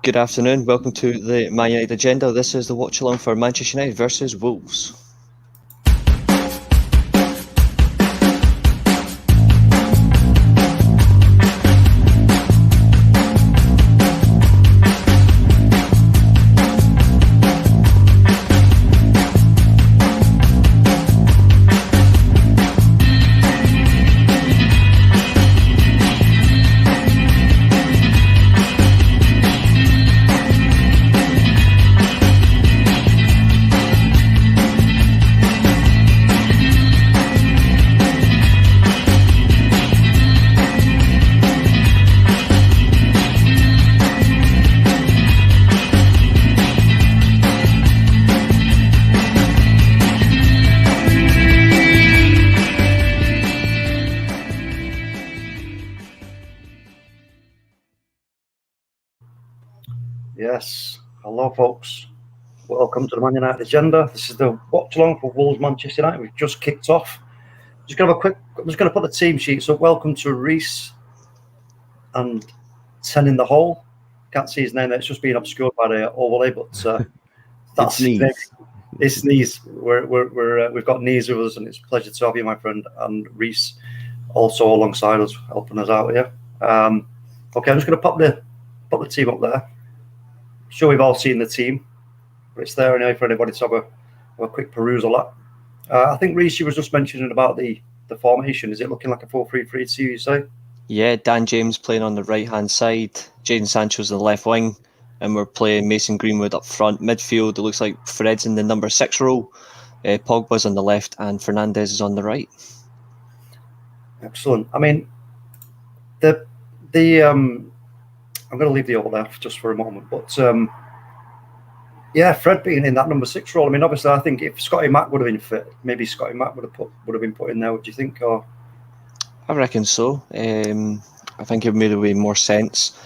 Good afternoon. Welcome to the Man United Agenda. This is the watch along for Manchester United versus Wolves. Yes, hello folks. Welcome to the Man United Agenda. This is the watch along for Wolves Manchester United. We've just kicked off. I'm just going to put the team sheets up. Welcome to Reese and 10 in the hole. Can't see his name there. It's just being obscured by the overlay, but that's it's Knees. We've got Knees with us, and it's a pleasure to have you, my friend, and Reese also alongside us, helping us out here. Okay, I'm just going to pop the team up there. Sure, we've all seen the team, but it's there anyway for anybody to have a quick perusal at. I think Reece, you was just mentioning about the formation. Is it looking like a 4-3-3 to you say? Yeah, Dan James playing on the right-hand side, Jadon Sancho's on the left wing, and we're playing Mason Greenwood up front. Midfield, it looks like Fred's in the number 6 role, Pogba's on the left, and Fernandes is on the right. Excellent. I mean, I'm going to leave the over there just for a moment, but yeah, Fred being in that number 6 role. I mean, obviously, I think if Scotty Mack would have been fit, maybe Scotty Mack would have been put in there. What do you think? Or I reckon so. I think it made way more sense.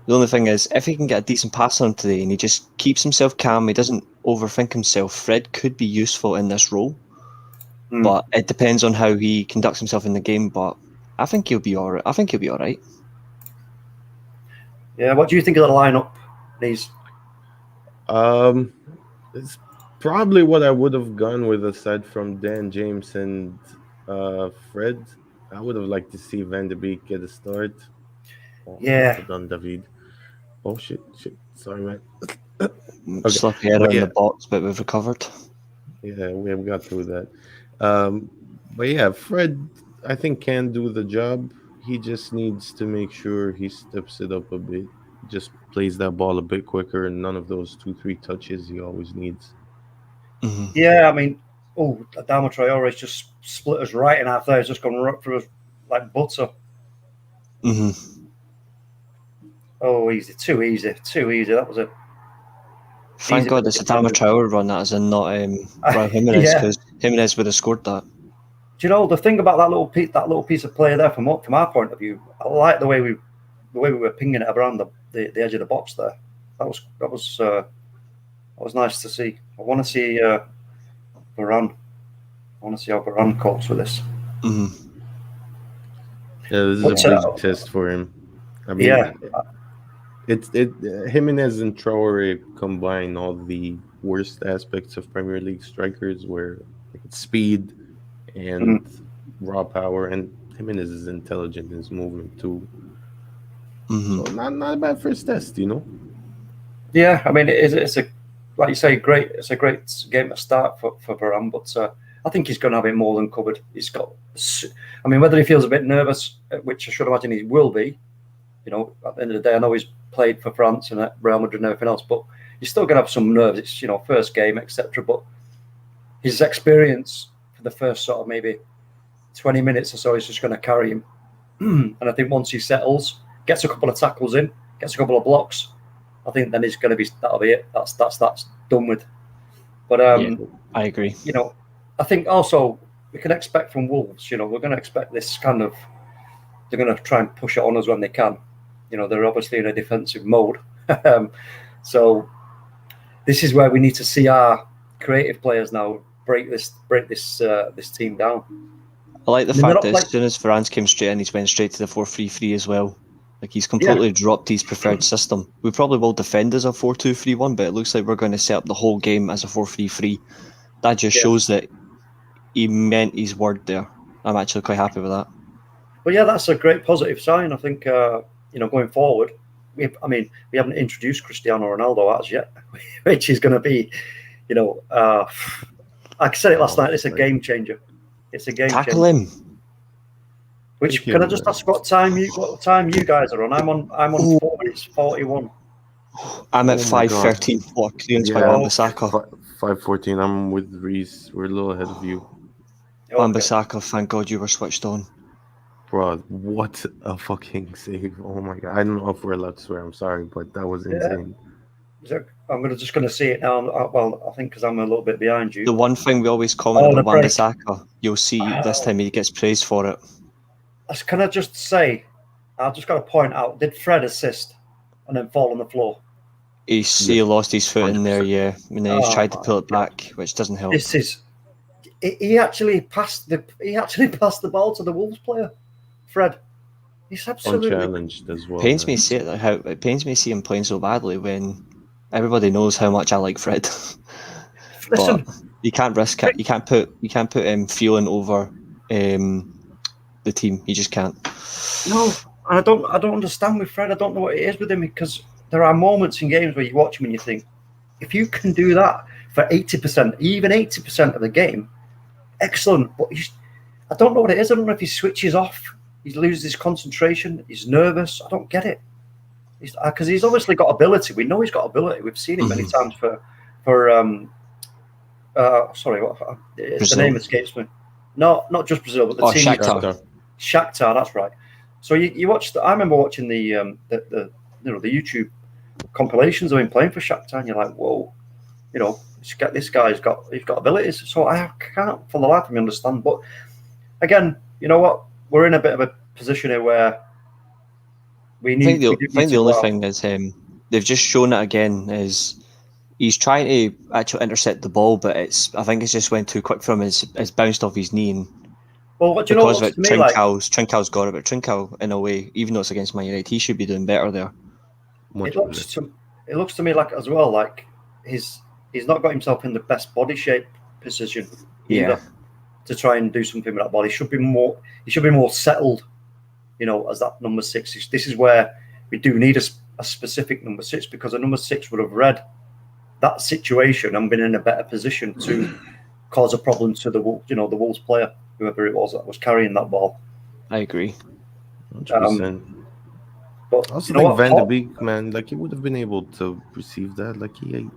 The only thing is, if he can get a decent pass on him today and he just keeps himself calm, he doesn't overthink himself, Fred could be useful in this role. But it depends on how he conducts himself in the game. But I think he'll be all right. Yeah, what do you think of the lineup, These? It's probably what I would have gone with aside from Dan James and Fred. I would have liked to see Van de Beek get a start. Yeah. On David. Oh shit. Sorry, man. Sloppy error in the box, but we've recovered. Yeah, we have got through that. But yeah, Fred, I think can do the job. He just needs to make sure he steps it up a bit. Just plays that ball a bit quicker and none of those 2-3 touches he always needs. Mm-hmm. Yeah, I mean, Adama Traore's just split us right in half there. It's just gone right through us like butter. Mm-hmm. Oh, easy. Too easy. That was it. Thank God it's Adama Traore run that as in not Raul Jimenez, because Jimenez would have scored that. Do you know the thing about that little piece of play there from our point of view? I like the way we were pinging it around the edge of the box there. That was nice to see. I want to see Varane. I want to see how Varane copes with this. Mm-hmm. Yeah, this is a big test for him. I mean, Jimenez and Traore combine all the worst aspects of Premier League strikers, where it's speed and raw power, and Jimenez is intelligent in his movement too. Mm-hmm. So not a bad first test, you know. Yeah, I mean it's a like you say, it's a great game to start for Varane, but I think he's going to have it more than covered. He's got, I mean, whether he feels a bit nervous, which I should imagine he will be. You know, at the end of the day, I know he's played for France and Real Madrid and everything else, but he's still going to have some nerves. It's, first game, etc. But his experience for the first sort of maybe 20 minutes or so is just going to carry him. And I think once he settles, gets a couple of tackles in, gets a couple of blocks, I think then that'll be it. That's done with. But I agree. I think also we can expect from Wolves. We're going to expect this kind of. They're going to try and push it on us when they can. They're obviously in a defensive mode. So this is where we need to see our creative players now break this team down. I like the fact that as soon as Varane came straight in, he's went straight to the 4-3-3 as well. Like, he's completely dropped his preferred system. We probably will defend as a 4-2-3-1, but it looks like we're going to set up the whole game as a 4-3-3. That just shows that he meant his word there. I'm actually quite happy with that. But yeah, that's a great positive sign. I think going forward, we haven't introduced Cristiano Ronaldo as yet, which is going to be, like I said it last night, it's a game changer. It's a game Tackle changer. him. Which can I just ask what time you guys are on? I'm on 40. It's 41. I'm at 5:13. What clearance by Wan-Bissaka? 5:14. I'm with Reese. We're a little ahead of you. Wan-Bissaka, thank God you were switched on. Bro, what a fucking save. Oh my God. I don't know if we're allowed to swear. I'm sorry, but that was insane. I'm just going to see it now. I think because I'm a little bit behind you. The one thing we always comment about Wan-Bissaka, you'll see this time he gets praised for it. Can I just say, I've just got to point out, did Fred assist and then fall on the floor? He lost his foot 100%. In there, yeah. And then he's tried to pull it back, which doesn't help. He actually passed the ball to the Wolves player, Fred. He's absolutely unchallenged as well. Pains me to see him playing so badly when everybody knows how much I like Fred. Listen, but you can't risk it. You can't put feeling over the team. You just can't. No, I don't understand with Fred. I don't know what it is with him, because there are moments in games where you watch him and you think, if you can do that for 80%, even 80% of the game, excellent. But I don't know what it is. I don't know if he switches off. He loses his concentration. He's nervous. I don't get it. Because he's obviously got ability. We know he's got ability. We've seen it many times for sorry, the name escapes me. No, not just Brazil, but the team. Shakhtar, that's right. So you watched. I remember watching the YouTube compilations of him playing for Shakhtar, and you're like, whoa, this guy's got abilities. So I can't for the life of me understand. But again, you know what? We're in a bit of a position here where we need. I think the only thing is they've just shown it again is he's trying to actually intercept the ball, but I think it's just went too quick for him. It's bounced off his knee. And well, what do you know? Because of it, Trincão's got it, but Trincão, in a way, even though it's against Man United, he should be doing better there. It looks to me like as well, like he's not got himself in the best body shape position either to try and do something with that ball. He should be more settled, as that number 6. This is where we do need a specific number 6, because a number 6 would have read that situation and been in a better position to cause a problem to the Wolves player, whoever it was that was carrying that ball. I agree. 100%. But I also think Van de Beek, man, like he would have been able to perceive that. Like he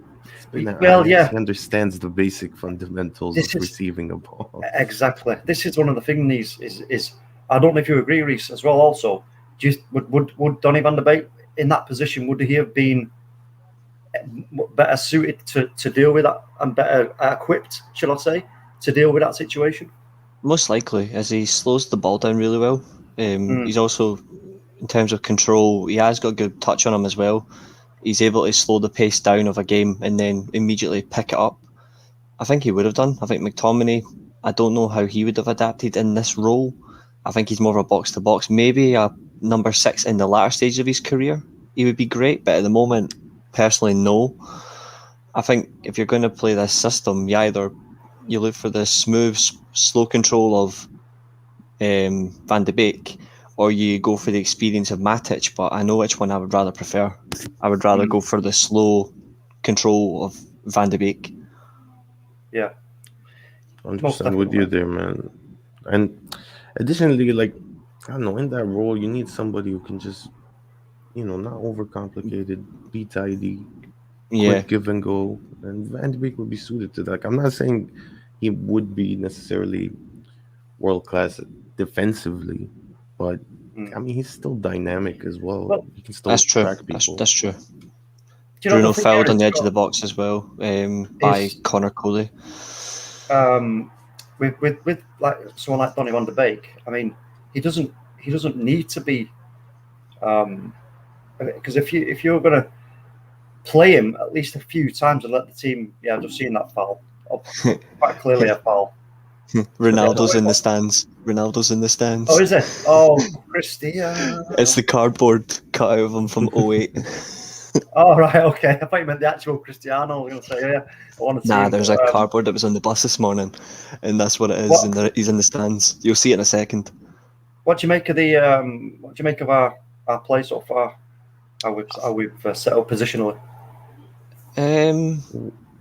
understands the basic fundamentals of receiving a ball. Exactly. This is one of the things. Is I don't know if you agree, Reese, as well. Also, would Donny van de Beek in that position, would he have been better suited to deal with that and better equipped, shall I say, to deal with that situation? Most likely, as he slows the ball down really well. He's also, in terms of control, he has got a good touch on him as well. He's able to slow the pace down of a game and then immediately pick it up. I think he would have done. I think McTominay, I don't know how he would have adapted in this role. I think he's more of a box-to-box. Maybe a number 6 in the latter stage of his career, he would be great. But at the moment, personally, no. I think if you're going to play this system, you look for the smooth, slow control of Van de Beek, or you go for the experience of Matic, but I know which one I would rather prefer. I would rather go for the slow control of Van de Beek. Yeah. 100% with you there, man. And additionally, like, I don't know, in that role, you need somebody who can just, not overcomplicated, be tidy, quick give and go. And Van de Beek would be suited to that. Like, I'm not saying he would be necessarily world-class defensively, but I mean, he's still dynamic as well. He can still track people. That's true. Bruno fouled on the edge of the box as well by Connor Coley. With like someone like Donny van de Beek, I mean, he doesn't need to be, because if you're going to play him at least a few times and let the team, I've just seen that foul, quite clearly a foul. Ronaldo's in the stands. Ronaldo's in the stands. Oh, is it? Oh, Cristiano. It's the cardboard cut out of him from 08. Oh, right, okay. I thought you meant the actual Cristiano. I was going to say, yeah, I want to see Nah, him. there's a cardboard that was on the bus this morning, and that's what it is. And he's in the stands. You'll see it in a second. What do you make of our play so far? How we've set up positionally?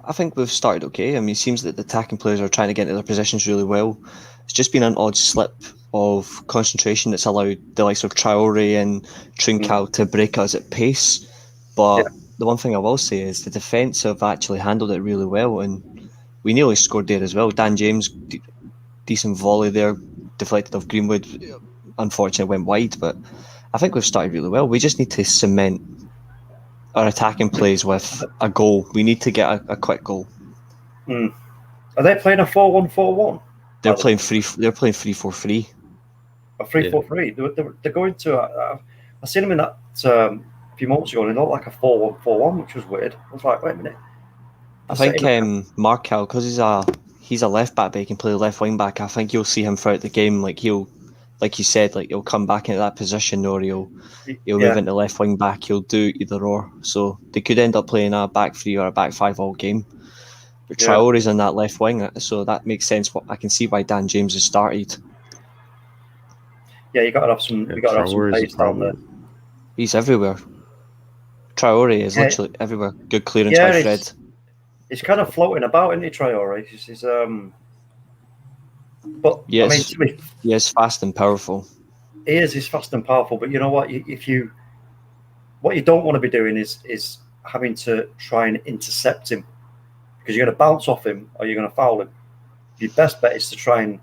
I think we've started okay. I mean, it seems that the attacking players are trying to get into their positions really well. It's just been an odd slip of concentration that's allowed the likes of Traore and Trincao to break us at pace. But the one thing I will say is the defence have actually handled it really well, and we nearly scored there as well. Dan James, decent volley there, deflected off Greenwood. Unfortunately, went wide, but I think we've started really well. We just need to cement our attacking plays with a goal. We need to get a quick goal. Are they playing a 4-1-4-1? They're playing 3-4-3. A 3-4-3. They're going to. I seen them in that a few months ago, and it looked like a 4-1-4-1, which was weird. I was like, wait a minute. I think Markel, because he's a left back, but he can play left wing back. I think you'll see him throughout the game. Like you said, like he'll come back into that position, or he'll move into left wing back. He'll do either or. So they could end up playing a back 3 or a back 5 all game. But Traore's in that left wing, so that makes sense. I can see why Dan James has started. Yeah, you got to have some. You got to have some pace down there. He's everywhere. Traore is literally everywhere. Good clearance by Fred. He's kind of floating about, isn't he, Traore? He's But yes, I mean, he is fast and powerful. He is. He's fast and powerful. But you know what? What you don't want to be doing is having to try and intercept him, because you're going to bounce off him or you're going to foul him. Your best bet is to try and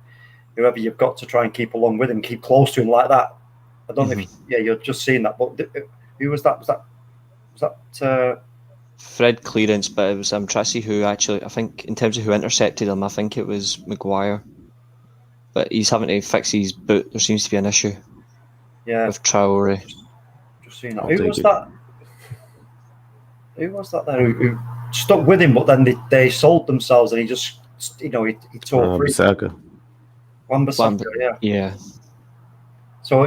whoever you've got to try and keep along with him, keep close to him like that. I don't know if you're just seeing that. But who was that? Was that Fred clearance? But it was I'm trying to see who actually. I think in terms of who intercepted him, I think it was Maguire. But he's having to fix his boot. There seems to be an issue. Yeah. With Traore. Just seeing that. Who was that? Who was that there who stuck with him, but then they sold themselves, and he just he tore free. Wan-Bissaka, yeah. So,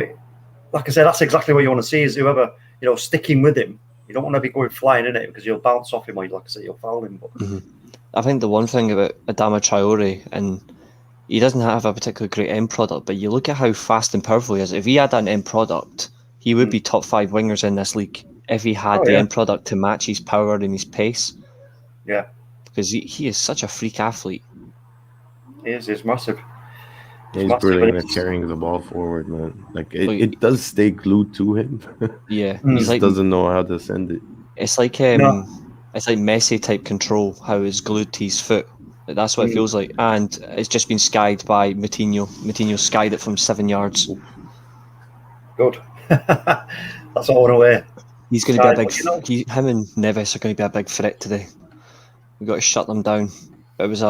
like I said, that's exactly what you want to see is whoever sticking with him. You don't want to be going flying in it because you'll bounce off him, or like I said, you'll foul him. But I think the one thing about Adama Traore, and he doesn't have a particularly great end product, but you look at how fast and powerful he is. If he had an end product, he would be top 5 wingers in this league if he had the end product to match his power and his pace. Yeah. Because he is such a freak athlete. He is. He's massive. He's brilliant at carrying the ball forward, man. Like it does stay glued to him. Yeah. He just doesn't know how to send it. It's like it's like Messi type control, how it's glued to his foot. That's what it feels like. And it's just been skied by Moutinho. Moutinho skied it from 7 yards. Good. That's all in a way. He's going to be a big. Him and Neves are going to be a big threat today. We've got to shut them down. But it was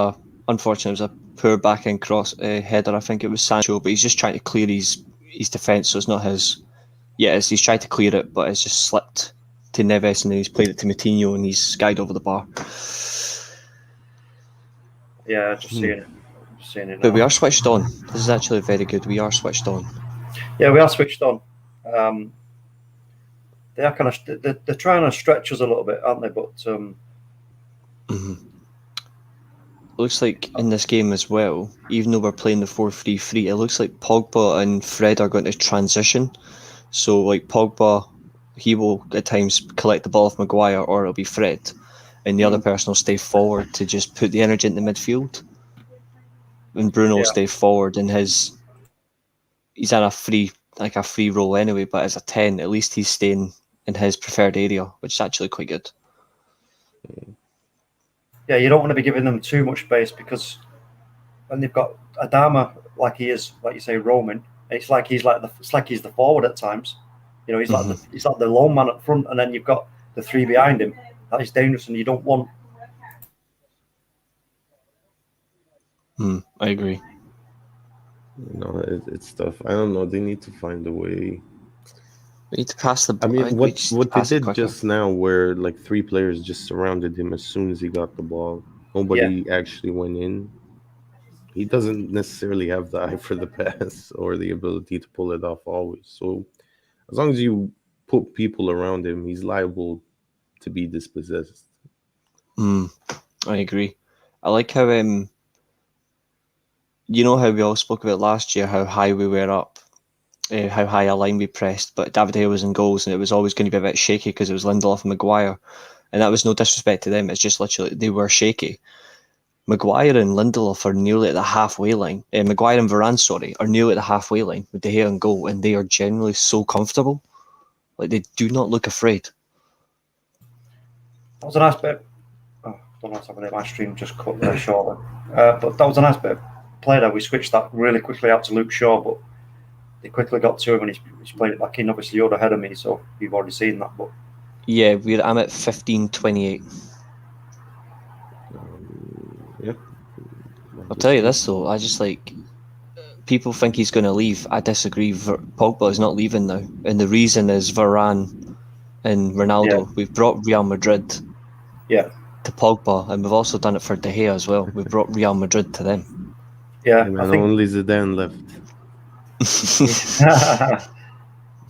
unfortunate. It was a poor back end cross header. I think it was Sancho, but he's just trying to clear his defence, so it's not his. Yeah, he's tried to clear it, but it's just slipped to Neves, and then he's played it to Moutinho, and he's skied over the bar. Yeah, just seeing it. Now. But we are switched on. This is actually very good. We are switched on. Yeah, we are switched on. They are kind of they're trying to stretch us a little bit, aren't they? But looks like in this game as well, even though we're playing the 4-3-3, it looks like Pogba and Fred are going to transition. So like Pogba, he will at times collect the ball off Maguire, or it'll be Fred, and the other person will stay forward to just put the energy into midfield. And Bruno will stay forward, and he's in a free role anyway, but as a 10, at least he's staying in his preferred area, which is actually quite good. Yeah, you don't want to be giving them too much space, because when they've got Adama like he is, like you say, roaming, it's like he's the forward at times. He's like the lone man up front, and then you've got the 3 behind him. That is dangerous, and you don't want. I agree. It's tough. I don't know. They need to find a way. We need to pass the. I mean, what they did just now, where like 3 players just surrounded him as soon as he got the ball. Nobody actually went in. he doesn't necessarily have the eye for the pass or the ability to pull it off always. So as long as you put people around him, he's liable to be dispossessed. I agree. I like how you know how we all spoke about last year, how high we were up, how high a line we pressed, but David Hale was in goals and it was always going to be a bit shaky because it was Lindelof and Maguire. And that was no disrespect to them, it's just literally they were shaky. Maguire and Lindelof are nearly at the halfway line. Maguire and Varane, are nearly at the halfway line with De Gea in goal, and they are generally so comfortable. Like, they do not look afraid. That was a nice bit. Oh, don't know what's happening. My stream just cut there short. But that was a nice bit of play there. We switched that really quickly out to Luke Shaw, but they quickly got to him and he's played it back in. Obviously, you're ahead of me, so you've already seen that. But yeah, I'm at 15-28. Yeah. I'll tell you this though, I just like people think he's going to leave. I disagree. Pogba is not leaving now, and the reason is Varane and Ronaldo. Yeah. We've brought Real Madrid to Pogba, and we've also done it for De Gea as well. We've brought Real Madrid to them. Yeah, And I think only Zidane left.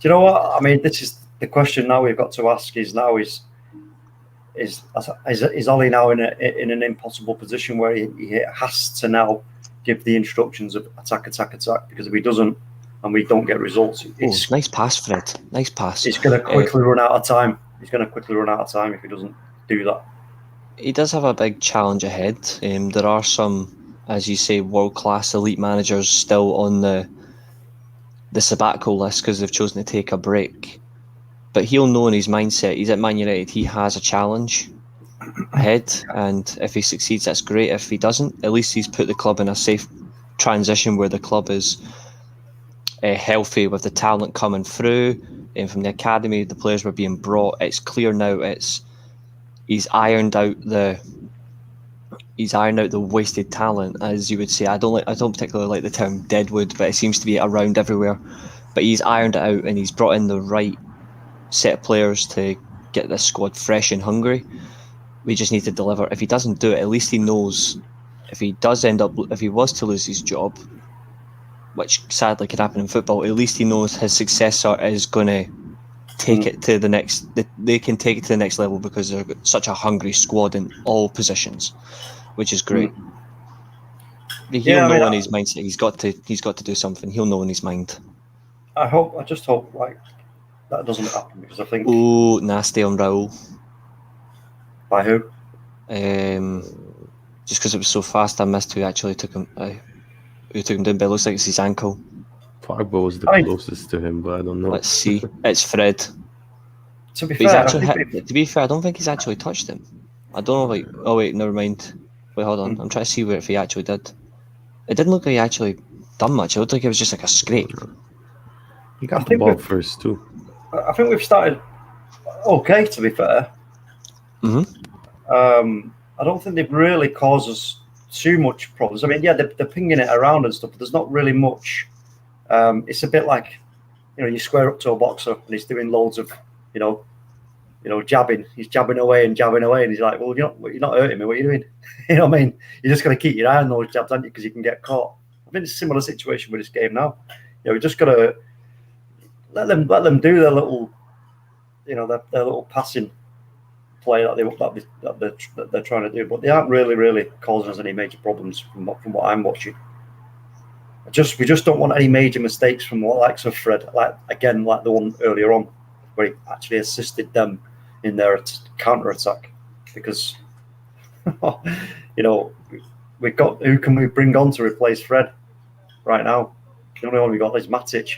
Do you know what? I mean, this is the question now we've got to ask is Ollie now in an impossible position where he has to now give the instructions of attack, because if he doesn't and we don't get results, it's nice pass, Fred. Nice pass. It's going to quickly run out of time. He's going to quickly run out of time if he doesn't do that. He does have a big challenge ahead. There are some, as you say, world-class elite managers still on the sabbatical list because they've chosen to take a break. But he'll know in his mindset, he's at Man United, he has a challenge ahead, and if he succeeds, that's great. If he doesn't, at least he's put the club in a safe transition where the club is healthy with the talent coming through, and from the academy, the players were being brought. It's clear now. He's ironed out the wasted talent, as you would say. I don't particularly like the term deadwood, but it seems to be around everywhere. But he's ironed it out, and he's brought in the right set of players to get this squad fresh and hungry. We just need to deliver. If he doesn't do it, at least he knows if he was to lose his job, which sadly can happen in football, at least he knows his successor is going to take it to the next. They can take it to the next level because they're such a hungry squad in all positions, which is great. He'll know in his mindset. He's got to do something. He'll know in his mind. I just hope like that doesn't happen because I think. Oh, nasty on Raul. By who? Just because it was so fast, I missed who actually took him. Who took him down? But it looks like it's his ankle. Pogba was the closest to him, but I don't know. Let's see. It's Fred. To be fair, I don't think he's actually touched him. I don't know. Oh wait, never mind. Wait, hold on. I'm trying to see if he actually did. It didn't look like he actually done much. It looked like it was just like a scrape. He got the ball first too. I think we've started okay. To be fair. I don't think they've really caused us too much problems. I mean, yeah, they're pinging it around and stuff, but there's not really much. It's a bit like, you square up to a boxer and he's doing loads of, jabbing. He's jabbing away, and he's like, well, you're not hurting me. What are you doing? You know what I mean? You're just going to keep your eye on those jabs, aren't you? Because you can get caught. I think it's a similar situation with this game now. We just got to let them do their little, their little passing play that they're trying to do, but they aren't really causing us any major problems from what I'm watching. We just don't want any major mistakes from the likes of Fred, like the one earlier on where he actually assisted them in their counter attack, because we've got, who can we bring on to replace Fred right now? The only one we got is Matic.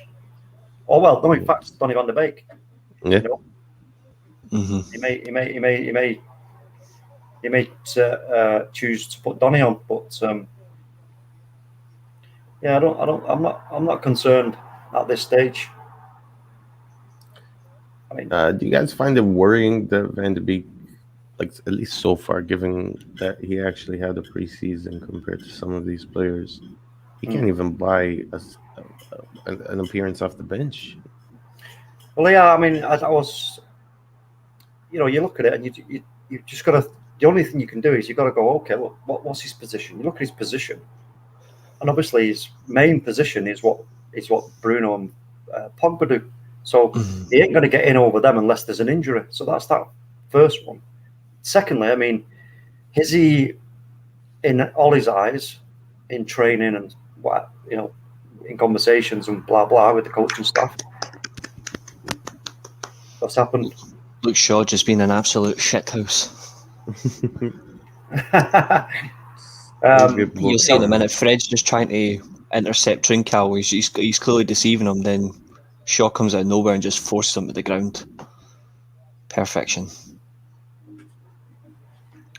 Oh well, no, in fact, Donny van der Beek. Yeah. He may choose to put Donny on, but I'm not concerned at this stage. I mean, do you guys find it worrying that Van der Beek, like at least so far, given that he actually had a preseason compared to some of these players, he can't even buy an appearance off the bench? Well, yeah, I mean, I was, you look at it and you just got to. The only thing you can do is you got to go, okay, look, what's his position? You look at his position. and obviously his main position is what Bruno and Pogba do. So he ain't going to get in over them unless there's an injury. So that's that first one. Secondly, I mean, is he in Ollie's eyes in training and what in conversations and blah blah with the coaching staff? What's happened? Luke Shaw just been an absolute shithouse. You'll see in a minute, Fred's just trying to intercept Trincao. He's clearly deceiving him. Then Shaw comes out of nowhere and just forces him to the ground. Perfection.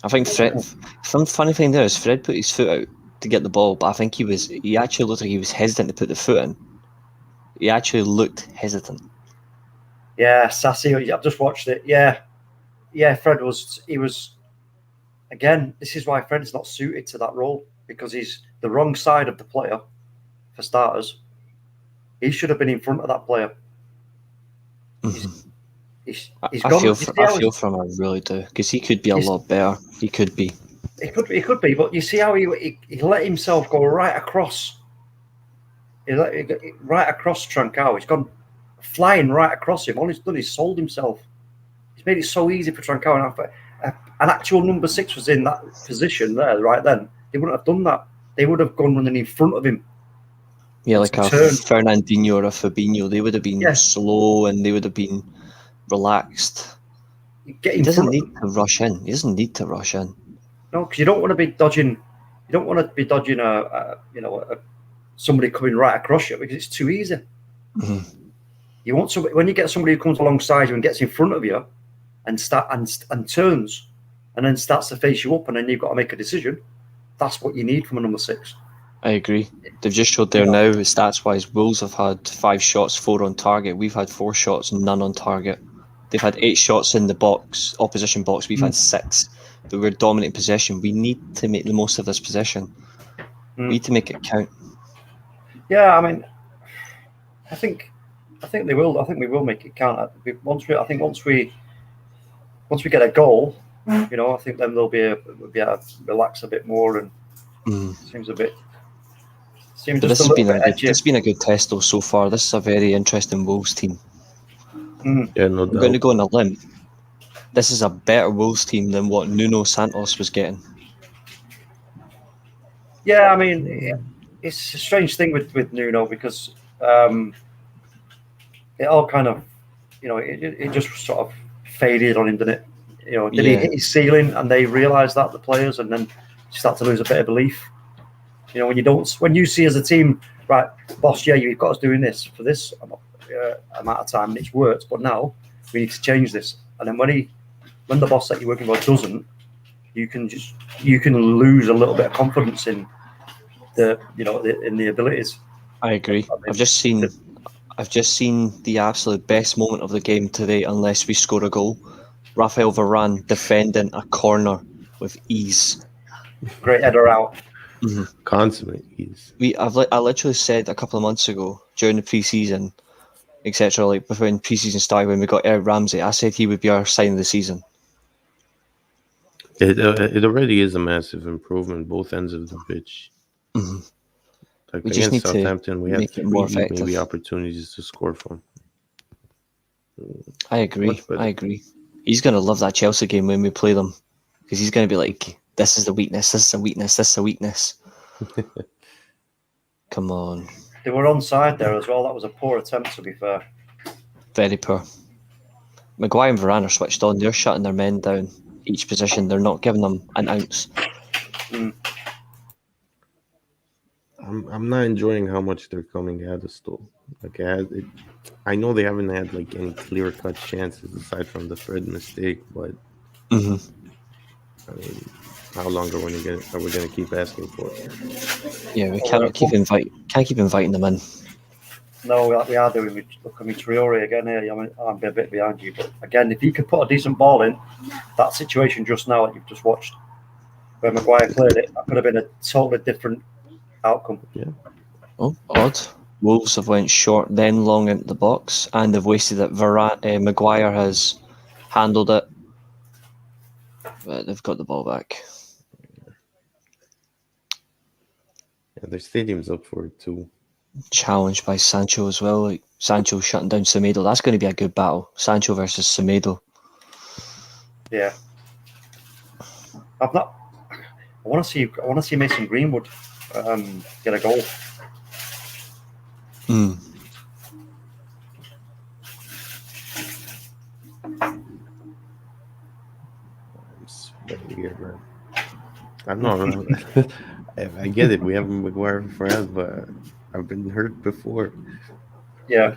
I think Fred. Some funny thing there is Fred put his foot out to get the ball, but I think he actually looked like he was hesitant to put the foot in. He actually looked hesitant. Yeah, Sassy. I've just watched it. Yeah. Fred was. He was. Again, this is why Fred's not suited to that role, because he's the wrong side of the player. For starters, he should have been in front of that player. I feel for him. I really do, because he could be a lot better. He could be. He could be, but you see how he let himself go right across. Right across Trincao. He's gone flying right across him. All he's done is sold himself. He's made it so easy for Trincao. And an actual number 6 was in that position there right then, they wouldn't have done that. They would have gone running in front of him. Yeah, like a Fernandinho or a Fabinho. They would have been slow and they would have been relaxed. He doesn't need to rush in. He doesn't need to rush in. No, because you don't want to be dodging. You don't want to be dodging somebody coming right across you, because it's too easy. You want somebody, when you get somebody who comes alongside you and gets in front of you and turns and then starts to face you up, and then you've got to make a decision. That's what you need from a number 6. I agree. They've just showed there now, stats-wise, Wolves have had 5 shots, 4 on target. We've had 4 shots, none on target. They've had 8 shots in the box, opposition box. We've had 6. But we're dominating possession. We need to make the most of this possession. We need to make it count. Yeah, I mean, I think they will. I think we will make it count. Once we get a goal, I think then they'll be able to relax a bit more, and seems a bit. But this has been a good test though so far. This is a very interesting Wolves team. Yeah, no doubt. I'm going to go on a limb. This is a better Wolves team than what Nuno Santos was getting. Yeah, I mean, it's a strange thing with Nuno, because it all kind of, it just sort of faded on him, didn't it? Did he hit his ceiling and they realised that, the players, and then start to lose a bit of belief? When you see as a team, right, boss, you've got us doing this for this amount of time and it's worked, but now we need to change this. And then when the boss that you're working for doesn't, you can lose a little bit of confidence in in the abilities. I agree. I've just seen the absolute best moment of the game today, unless we score a goal. Rafael Varane defending a corner with ease. Great header out. Consummate ease. I literally said a couple of months ago during the pre-season, etc., like when pre-season started, when we got Eric Ramsey, I said he would be our sign of the season. It already is a massive improvement, both ends of the pitch. Like we just against need Southampton, we had 3 maybe opportunities to score from. I agree. He's going to love that Chelsea game when we play them, because he's going to be like, this is the weakness, this is a weakness, this is a weakness. Come on. They were onside there as well. That was a poor attempt, to be fair. Very poor. Maguire and Varane are switched on. They're shutting their men down each position. They're not giving them an ounce. I'm not enjoying how much they're coming at us though. Like I know they haven't had like any clear-cut chances aside from the Fred mistake, but I mean, how long are we gonna keep asking for it? Yeah, we can't keep inviting them in. No, we are doing. Look at me, Traore again here. I'm a bit behind you, but again, if he could put a decent ball in, that situation just now that you've just watched, where Maguire played it, that could have been a totally different outcome. Yeah. Oh, odd. Wolves have went short, then long into the box, and they've wasted it. Maguire has handled it, but they've got the ball back. Yeah, their stadium's up for it too. Challenged by Sancho as well. Like Sancho shutting down Semedo. That's going to be a good battle. Sancho versus Semedo. Yeah. I want to see Mason Greenwood get a goal. I'm sweating here, man. I'm not. I get it. We haven't Maguire for friends, but I've been hurt before. Yeah.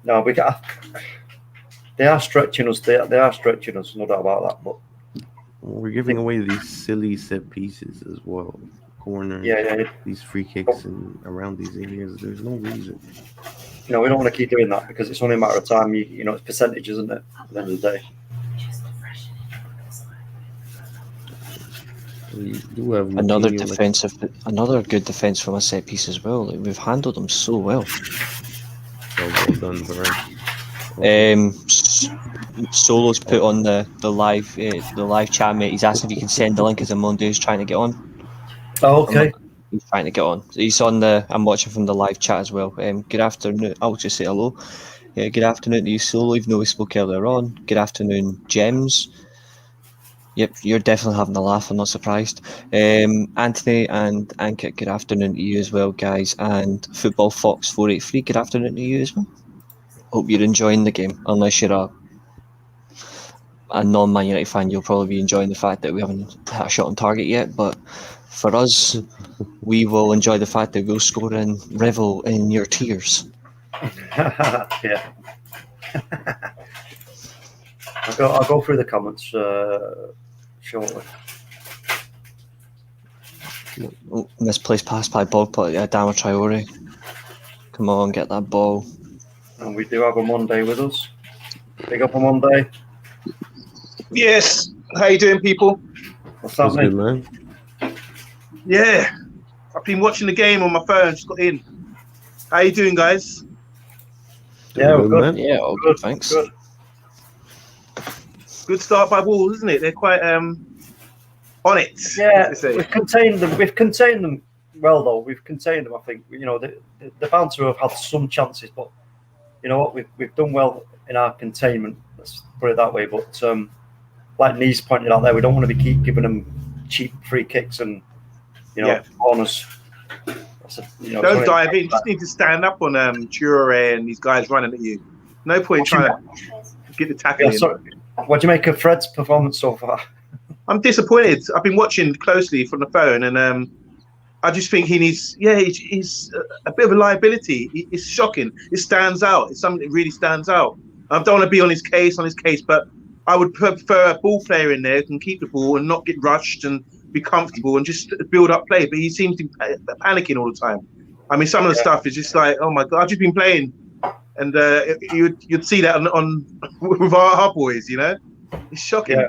No, we got. They are stretching us. They are stretching us. No doubt about that. But we're giving away these silly set pieces as well. Corners. Yeah. These free kicks and around these areas. There's no reason. We don't want to keep doing that because it's only a matter of time. You know, it's percentage, isn't it? At the end of the day. We do have another good defense from a set piece as well. Like, we've handled them so well. Well done, Brian. Solo's put on the live chat, mate. He's asking if you can send the link as Amondo's trying to get on. Oh, okay. He's trying to get on. He's on the. I'm watching from the live chat as well. Good afternoon. I'll just say hello. Good afternoon to you, Solo. Even though we spoke earlier on. Good afternoon, Gems. Yep, you're definitely having a laugh. I'm not surprised. Anthony and Ankit, good afternoon to you as well, guys. And Football Fox 483, good afternoon to you as well. Hope you're enjoying the game. Unless you're a non-Man United fan, you'll probably be enjoying the fact that we haven't hit a shot on target yet. But for us, we will enjoy the fact that we'll score and revel in your tears. Yeah. I'll go through the comments shortly. Misplaced pass by Bogba, Adama Traore. Come on, get that ball. And we do have a Monday with us. Big up a Monday. Yes. How you doing, people? What's happening? Good, man. Yeah. I've been watching the game on my phone. Just got in. How you doing, guys? Yeah, we're good. Man. Yeah, all good, thanks. Good start by Wolves, isn't it? They're quite on it. Yeah, we've contained them well, though. We've contained them. I think they're bound to have had some chances, but you know what? We've done well in our containment. Let's put it that way. But like Nee's pointed out there, we don't want to keep giving them cheap free kicks and corners. Don't dive in. Just need to stand up on Traore and these guys running at you. No point trying to get the tackle in. What do you make of Fred's performance so far? I'm disappointed. I've been watching closely from the phone, and I just think he needs. Yeah, he's a bit of a liability. It's shocking. It stands out. It's something that really stands out. I don't want to be on his case, but I would prefer a ball player in there who can keep the ball and not get rushed and be comfortable and just build up play. But he seems to be panicking all the time. I mean, some of the stuff is just like, oh my God, I've just been playing. And you'd see that on with our boys, It's shocking. Yeah.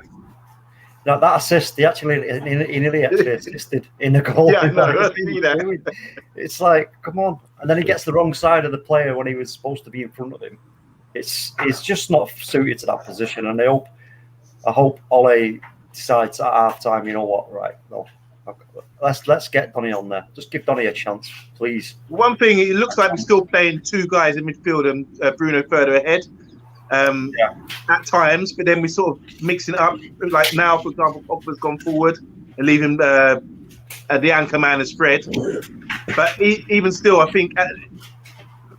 Now that assist, he nearly actually assisted in the goal. Yeah, I know, I see that. It's like, come on. And then he gets the wrong side of the player when he was supposed to be in front of him. It's just not suited to that position. And I hope Ole decides at half time, you know what, right, no. Let's get Donny on there. Just give Donny a chance, please. One thing, it looks like we're still playing two guys in midfield and Bruno further ahead at times, but then we're sort of mixing it up. Like now, for example, Pogba's gone forward and leaving the anchor man as Fred. But even still, I think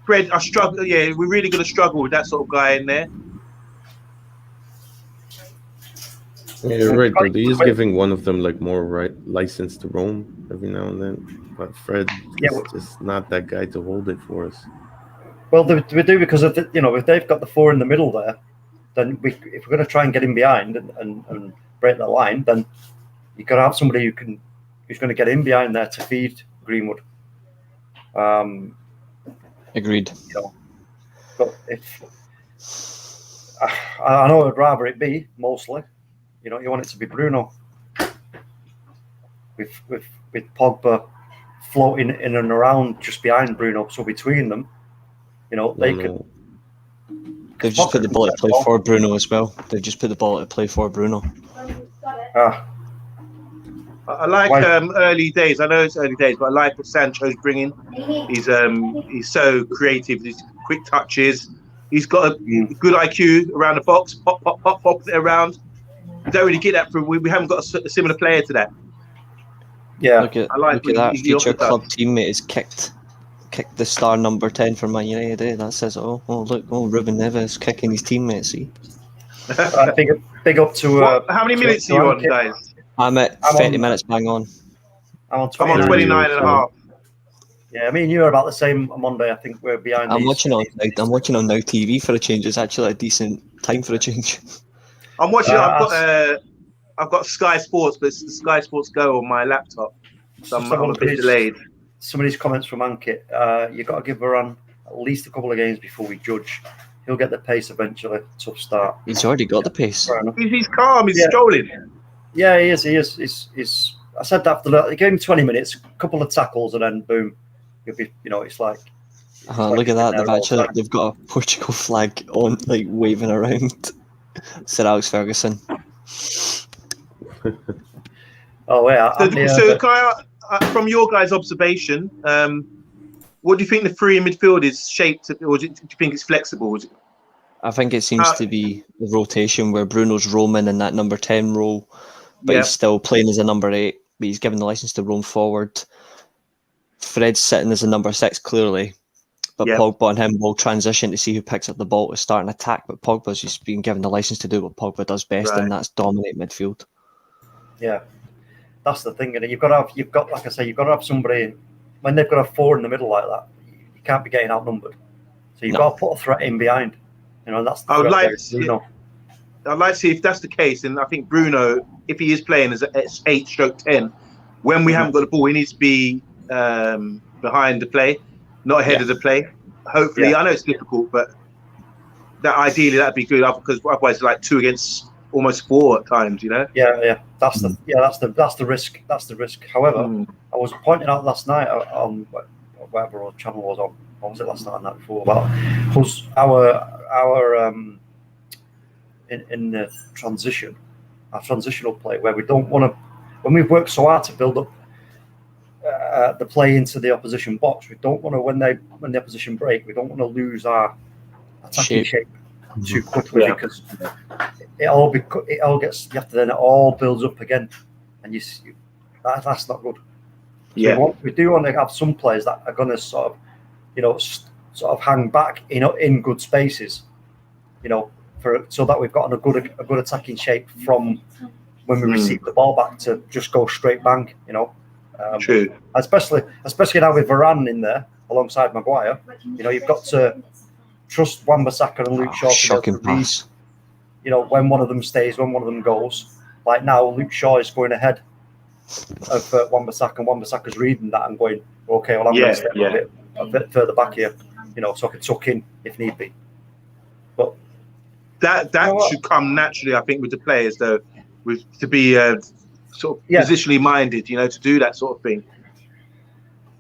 Fred, I struggle. Yeah, we're really going to struggle with that sort of guy in there. Yeah, you're right, but he is giving one of them like more license to roam every now and then. But Fred is just not that guy to hold it for us. Well, we do because of if they've got the four in the middle there, then if we're going to try and get in behind and break the line, then you got to have somebody who's going to get in behind there to feed Greenwood. Agreed. But I know I'd rather it be mostly. You want it to be Bruno with Pogba floating in and around just behind Bruno. So between them, they could. They've just put the ball to play for Bruno as well. They've just put the ball to play for Bruno. I like early days. I know it's early days, but I like what Sancho's bringing. He's so creative. These quick touches. He's got a good IQ around the box. Pop it around. We don't really get that from. We haven't got a similar player to that. Yeah, Look at I like that he future offers club us. teammate is kicked the star number 10 for Man United. That says, look, Ruben Neves kicking his teammates. See, big up to. How many minutes are you on, guys? I'm at 30 minutes bang on. I'm on I'm 29. on 29 and a half. Yeah, I mean, you're about the same on Monday. I think we're behind. I'm watching on Now TV for a change. It's actually a decent time for a change. I'm watching. I've got Sky Sports, but it's the Sky Sports Go on my laptop, so I'm a bit delayed. Some of these comments from Ankit. You've got to give Varane at least a couple of games before we judge. He'll get the pace eventually. Tough start. He's already got the pace. He's calm. He's strolling. Yeah, he is. He's. I said that after the game, 20 minutes, a couple of tackles, and then boom, you'll be. It's like. Look at that! They've got a Portugal flag on, like waving around. Sir Alex Ferguson. Oh yeah. So can from your guys' observation, what do you think the three in midfield is shaped, or do you think it's flexible? I think it seems to be the rotation where Bruno's roaming in that number 10 role, but he's still playing as a number 8, but he's given the license to roam forward. Fred's sitting as a number 6 clearly, but Pogba and him will transition to see who picks up the ball to start an attack, but Pogba's just being given the license to do what Pogba does best, and that's dominate midfield. Yeah, that's the thing, and you've got like I say, you've got to have somebody when they've got a 4 in the middle like that. You can't be getting outnumbered, so you've got to put a threat in behind. And that's. I'd like to see if that's the case, and I think Bruno, if he is playing as 8/10, when we haven't got the ball, he needs to be behind the play, not ahead of the play. Hopefully, I know it's difficult, but ideally that'd be good, because otherwise, like 2 against almost 4 at times, Yeah. That's the risk. That's the risk. However, I was pointing out last night on whatever channel was on. What was it last night and that before about was our in the transition, our transitional play, where we don't want to, when we've worked so hard to build up the play into the opposition box, we don't want to, when the opposition break, we don't want to lose our attacking shape too quickly, because it all gets, then it all builds up again, and that's not good. So we do want to have some players that are going to sort of hang back in good spaces, so that we've got a good attacking shape from when we receive the ball back to just go straight bang, True. Especially now with Varane in there alongside Maguire, you've got to trust Wan-Bissaka and Luke Shaw. Shocking pass. When one of them stays, when one of them goes. Like now, Luke Shaw is going ahead of Wan-Bissaka, and Wan-Bissaka's reading that and going, okay, well, I'm going to stay a bit further back here, so I can tuck in if need be. But that should come naturally, I think, with the players, though, to be sort of positionally minded, to do that sort of thing.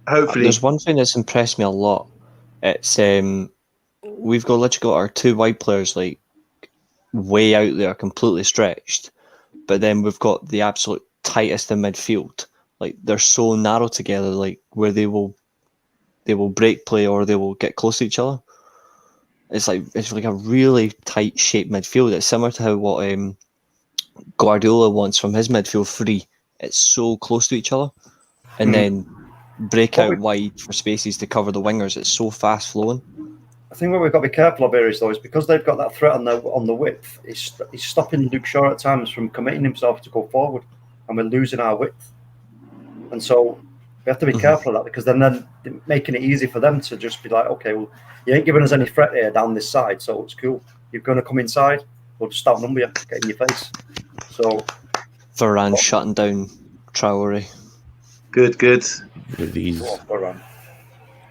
Hopefully. There's one thing that's impressed me a lot. It's we've literally got our 2 wide players like way out there, completely stretched, but then we've got the absolute tightest in midfield. Like they're so narrow together, like where they will break play or they will get close to each other. It's like a really tight shaped midfield. It's similar to what Guardiola wants from his midfield 3. It's so close to each other, and then break out wide for spaces to cover the wingers. It's so fast flowing. I think what we've got to be careful of here is because they've got that threat on the width, it's stopping Luke Shaw at times from committing himself to go forward, and we're losing our width. And so we have to be careful of that, because then they're making it easy for them to just be like, okay, well, you ain't giving us any threat here down this side, so it's cool. You're going to come inside, we'll just outnumber you, get in your face. So Varane shutting down Traore. Good. With ease.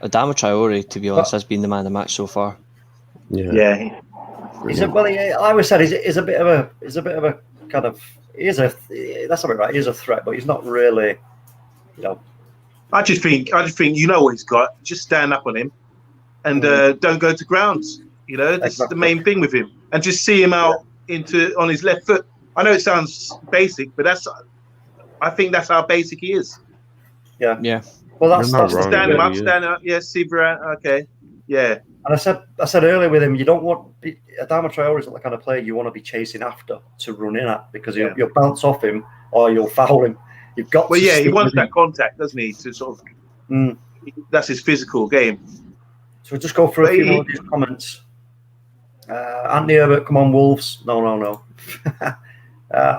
Adama Traore, to be honest, has been the man of the match so far. Yeah. I always said he's a bit of a kind of, that's not right. He is a threat, but he's not really, I just think what he's got. Just stand up on him, and don't go to grounds. That's the main thing with him, and just see him out on his left foot. I know it sounds basic, but I think that's how basic he is. Yeah. Well, that's You're not the wrong. Stand him up, Yeah. stand up. Yeah, see Varane. Okay. Yeah. And I said earlier with him, you don't want Adama Traore is not the kind of player you want to be chasing after to run in at because you'll bounce off him or you'll foul him. You've got. Well, to yeah, he stick wants with him. that contact, doesn't he? To sort of. That's his physical game. So we'll just go through a few more of these comments. Anthony Herbert, come on, Wolves. No.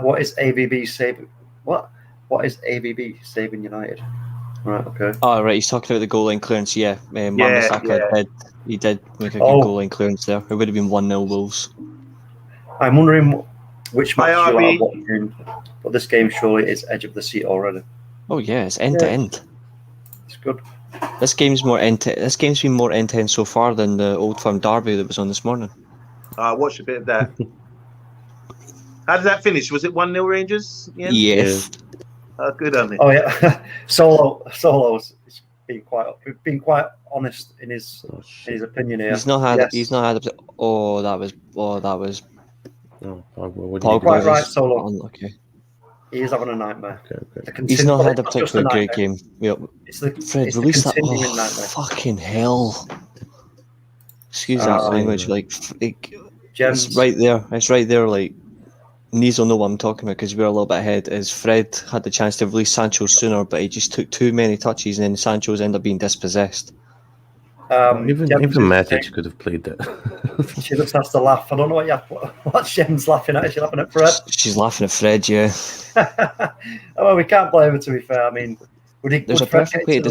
What is AVB saving? What is AVB saving United? Right, okay. Oh, right. He's talking about the goal line clearance. Yeah, Wan-Bissaka he did make a good goal line clearance there. It would have been 1-0 Wolves. I'm wondering which match you RB. are watching, but this game surely is edge of the seat already. Oh yeah, it's end to end. It's good. This game's been more end to end so far than the Old Firm derby that was on this morning. I watched a bit of that. How did that finish? Was it 1-0 Rangers? Yes. Good on it. Oh yeah, Solo's been quite honest in his opinion here. He's not had. Oh, that was. No, Pogba. Pogba Quite right, was Solo. unlucky. He is having a nightmare. Okay. He's not had a particularly great game. Yep. Fred, Fred, release that. nightmare. Fucking hell! Excuse that language. Like, Gems. it's right there. It's right there. Like, Nees will know what I'm talking about because we're a little bit ahead. Is Fred had the chance to release Sancho sooner, but he just took too many touches, and then Sancho's ended up being dispossessed. Even Matic could have played that. She just has to laugh. I don't know what Jem's laughing at. Is she laughing at Fred? She's laughing at Fred, yeah. Well, we can't blame her, to be fair. I mean, there's a perfect way to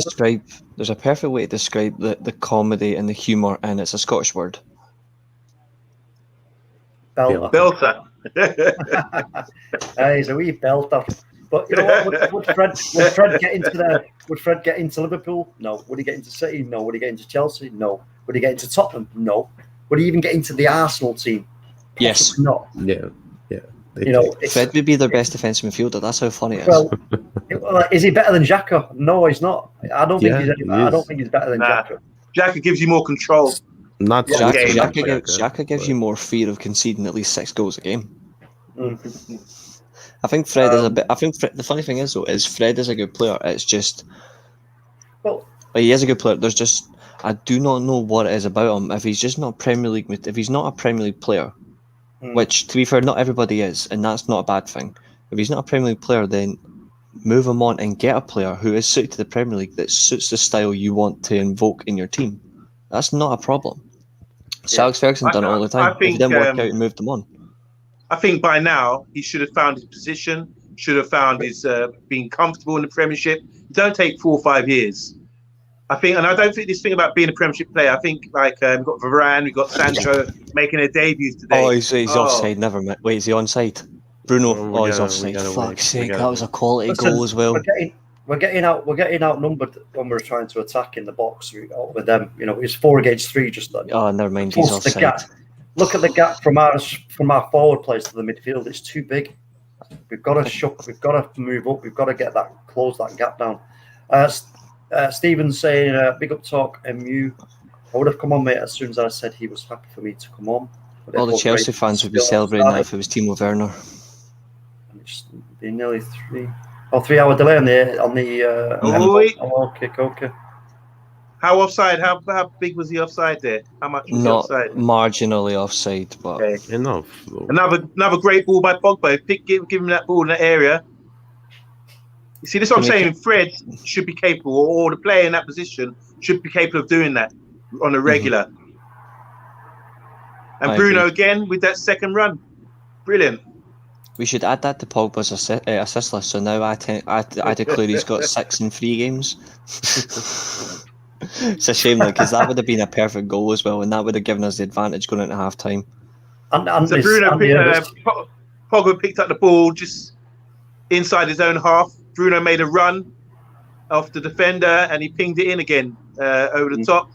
describe the comedy and the humour, and it's a Scottish word. Belter. He's a wee belter. But you know what? Would Fred get into Liverpool? No. Would he get into City? No. Would he get into Chelsea? No. Would he get into Tottenham? No. Would he even get into the Arsenal team? Yes. No. Yeah. Fred would be their best defensive midfielder. That's how funny it is. Well, is he better than Xhaka? No, he's not. I don't think he's better than Xhaka. Xhaka gives you more control. Not Xhaka gives you more fear of conceding at least 6 goals a game. Mm-hmm. I think Fred is a bit. I think the funny thing is though is Fred is a good player. It's just, he is a good player. There's just I do not know what it is about him. If he's just not Premier League, if he's not a Premier League player, which to be fair, not everybody is, and that's not a bad thing. If he's not a Premier League player, then move him on and get a player who is suited to the Premier League that suits the style you want to invoke in your team. That's not a problem. Sir Alex Ferguson done it all the time. If it didn't work out, he moved them on. I think by now he should have found his position, should have found his being comfortable in the Premiership. Don't take 4 or 5 years. I think, and I don't think this thing about being a Premiership player. I think like we've got Varane, we've got Sancho making their debuts today. Oh, he's offside. Never mind. Wait, is he onside? Bruno. He's offside. Fuck's sake, that was a quality goal as well. We're getting outnumbered when we're trying to attack in the box with them. You know, it's 4 against 3 just then. Oh, never mind. He's offside. Look at the gap from our forward players to the midfield. It's too big. We've got to move up. We've got to close that gap down. Stephen's saying, big up talk, MU. I would have come on, mate, as soon as I said he was happy for me to come on. But all the Chelsea fans would be celebrating that if it was Timo Werner. And it's been nearly 3 hour delay on the okay. How offside? How big was the offside there? How much was the offside? Marginally offside, but enough. Another great ball by Pogba. Give him that ball in that area. You see, this is what I'm saying. Fred should be capable, or the player in that position should be capable of doing that on a regular. And I Bruno agree. Again with that second run, brilliant. We should add that to Pogba's assist list. So now I declare he's got 6 in 3 games. It's a shame, because that would have been a perfect goal as well, and that would have given us the advantage going into half time. So Pogba picked up the ball just inside his own half. Bruno made a run off the defender, and he pinged it in again over the top.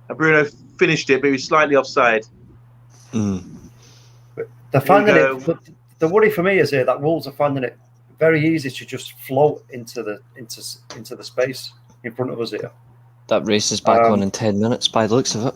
And Bruno finished it, but he was slightly offside. They're finding it. The worry for me is here that Wolves are finding it very easy to just float into the space in front of us here. That race is back on in 10 minutes by the looks of it.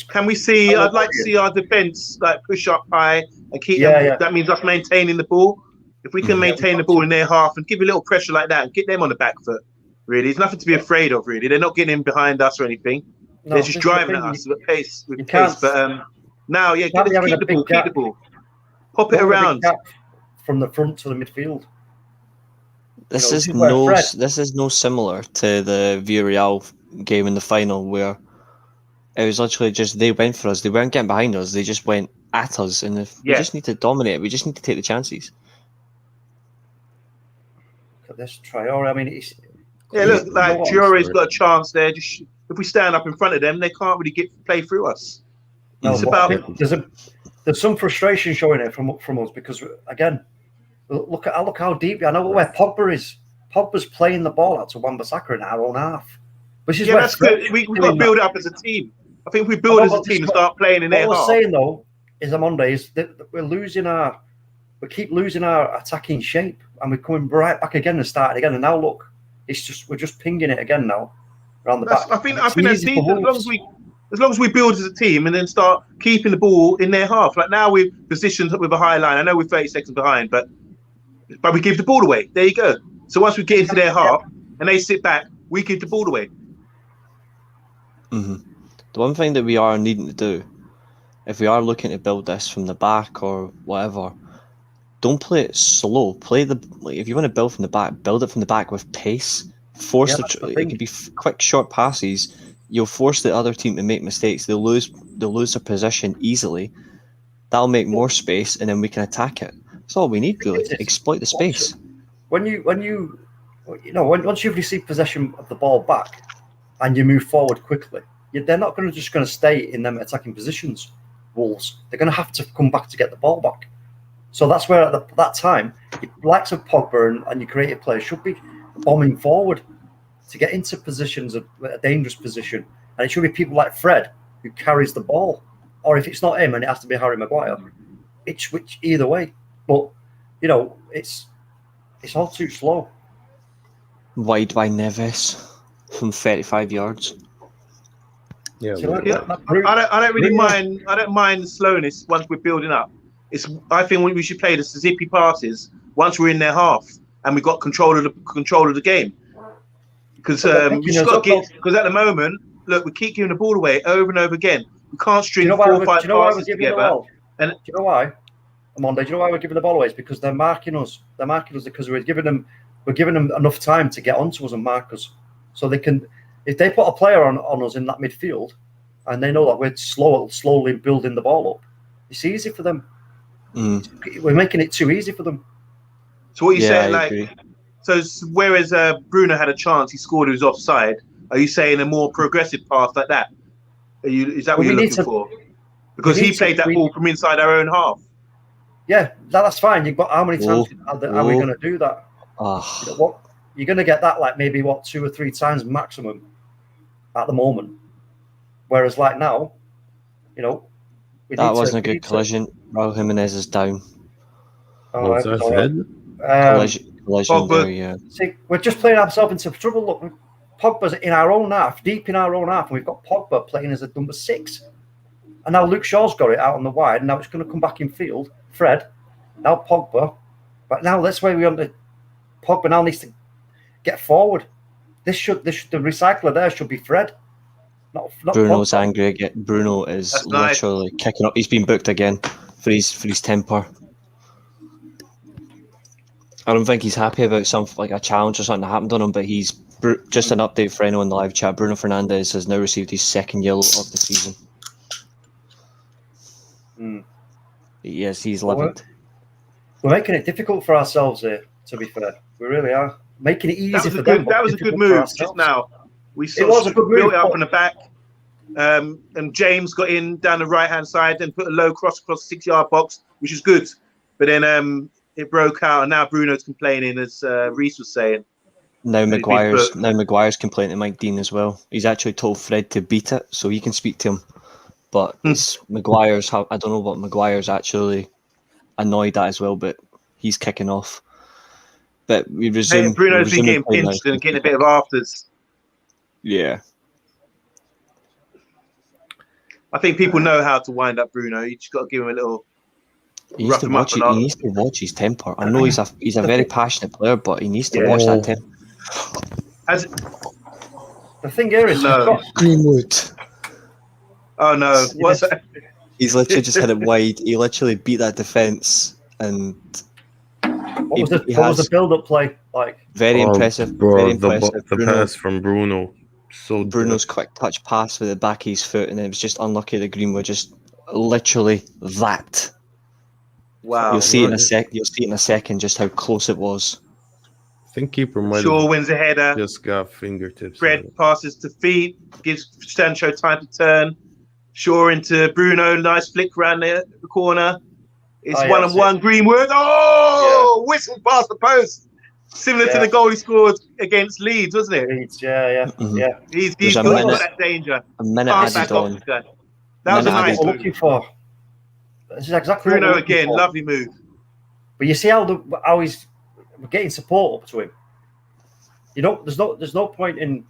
Can we see? I'd like to see our defence like push up high and keep them. That means us maintaining the ball. If we can maintain the ball in their half and give a little pressure like that and get them on the back foot, really, there's nothing to be afraid of. Really, they're not getting in behind us or anything. No, They're just driving at us with pace. But now, yeah, keep the ball, pop it around from the front to the midfield. This is no similar to the Villarreal game in the final where it was literally just they went for us. They weren't getting behind us. They just went at us, and we just need to dominate. We just need to take the chances. Look at this Traore. I mean, look, like Traore's got a chance there. Just if we stand up in front of them, they can't really play through us. No, it's about there's some frustration showing here from us because again, look how deep. I know where Pogba is. Pogba's playing the ball out to Wan-Bissaka in our own half. That's good. We've got to build up as a team. I think if we build as a team and start playing in their half. What we're saying though is Monday is that we keep losing our attacking shape, and we're coming right back again and starting again. And now look, we're just pinging it again now around the back. I think that's decent as long as we build as a team and then start keeping the ball in their half. Like now we've positioned with a high line. I know we're 30 seconds behind, but we give the ball away. There you go. So once we get into their half and they sit back, we give the ball away. Mm-hmm. The one thing that we are needing to do, if we are looking to build this from the back or whatever, don't play it slow. If you want to build from the back, build it from the back with pace. It could be quick, short passes. You'll force the other team to make mistakes. They'll lose their position easily. That'll make more space, and then we can attack it. That's all we need, really. Exploit the space. Once you've received possession of the ball back, and you move forward quickly, they're not going to stay in them attacking positions. Wolves, they're going to have to come back to get the ball back. So that's where at that time, the likes of Pogba and your creative players should be bombing forward to get into positions of a dangerous position, and it should be people like Fred who carries the ball, or if it's not him and it has to be Harry Maguire, which either way. But it's all too slow. Wide by Neves from 35 yards. Yeah, I don't really mind. I don't mind the slowness once we're building up. I think we should play the zippy passes once we're in their half and we've got control of the game. Because we just got to get. Because at the moment, look, we keep giving the ball away over and over again. We can't string 4 or 5 passes together. And do you know why, Monday? Do you know why we're giving the ball away? It's because they're marking us. They're marking us because we're giving them enough time to get onto us and mark us, so they can. If they put a player on us in that midfield, and they know that we're slowly building the ball up, it's easy for them. We're making it too easy for them. So what you saying, so whereas Bruno had a chance, he scored, he was offside. Are you saying a more progressive pass like that? Is that what you're looking for? Because he played that ball from inside our own half. Yeah, that's fine. You've got how many times are we going to do that? You're going to get that like maybe 2 or 3 times maximum at the moment. Whereas like now, that wasn't a good collision. Raul Jimenez is down. Was that Fred? Collision there, yeah. See, we're just playing ourselves into trouble. Look, Pogba's in our own half, deep in our own half, and we've got Pogba playing as a number 6. And now Luke Shaw's got it out on the wide, and now it's going to come back in field. Fred, now Pogba. But now that's where Pogba now needs to get forward. The recycler there should be Fred. Not Bruno's Pogba. angry again. Bruno is literally kicking up. He's been booked again for his temper. I don't think he's happy about something like a challenge or something that happened on him, but he's just an update for anyone in the live chat. Bruno Fernandes has now received his 2nd yellow of the season. Yes, he's livid. We're making it difficult for ourselves here, to be fair. We really are. Making it easy for them. That was a good move just now. We sort of built it up on the back. And James got in down the right-hand side and put a low cross across the 6-yard box, which is good. But then it broke out, and now Bruno's complaining, as Reece was saying. Now Maguire's complaining to Mike Dean as well. He's actually told Fred to beat it, so he can speak to him. But it's Maguire's. I don't know what Maguire's actually annoyed at as well, but he's kicking off. But we resume. Hey, Bruno's been getting pinched and getting a bit of afters. Yeah. I think people know how to wind up Bruno. You just got to give him a little He needs rough to him up watch a it. lot. He needs to watch his temper. I know he's a very passionate player, but he needs to watch that temper. The thing here is, No. Greenwood. Oh no! What's that? He's literally just hit it wide. He literally beat that defence, and what was the build-up play like? Very impressive. Bro, Very the impressive. pass from Bruno. So Bruno's quick touch pass with the back of his foot, and it was just unlucky that Greenwood just literally that. Wow. You'll see it in a sec. You'll see it in a second just how close it was. I think keeper might Shaw have wins a header. just got fingertips. Fred passes to feet, gives Sancho time to turn. Shaw into Bruno, nice flick around the corner. It's 1-on-1. Greenwood. Oh, whistle past the post. Similar to the goal he scored against Leeds, wasn't it? Leeds, yeah. He's got that danger. A minute added on. That was a nice move. Looking for. This is exactly Bruno again, lovely move. But you see how he's getting support up to him. You know, there's no point in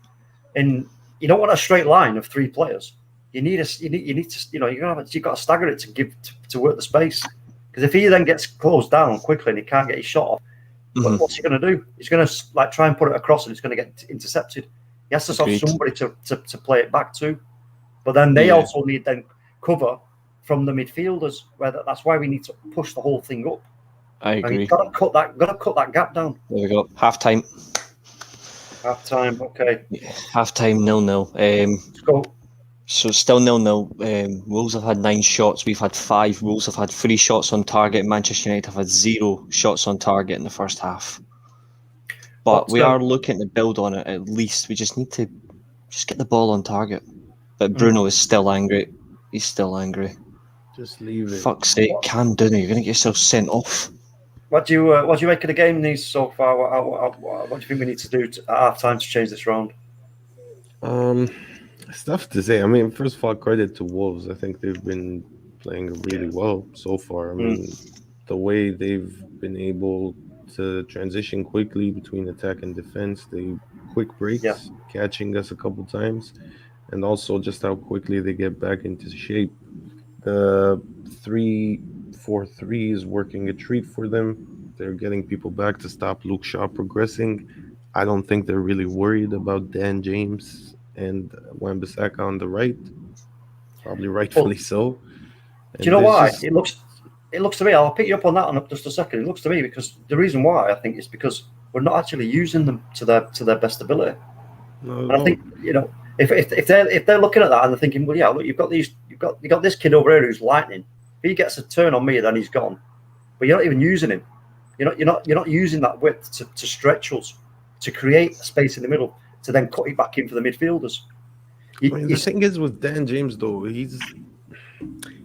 you don't want a straight line of three players. You need to you've got to stagger it to work the space. Because if he then gets closed down quickly and he can't get his shot off, what's he going to do? He's going to try and put it across and it's going to get intercepted. He has to have somebody to play it back to. But then they also need then cover from the midfielders. That's why we need to push the whole thing up. I agree. You've got to cut that gap down. There we go. Half time. Okay. Half time 0-0. Let's go. So still 0-0. Wolves have had 9 shots. We've had 5. Wolves have had 3 shots on target. Manchester United have had 0 shots on target in the first half. But we are looking to build on it at least. We just need to get the ball on target. But Bruno is still angry. He's still angry. Just leave it. Fuck's sake, calm down. You're going to get yourself sent off. What do you make of the game these so far? What do you think we need to do at half time to change this round? It's tough to say. I mean, first of all, credit to Wolves. I think they've been playing really well so far. I mean, the way they've been able to transition quickly between attack and defense, the quick breaks, catching us a couple times, and also just how quickly they get back into shape. The 3-4-3 is working a treat for them. They're getting people back to stop Luke Shaw progressing. I don't think they're really worried about Dan James and Wan-Bissaka on the right. Probably rightfully so. And do you know why? It looks to me, I'll pick you up on that in just a second. It looks to me because the reason why I think is because we're not actually using them to their best ability. And I think, if they're looking at that and they're thinking, well, yeah, look, you've got this kid over here who's lightning. If he gets a turn on me, then he's gone. But you're not even using him. You're not using that width to stretch us, to create a space in the middle, to then cut it back in for the midfielders. The thing is with Dan James, though, he's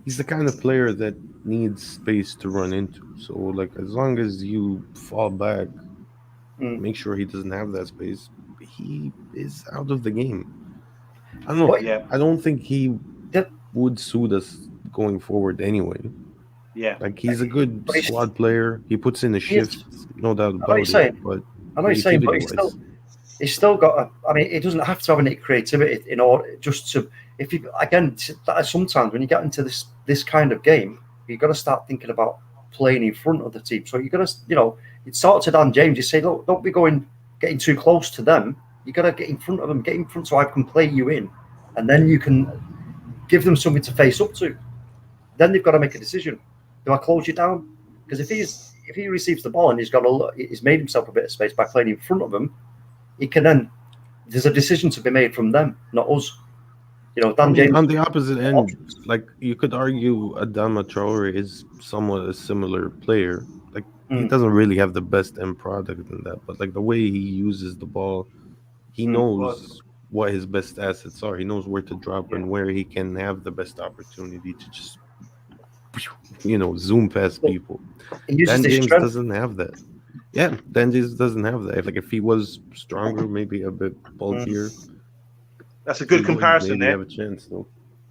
the kind of player that needs space to run into. So, as long as you fall back, make sure he doesn't have that space, he is out of the game. I don't know. I don't think he would suit us going forward anyway. Yeah. He's a good squad player. He puts in a shift, no doubt about it. But I know you're saying, but he's still got he doesn't have to have any creativity in order just to. Sometimes when you get into this kind of game, you've got to start thinking about playing in front of the team. So you've got to, it's sort to Dan James. You say, look, don't be getting too close to them. You got to get in front of them, get in front so I can play you in, and then you can give them something to face up to. Then they've got to make a decision. Do I close you down? Because if he receives the ball and he's made himself a bit of space by playing in front of them, he can then. There's a decision to be made from them, not us. Dan James on the opposite end, you could argue Adama Traore is somewhat a similar player. He doesn't really have the best end product in that, but the way he uses the ball, he knows what his best assets are. He knows where to drop and where he can have the best opportunity to just zoom past people. Dan James doesn't have that. Yeah, Dan James doesn't have that. If he was stronger, maybe a bit bulkier. That's a good comparison there. Have a chance, though.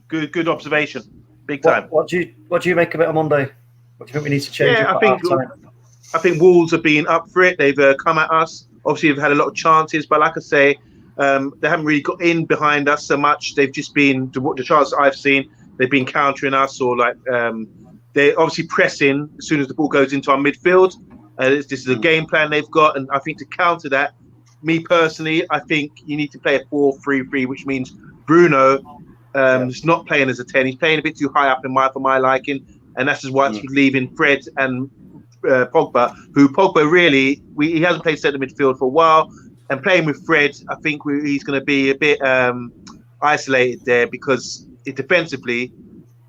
Good observation. Big time. What do you make of it on Monday? What do you think we need to change? I think Wolves have been up for it. They've come at us. Obviously, they've had a lot of chances, but like I say, they haven't really got in behind us so much. They've just been, the chances I've seen, they've been countering us or They're obviously pressing as soon as the ball goes into our midfield. This is a game plan they've got, and I think to counter that, me personally, I think you need to play a 4-3-3, which means Bruno is not playing as a 10. He's playing a bit too high up for my liking, and that's just why he's leaving Fred and Pogba, who Pogba really, he hasn't played centre midfield for a while, and playing with Fred, I think he's going to be a bit isolated there because defensively,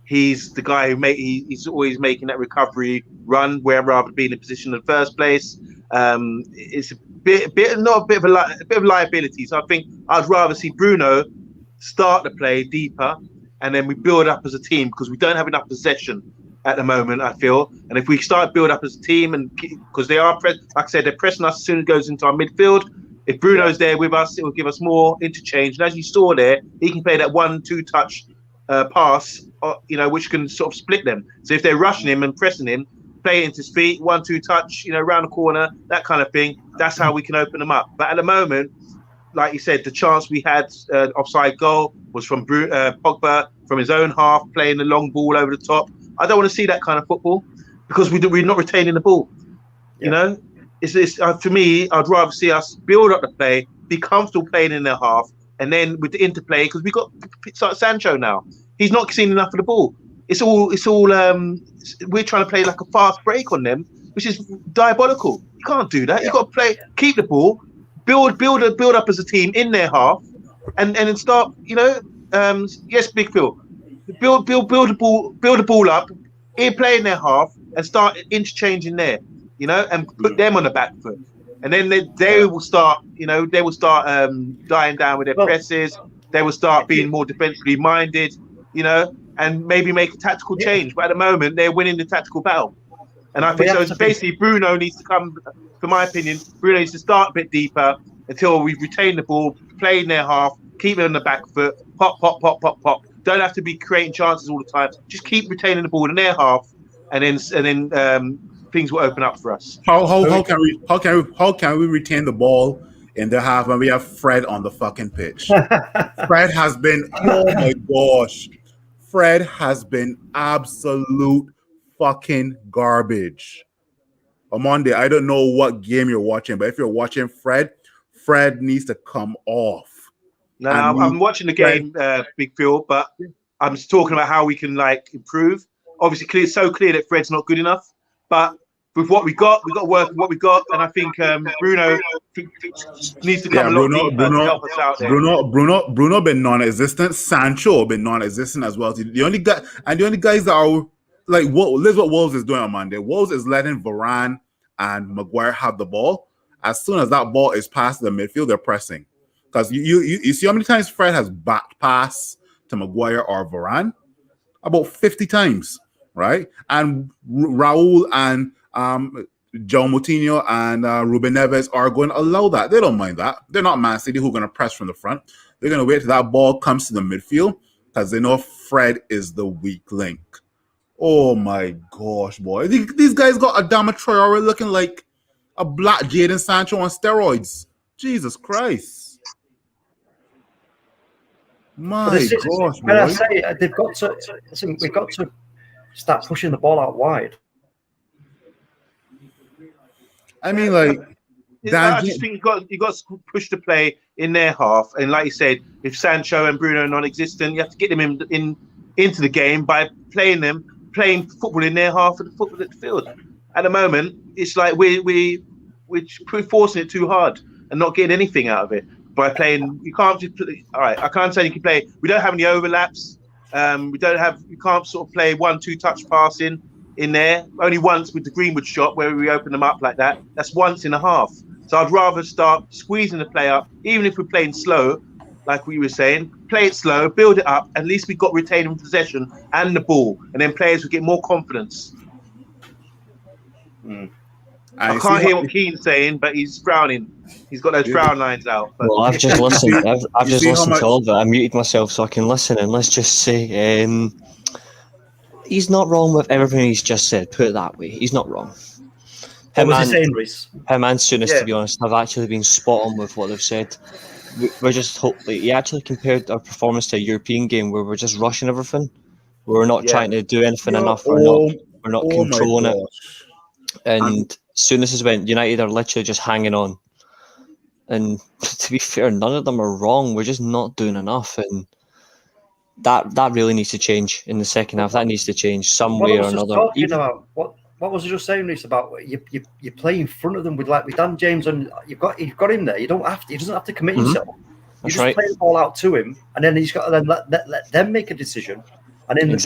he's the guy who he's always making that recovery run where rather be in a position in the first place. It's a bit of liability. So I think I'd rather see Bruno start the play deeper, and then we build up as a team because we don't have enough possession at the moment, I feel. And if we start build up as a team, and because they are, like I said, they're pressing us as soon as it goes into our midfield. If Bruno's there with us, it will give us more interchange. And as you saw there, he can play that 1-2 touch pass, which can sort of split them. So if they're rushing him and pressing him, play it into his feet, 1-2 touch, around the corner, that kind of thing. That's how we can open them up. But at the moment, like you said, the chance we had offside goal was from Pogba from his own half, playing the long ball over the top. I don't want to see that kind of football because we're not retaining the ball. Yeah. It's for me, I'd rather see us build up the play, be comfortable playing in their half, and then with the interplay, because we got Sancho now. He's not seen enough of the ball. It's all. We're trying to play like a fast break on them, which is diabolical. You can't do that. You got to play, keep the ball, build up as a team in their half, and then start. Yes, Big Phil, build the ball up, play in their half, and start interchanging there. And put them on the back foot. And then they will start, dying down with their presses. They will start being more defensively minded, and maybe make a tactical change. But at the moment, they're winning the tactical battle. And I think so. It's basically Bruno needs to come, for my opinion, Bruno needs to start a bit deeper until we retain the ball, play in their half, keep it on the back foot, pop, pop, pop, pop, pop. Don't have to be creating chances all the time. Just keep retaining the ball in their half, and then things will open up for us. How can we retain the ball in the half when we have Fred on the fucking pitch? Fred has been, oh my gosh, Fred has been absolute fucking garbage. Amande, I don't know what game you're watching, but if you're watching Fred needs to come off. No, I'm watching the game, Big Phil, but I'm just talking about how we can improve. Obviously, it's so clear that Fred's not good enough, but with what we got to work with what we got, and I think Bruno needs to come a lot deeper to help us out there. Bruno been non-existent. Sancho been non-existent as well. The only guys that are like, this is what Wolves is doing on Monday. Wolves is letting Varane and Maguire have the ball. As soon as that ball is past the midfield, they're pressing. Because you see how many times Fred has back pass to Maguire or Varane? About 50 times, right? And Raul and João Moutinho and Ruben Neves are going to allow that. They don't mind that. They're not Man City who are going to press from the front. They're going to wait till that ball comes to the midfield because they know Fred is the weak link. Oh my gosh, boy. These guys got Adama Traore looking like a black Jadon Sancho on steroids. Jesus Christ. My gosh, boy. I say they've got to. We've got to start pushing the ball out wide. I mean, like, I just think you got to push the play in their half, and like you said, if Sancho and Bruno are non-existent, you have to get them into the game by playing football in their half of the field. At the moment, it's like we're forcing it too hard and not getting anything out of it by playing. You can't just all right. I can't say you can play. We don't have any overlaps. You can't sort of play 1-2 touch passing in there. Only once with the Greenwood shot where we open them up like that. That's once in a half. So I'd rather start squeezing the play up, even if we're playing slow, like we were saying. Play it slow, build it up. At least we got retaining possession and the ball, and then players will get more confidence. I can't hear what Keane's saying, but he's frowning. He's got those frown lines out. But. Well, I've just listened. I've just listened to all of it. I muted myself so I can listen, and let's just say he's not wrong with everything he's just said. Put it that way, he's not wrong. What was he saying, Reece? Him and Souness, to be honest, have actually been spot on with what they've said. We're just he actually compared our performance to a European game where we're just rushing everything. We're not trying to do anything enough. We're We're not Oh my controlling it. gosh. And as soon as this went, United are literally just hanging on. And to be fair, none of them are wrong. We're just not doing enough, and that really needs to change in the second half. That needs to change some way or another. Talking about what was I just saying, Reece, about you play in front of them with Dan James, and you've got him there. You don't have to. He doesn't have to commit himself. You just play the ball out to him, and then he's got to then let them make a decision. And then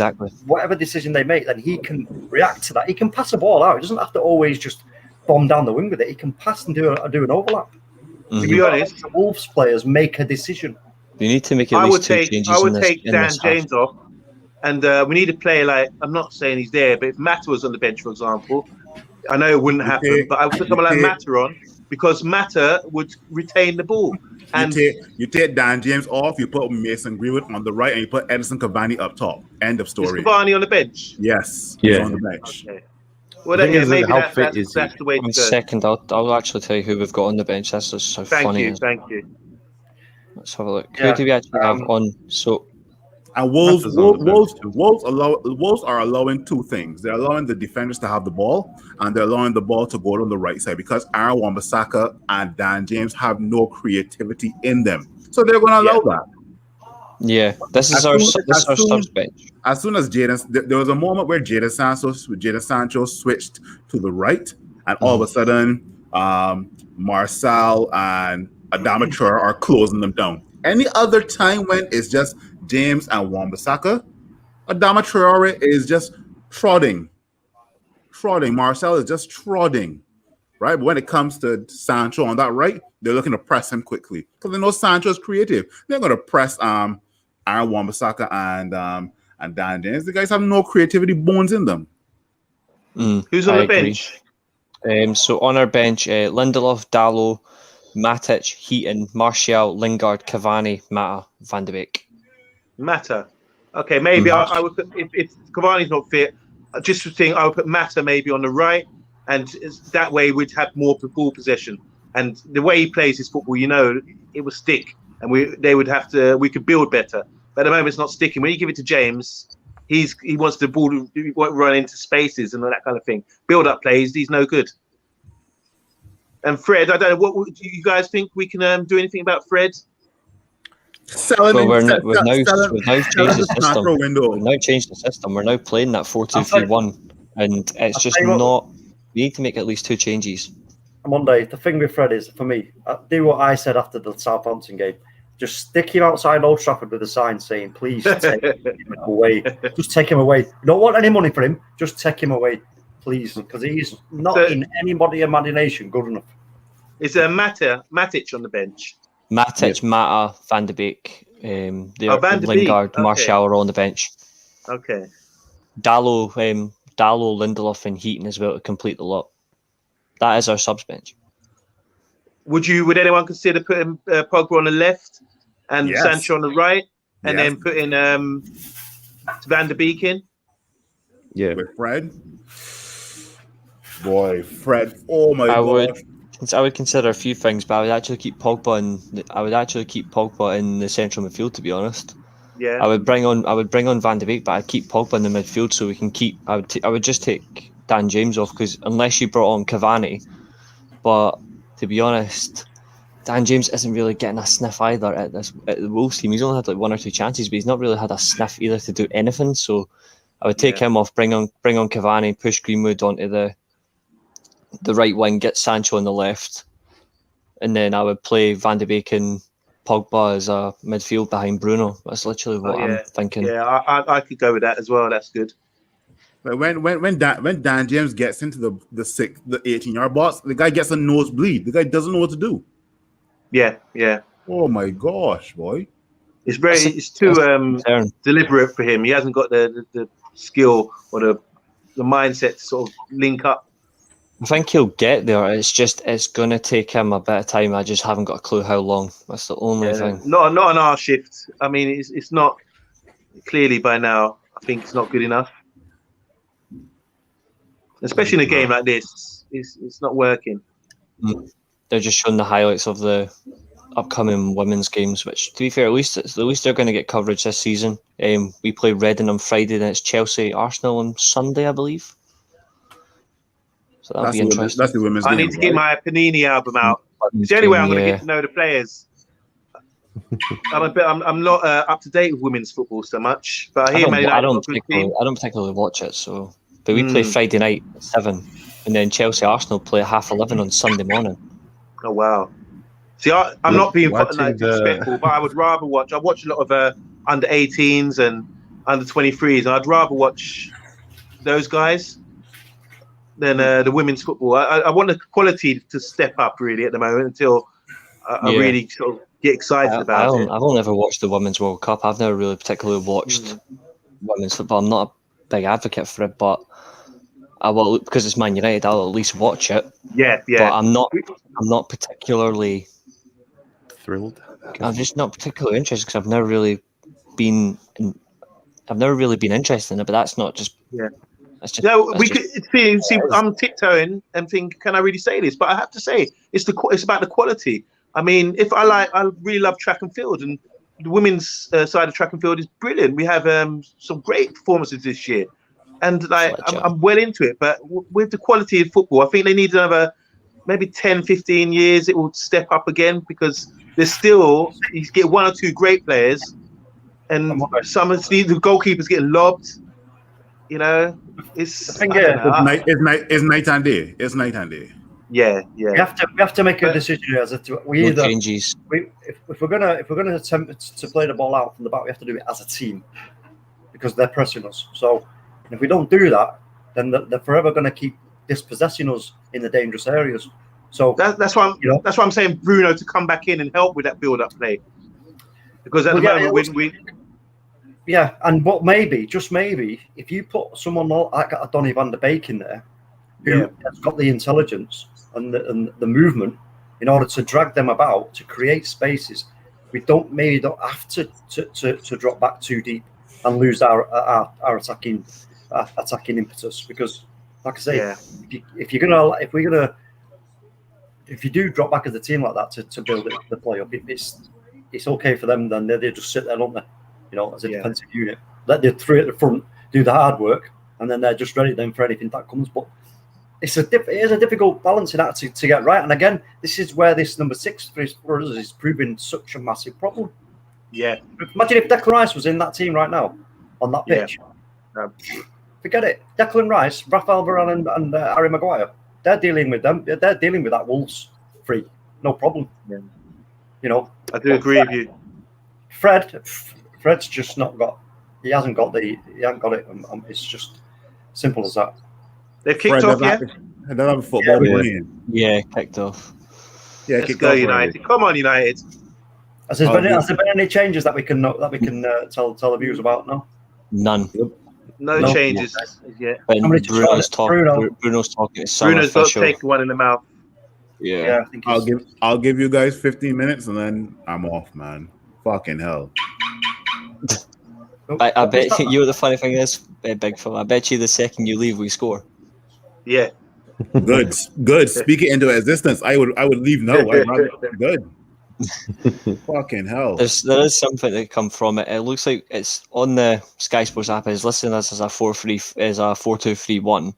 whatever decision they make, then he can react to that. He can pass the ball out. He doesn't have to always just bomb down the wing with it. He can pass and do an overlap. To be honest, the Wolves players make a decision. You need to make at least two changes. I would take Dan James off, and we need a player like, I'm not saying he's there, but if Mata was on the bench, for example, I know it wouldn't happen, but I would put someone like Mata on, because Mata would retain the ball. And you take Dan James off, you put Mason Greenwood on the right, and you put Edison Cavani up top. End of story. Is Cavani on the bench? Yes, he's on the bench. Okay. Well, maybe that's the way to go. Second, I'll actually tell you who we've got on the bench. That's just so funny. Thank you. Let's have a look. Who do we actually have on? So, and Wolves are allowing two things. They're allowing the defenders to have the ball, and they're allowing the ball to go on the right side, because Aaron Wan-Bissaka and Dan James have no creativity in them. So they're going to allow that. Yeah, this is our subs bench. As soon as there was a moment where Jadon Sancho switched to the right, and all of a sudden, Marcel and Adama Traore are closing them down. Any other time when it's just James and Wan-Bissaka, Adama Traore is just trotting. Marcel is just trotting, right? But when it comes to Sancho on that right, they're looking to press him quickly because they know Sancho is creative. They're going to press Aaron Wan-Bissaka and Dan James. The guys have no creativity bones in them. Who's on the bench? So on our bench, Lindelof, Dalot, Matic, Heaton, Martial, Lingard, Cavani, Mata, Van de Beek. Mata. Okay, maybe I would put, if Cavani's not fit, just to think, I would put Mata maybe on the right, and that way we'd have more ball possession. And the way he plays his football, it will stick, and we could build better. But at the moment, it's not sticking. When you give it to James, he wants the ball to run into spaces and all that kind of thing. Build up plays, he's no good. And Fred, I don't know, what do you guys think we can do anything about Fred? We've now changed the system. We're now playing that 4-2-3-1, and it's just not. We need to make at least two changes. Monday, the thing with Fred is, for me, do what I said after the Southampton game. Just stick him outside Old Trafford with a sign saying, "Please take him away." Just take him away. You don't want any money for him. Just take him away, please, because he's not in anybody's imagination good enough. Is there Matic on the bench? Matic, Mata, Van de Beek, Lingard, Martial are on the bench. Okay. Dalot, Lindelof, and Heaton as well to complete the lot. That is our subs bench. Would anyone consider putting Pogba on the left and Sancho on the right, and then putting Van de Beek in? Yeah, with Fred. Boy, Fred! Oh my God! I would consider a few things, but I would actually keep Pogba in the central midfield. To be honest, yeah, I would bring on Van de Beek, but I'd keep Pogba in the midfield so we can keep. I would just take Dan James off, because unless you brought on Cavani, but to be honest, Dan James isn't really getting a sniff either at the Wolves team. He's only had like one or two chances, but he's not really had a sniff either to do anything. So I would take him off, bring on Cavani, push Greenwood onto the right wing, get Sancho on the left, and then I would play Van de Beek and Pogba as a midfield behind Bruno. That's literally what I'm thinking. Yeah, I could go with that as well. That's good. But when Dan James gets into the 18-yard box, the guy gets a nosebleed. The guy doesn't know what to do. Yeah. Oh my gosh, boy! It's too deliberate for him. He hasn't got the skill or the mindset to sort of link up. I think he'll get there. It's going to take him a bit of time. I just haven't got a clue how long. That's the only thing. Not on our shift. I mean, it's not clearly by now. I think it's not good enough. Especially in a game like this, it's not working. They're just showing the highlights of the upcoming women's games, which, to be fair, at least they're going to get coverage this season. We play Reading on Friday, then it's Chelsea, Arsenal on Sunday, I believe. So that'll be interesting. That's the women's I game. need to get my Panini album out. It's the only way I'm going to get to know the players. I'm not up to date with women's football so much, but I hear Man United I don't got a good team. particularly watch it. So, but we play Friday night at 7, and then Chelsea Arsenal play at 11:30 on Sunday morning. Oh wow! See, I'm not being watching disrespectful, but I would rather watch. I watch a lot of under 18s and under 23s, and I'd rather watch those guys than the women's football. I want the quality to step up really at the moment until I really sort of get excited about it. I've only ever watched the Women's World Cup. I've never really particularly watched women's football. I'm not a big advocate for it, but I will, because it's Man United. I'll at least watch it. Yeah. But I'm not particularly Thrilled. I'm just not particularly interested because I've never really been interested in it. But that's not just. Yeah. That's just, No, that's we just, could see. I'm tiptoeing and think, can I really say this? But I have to say, it's about the quality. I mean, I really love track and field, and the women's side of track and field is brilliant. We have some great performances this year, and I'm well into it. But with the quality of football, I think they need another maybe 10, 15 years. It will step up again because there's still you get 1 or 2 great players, and some of the goalkeepers getting lobbed. You know, it's night and day. It's night and day. Yeah. We have to make a decision as if we're gonna attempt to play the ball out from the back, we have to do it as a team because they're pressing us. So if we don't do that, then they're forever going to keep dispossessing us in the dangerous areas. So that's why I'm saying Bruno to come back in and help with that build-up play because at the moment but maybe, just maybe, if you put someone like a Donny van der Beek in there, who has got the intelligence and the movement in order to drag them about, to create spaces, we don't have to drop back too deep and lose our attacking impetus. Because, like I say, if you do drop back as a team like that to build it the play up, it's okay for them. Then they just sit there, don't they? You know, as a defensive unit, let the 3 at the front do the hard work, and then they're just ready then for anything that comes. But it is a difficult balancing act to get right. And again, this is where this number 6 for us is proving such a massive problem. Yeah. Imagine if Declan Rice was in that team right now on that pitch. Forget it. Declan Rice, Rafael Varane, and Harry Maguire. They're dealing with them. They're dealing with that Wolves free. No problem. Yeah. You know. I do agree with you. Fred's just not got. He hasn't got it. It's just simple as that. They've kicked off, Another football game. Yeah, kicked off. Yeah, let's go United. Come on, United. Has there been any changes that we can tell the viewers about? No. None. No changes yet. Bruno's talking to some Bruno's got to official. take one in the mouth. Yeah. I think I'll give you guys 15 minutes and then I'm off, man. Fucking hell. I bet you know the funny thing is, Big Phil, I bet you the second you leave we score. Yeah. Good. Speak it into existence. I would leave now. Good. Fucking hell. There is something that come from it. It looks like it's on the Sky Sports app. It's listing us as a 4-2-3-1,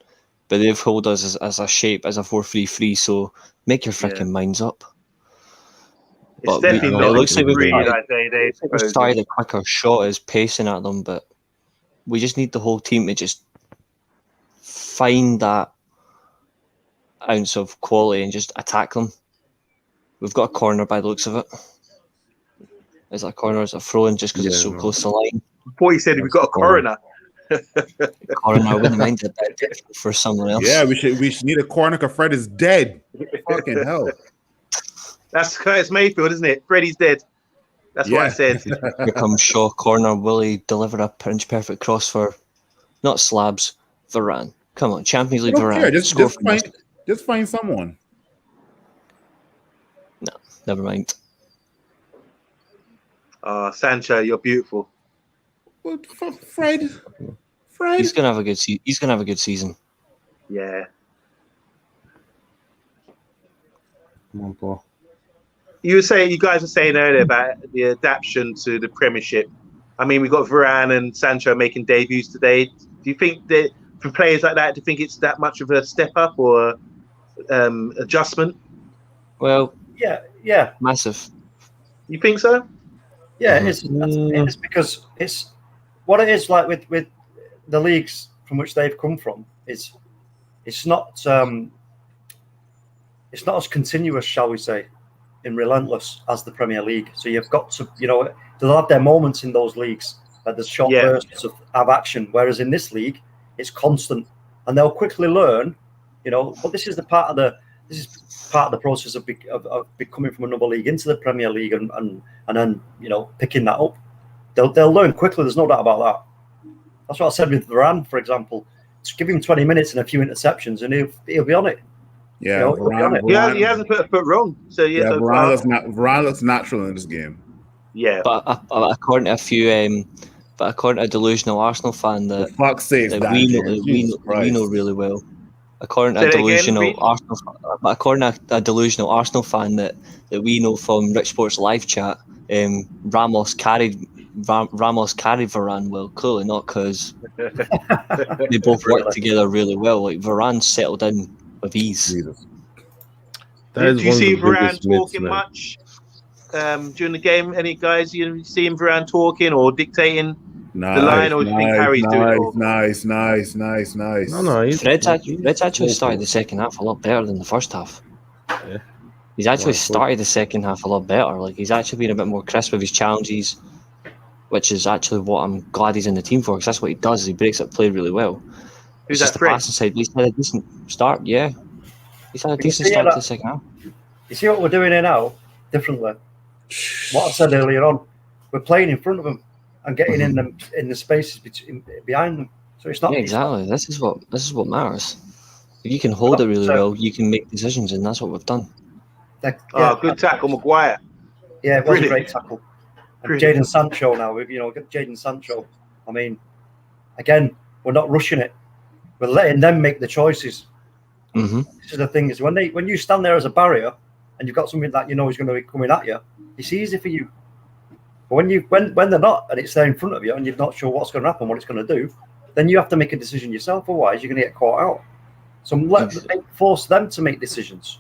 but they've held us as a shape as a 4-3-3. So make your freaking minds up. It's definitely not. It looks like we started a quicker shot is pacing at them, but we just need the whole team to just find that ounce of quality and just attack them. We've got a corner by the looks of it. Is that a corner? Is it a throw-in just because it's so close to the line? Before you said we've got a coroner. Corner, I wouldn't mind it for someone else. Yeah, we should need a corner because Fred is dead. Fucking hell. That's Curtis Mayfield, isn't it? Freddie's dead. That's what I said. Here comes Shaw, corner. Will he deliver a pinch perfect cross for not Slabs, Varane? Come on, Champions League Varane. Just find someone. No, never mind. Sancho, you're beautiful. What Fred? He's gonna have a good He's gonna have a good season. Yeah. Come on, Paul. You guys were saying earlier about the adaptation to the Premiership. I mean, we got Varane and Sancho making debuts today. Do you think that for players like that, do you think it's that much of a step up or adjustment? Well, yeah, massive. You think so? yeah. It's because it's what it is like with the leagues from which they've come from. It's not as continuous, shall we say, and relentless as the Premier League. So you've got to, they'll have their moments in those leagues, like there's short bursts of action. Whereas in this league, it's constant, and they'll quickly learn, But this is part of the process of becoming from another league into the Premier League, and then picking that up. They'll learn quickly. There's no doubt about that. That's what I said with Varane, for example. Just give him 20 minutes and a few interceptions, and he'll be on it. Yeah, Varane, he hasn't put a foot wrong. So Varane looks natural in this game. Yeah, but according to a few, according to a delusional Arsenal fan that we know really well. According to a delusional Arsenal fan that we know from Rich Sports live chat, Ramos carried Varane well. Clearly not, because they both work together really well. Like Varane settled in with ease. Do you see Varane talking much during the game? Any guys you see him Varane talking or dictating the line, or do you think Harry's doing it? Nice. No, Fred's actually started the second half a lot better than the first half. Yeah. He's actually started the second half a lot better. Like, he's actually been a bit more crisp with his challenges, which is actually what I'm glad he's in the team for, because that's what he does. He breaks up play really well. Who's it's that? The passing side. He's had a decent start. Yeah, he's had a decent start to the second half. You see what we're doing here now differently. What I said earlier on, we're playing in front of them and getting in the spaces behind them. So it's not exactly. This is what matters. If you can hold it really well, you can make decisions, and that's what we've done. Good tackle, Maguire. Yeah, it was a great tackle. And Jadon Sancho now, Jadon Sancho. I mean, again, we're not rushing it. We're letting them make the choices. Mm-hmm. This is the thing: is when you stand there as a barrier and you've got something that is going to be coming at you, it's easy for you. But when they're not, and it's there in front of you, and you're not sure what's going to happen, what it's going to do, then you have to make a decision yourself. Otherwise, you're going to get caught out. So force them to make decisions.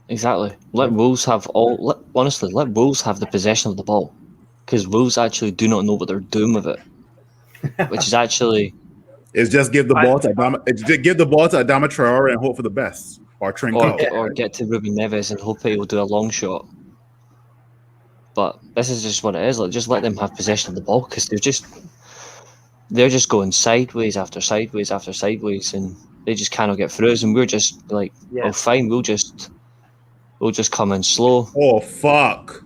Exactly. Let Wolves have the possession of the ball, because Wolves actually do not know what they're doing with it, which is actually. It's just give the ball to Adama Traore and hope for the best, or Trincao, or get to Ruben Neves and hope he'll do a long shot. But this is just what it is. Like, just let them have possession of the ball, because they're just going sideways after sideways after sideways, and they just cannot get through us. And we're just like, oh, fine, we'll just come in slow. Oh fuck!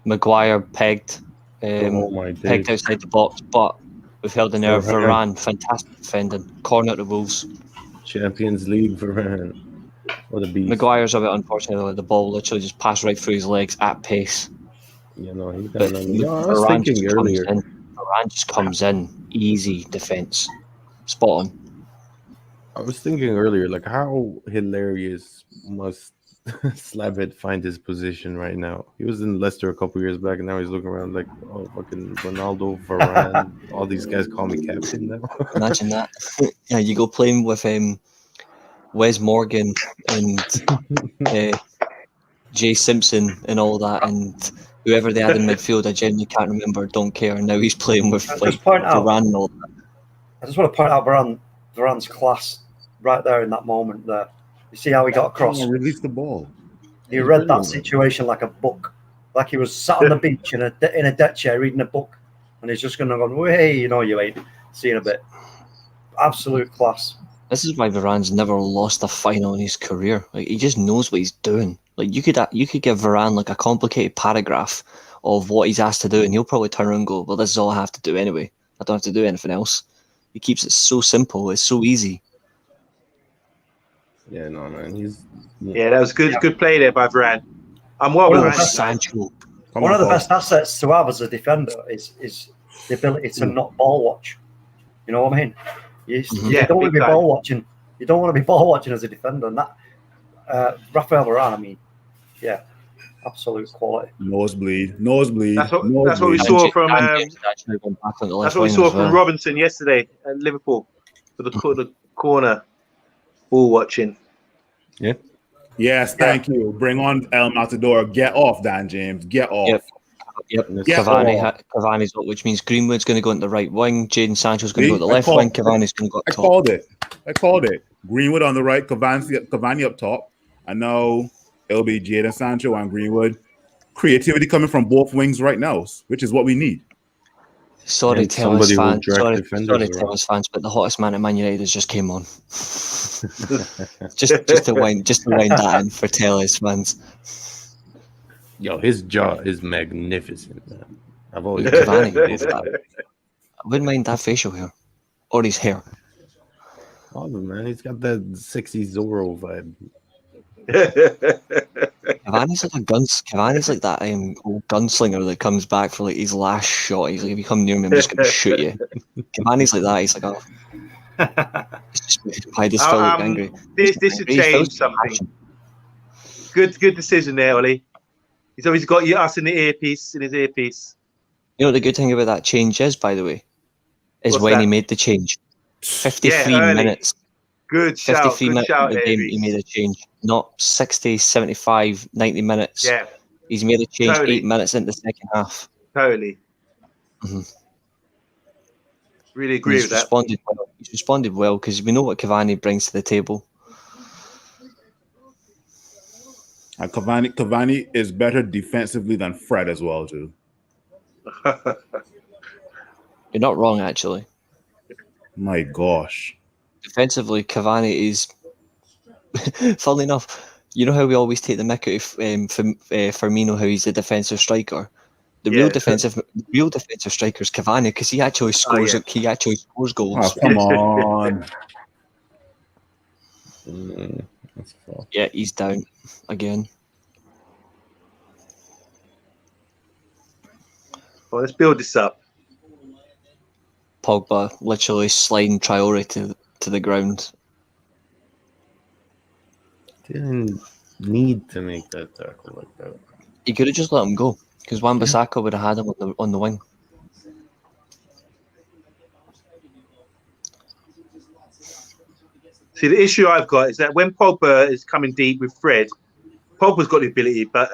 Maguire pegged outside the box, but we've held in there. Varane, fantastic defending, corner to Wolves. Champions League Varane. What a beast. Maguire's a bit unfortunate. The ball literally just passed right through his legs at pace. He done. I was thinking earlier. Varane just comes in, easy defense, spot on. I was thinking earlier, like, how hilarious must Slavet find his position right now? He was in Leicester a couple years back, and now he's looking around like, oh, fucking Ronaldo, Varane, all these guys call me captain now. Imagine that. Yeah, you go playing with Wes Morgan and Jay Simpson and all that, and whoever they had in midfield, I genuinely can't remember, don't care. Now he's playing with Varane and all that. I just want to point out Varane's class right there in that moment there. You see how he got across? Release the ball. He read that situation like a book. Like he was sat on the beach in a deck chair reading a book, and he's just going to go, hey, you ain't. See you in a bit. Absolute class. This is why Varane's never lost a final in his career. Like, he just knows what he's doing. Like, you could give Varane like a complicated paragraph of what he's asked to do, and he'll probably turn around and go, well, this is all I have to do anyway. I don't have to do anything else. He keeps it so simple. It's so easy. Yeah, no, man. That was good. Good play there by Varane. I'm well with Sancho. One of the best assets to have as a defender is the ability to not ball watch. You know what I mean? You don't want to be ball watching. You don't want to be ball watching as a defender. And that Rafael Varane, I mean, absolute quality. Nosebleed. That's what we saw from. That's what we saw from Robinson yesterday at Liverpool. for the corner ball watching. Yeah. Yes, thank you. Bring on El Matador. Get off, Dan James. Get off. Yep. Get off. Cavani's up, which means Greenwood's going to go into the right wing. Jadon Sancho's going to go to the I left wing. Cavani's going to go up I top. called it. Greenwood on the right, Cavani up top. I know it'll be Jadon Sancho and Greenwood. Creativity coming from both wings right now, which is what we need. Sorry, And Tellers somebody who fans. dragged Sorry, defenders around. Tellers fans, but the hottest man at Man United has just came on. just to wind that in for Tellers fans. Yo, his jaw is magnificent, man. I've always Cavani, I wouldn't mind that facial hair or his hair. all of him, man. He's got that 60s Zorro vibe. Cavani's like that old gunslinger that comes back for like his last shot. He's like, if you come near me, I'm just going to shoot you. Cavani's like that. He's like, I just feel like angry. This should change something. Good decision there, Ollie. He's always got us in his earpiece. You know what the good thing about that change is, by the way, is What's when that? he made the change. 53 early. minutes. Good shout. 53 minutes Good shout in the there, game, Reece. he made a change. Not 60, 75, 90 minutes. Yeah, He's made a change Totally. 8 minutes into the second half. totally. Mhm. Really agree with that. He's responded well because we know what Cavani brings to the table. And Cavani is better defensively than Fred as well, too. You're not wrong, actually. My gosh. Defensively, Cavani is, funnily enough, you know how we always take the mick out of Firmino, how he's a defensive striker. The real defensive striker is Cavani because he actually scores. yeah. He actually scores goals. Oh, come on. That's cool. Yeah, he's down again. Well, let's build this up. Pogba literally sliding Traore to the ground. Didn't need to make that tackle like that. He could have just let him go because Wan-Bissaka would have had him on the wing. See, the issue I've got is that when Pogba is coming deep with Fred, Pogba's got the ability, but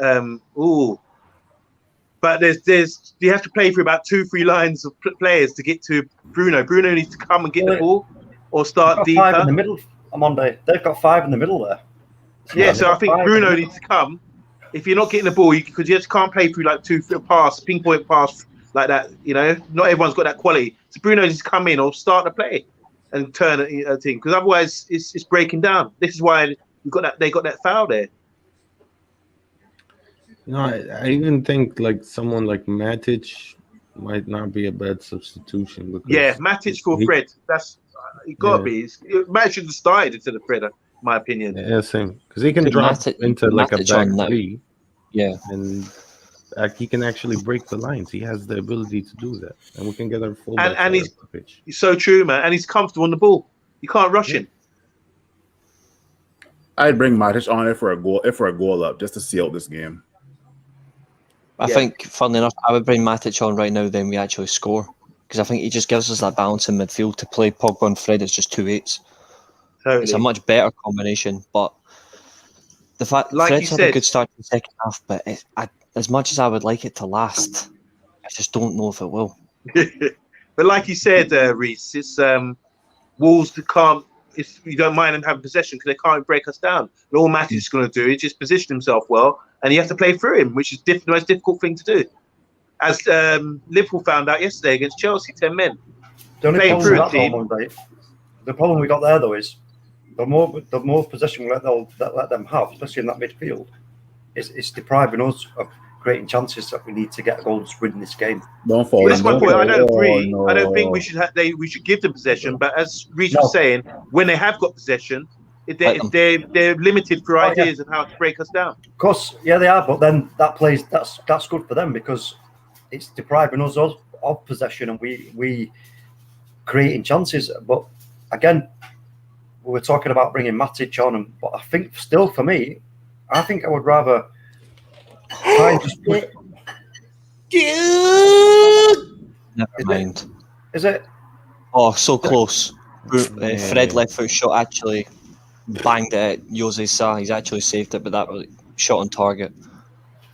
there's you have to play through about 2-3 lines of players to get to Bruno. Bruno needs to come and get the ball or start They've got deeper. five in the middle. Monday. They've got 5 in the middle there. Yeah, so I think Bruno needs to come. If you're not getting the ball, because you just can't play through like 2 pass, pinpoint pass like that. You know, not everyone's got that quality. So Bruno needs to come in or start the play and turn a thing, because otherwise it's breaking down. This is why they got that foul there. You know, I even think like someone like Matic might not be a bad substitution. Because Yeah, Matic for Fred. That's it. Got to be. Matic should have started instead of Fred, in my opinion. Yeah, same. Because he can Could drop Matic- into like a Matic back on that. three, Yeah. and he can actually break the lines. He has the ability to do that, and we can get our fullback And off the pitch. He's so true, man, and he's comfortable on the ball. You can't rush him. I'd bring Matic on it for a goal up just to see out this game. I think, funnily enough, I would bring Matic on right now then we actually score. Because I think he just gives us that balance in midfield to play Pogba and Fred. It's just 2 8s. Totally. It's a much better combination. But the fact Like Fred's you had a said- good start in the second half, but as much as I would like it to last, I just don't know if it will. But like you said, Reece, it's Wolves that can't. If you don't mind them having possession, because they can't break us down. And all Matic is going to do is just position himself well, and you have to play through him, which is the most difficult thing to do. As Liverpool found out yesterday against Chelsea, 10 men. The only Playing problem through with a that, team. though, Monday, the problem we got there though is the more possession we let them have, especially in that midfield, it's depriving us of creating chances that we need to get goals to win this game. Don't fall. Well, that's my don't point. I don't fall. agree. No. I don't think we should give them possession. But as Reece was saying, when they have got possession, they're limited for ideas of how to break us down. Of course, yeah, they are. But then that's good for them because it's depriving us of possession and we creating chances. But again, we were talking about bringing Matic on, but I think still for me, I think I would rather try and just put. Never mind. Is it? Oh, so close. Fred left foot shot actually banged it at Jose Sa. He's actually saved it, but that was shot on target.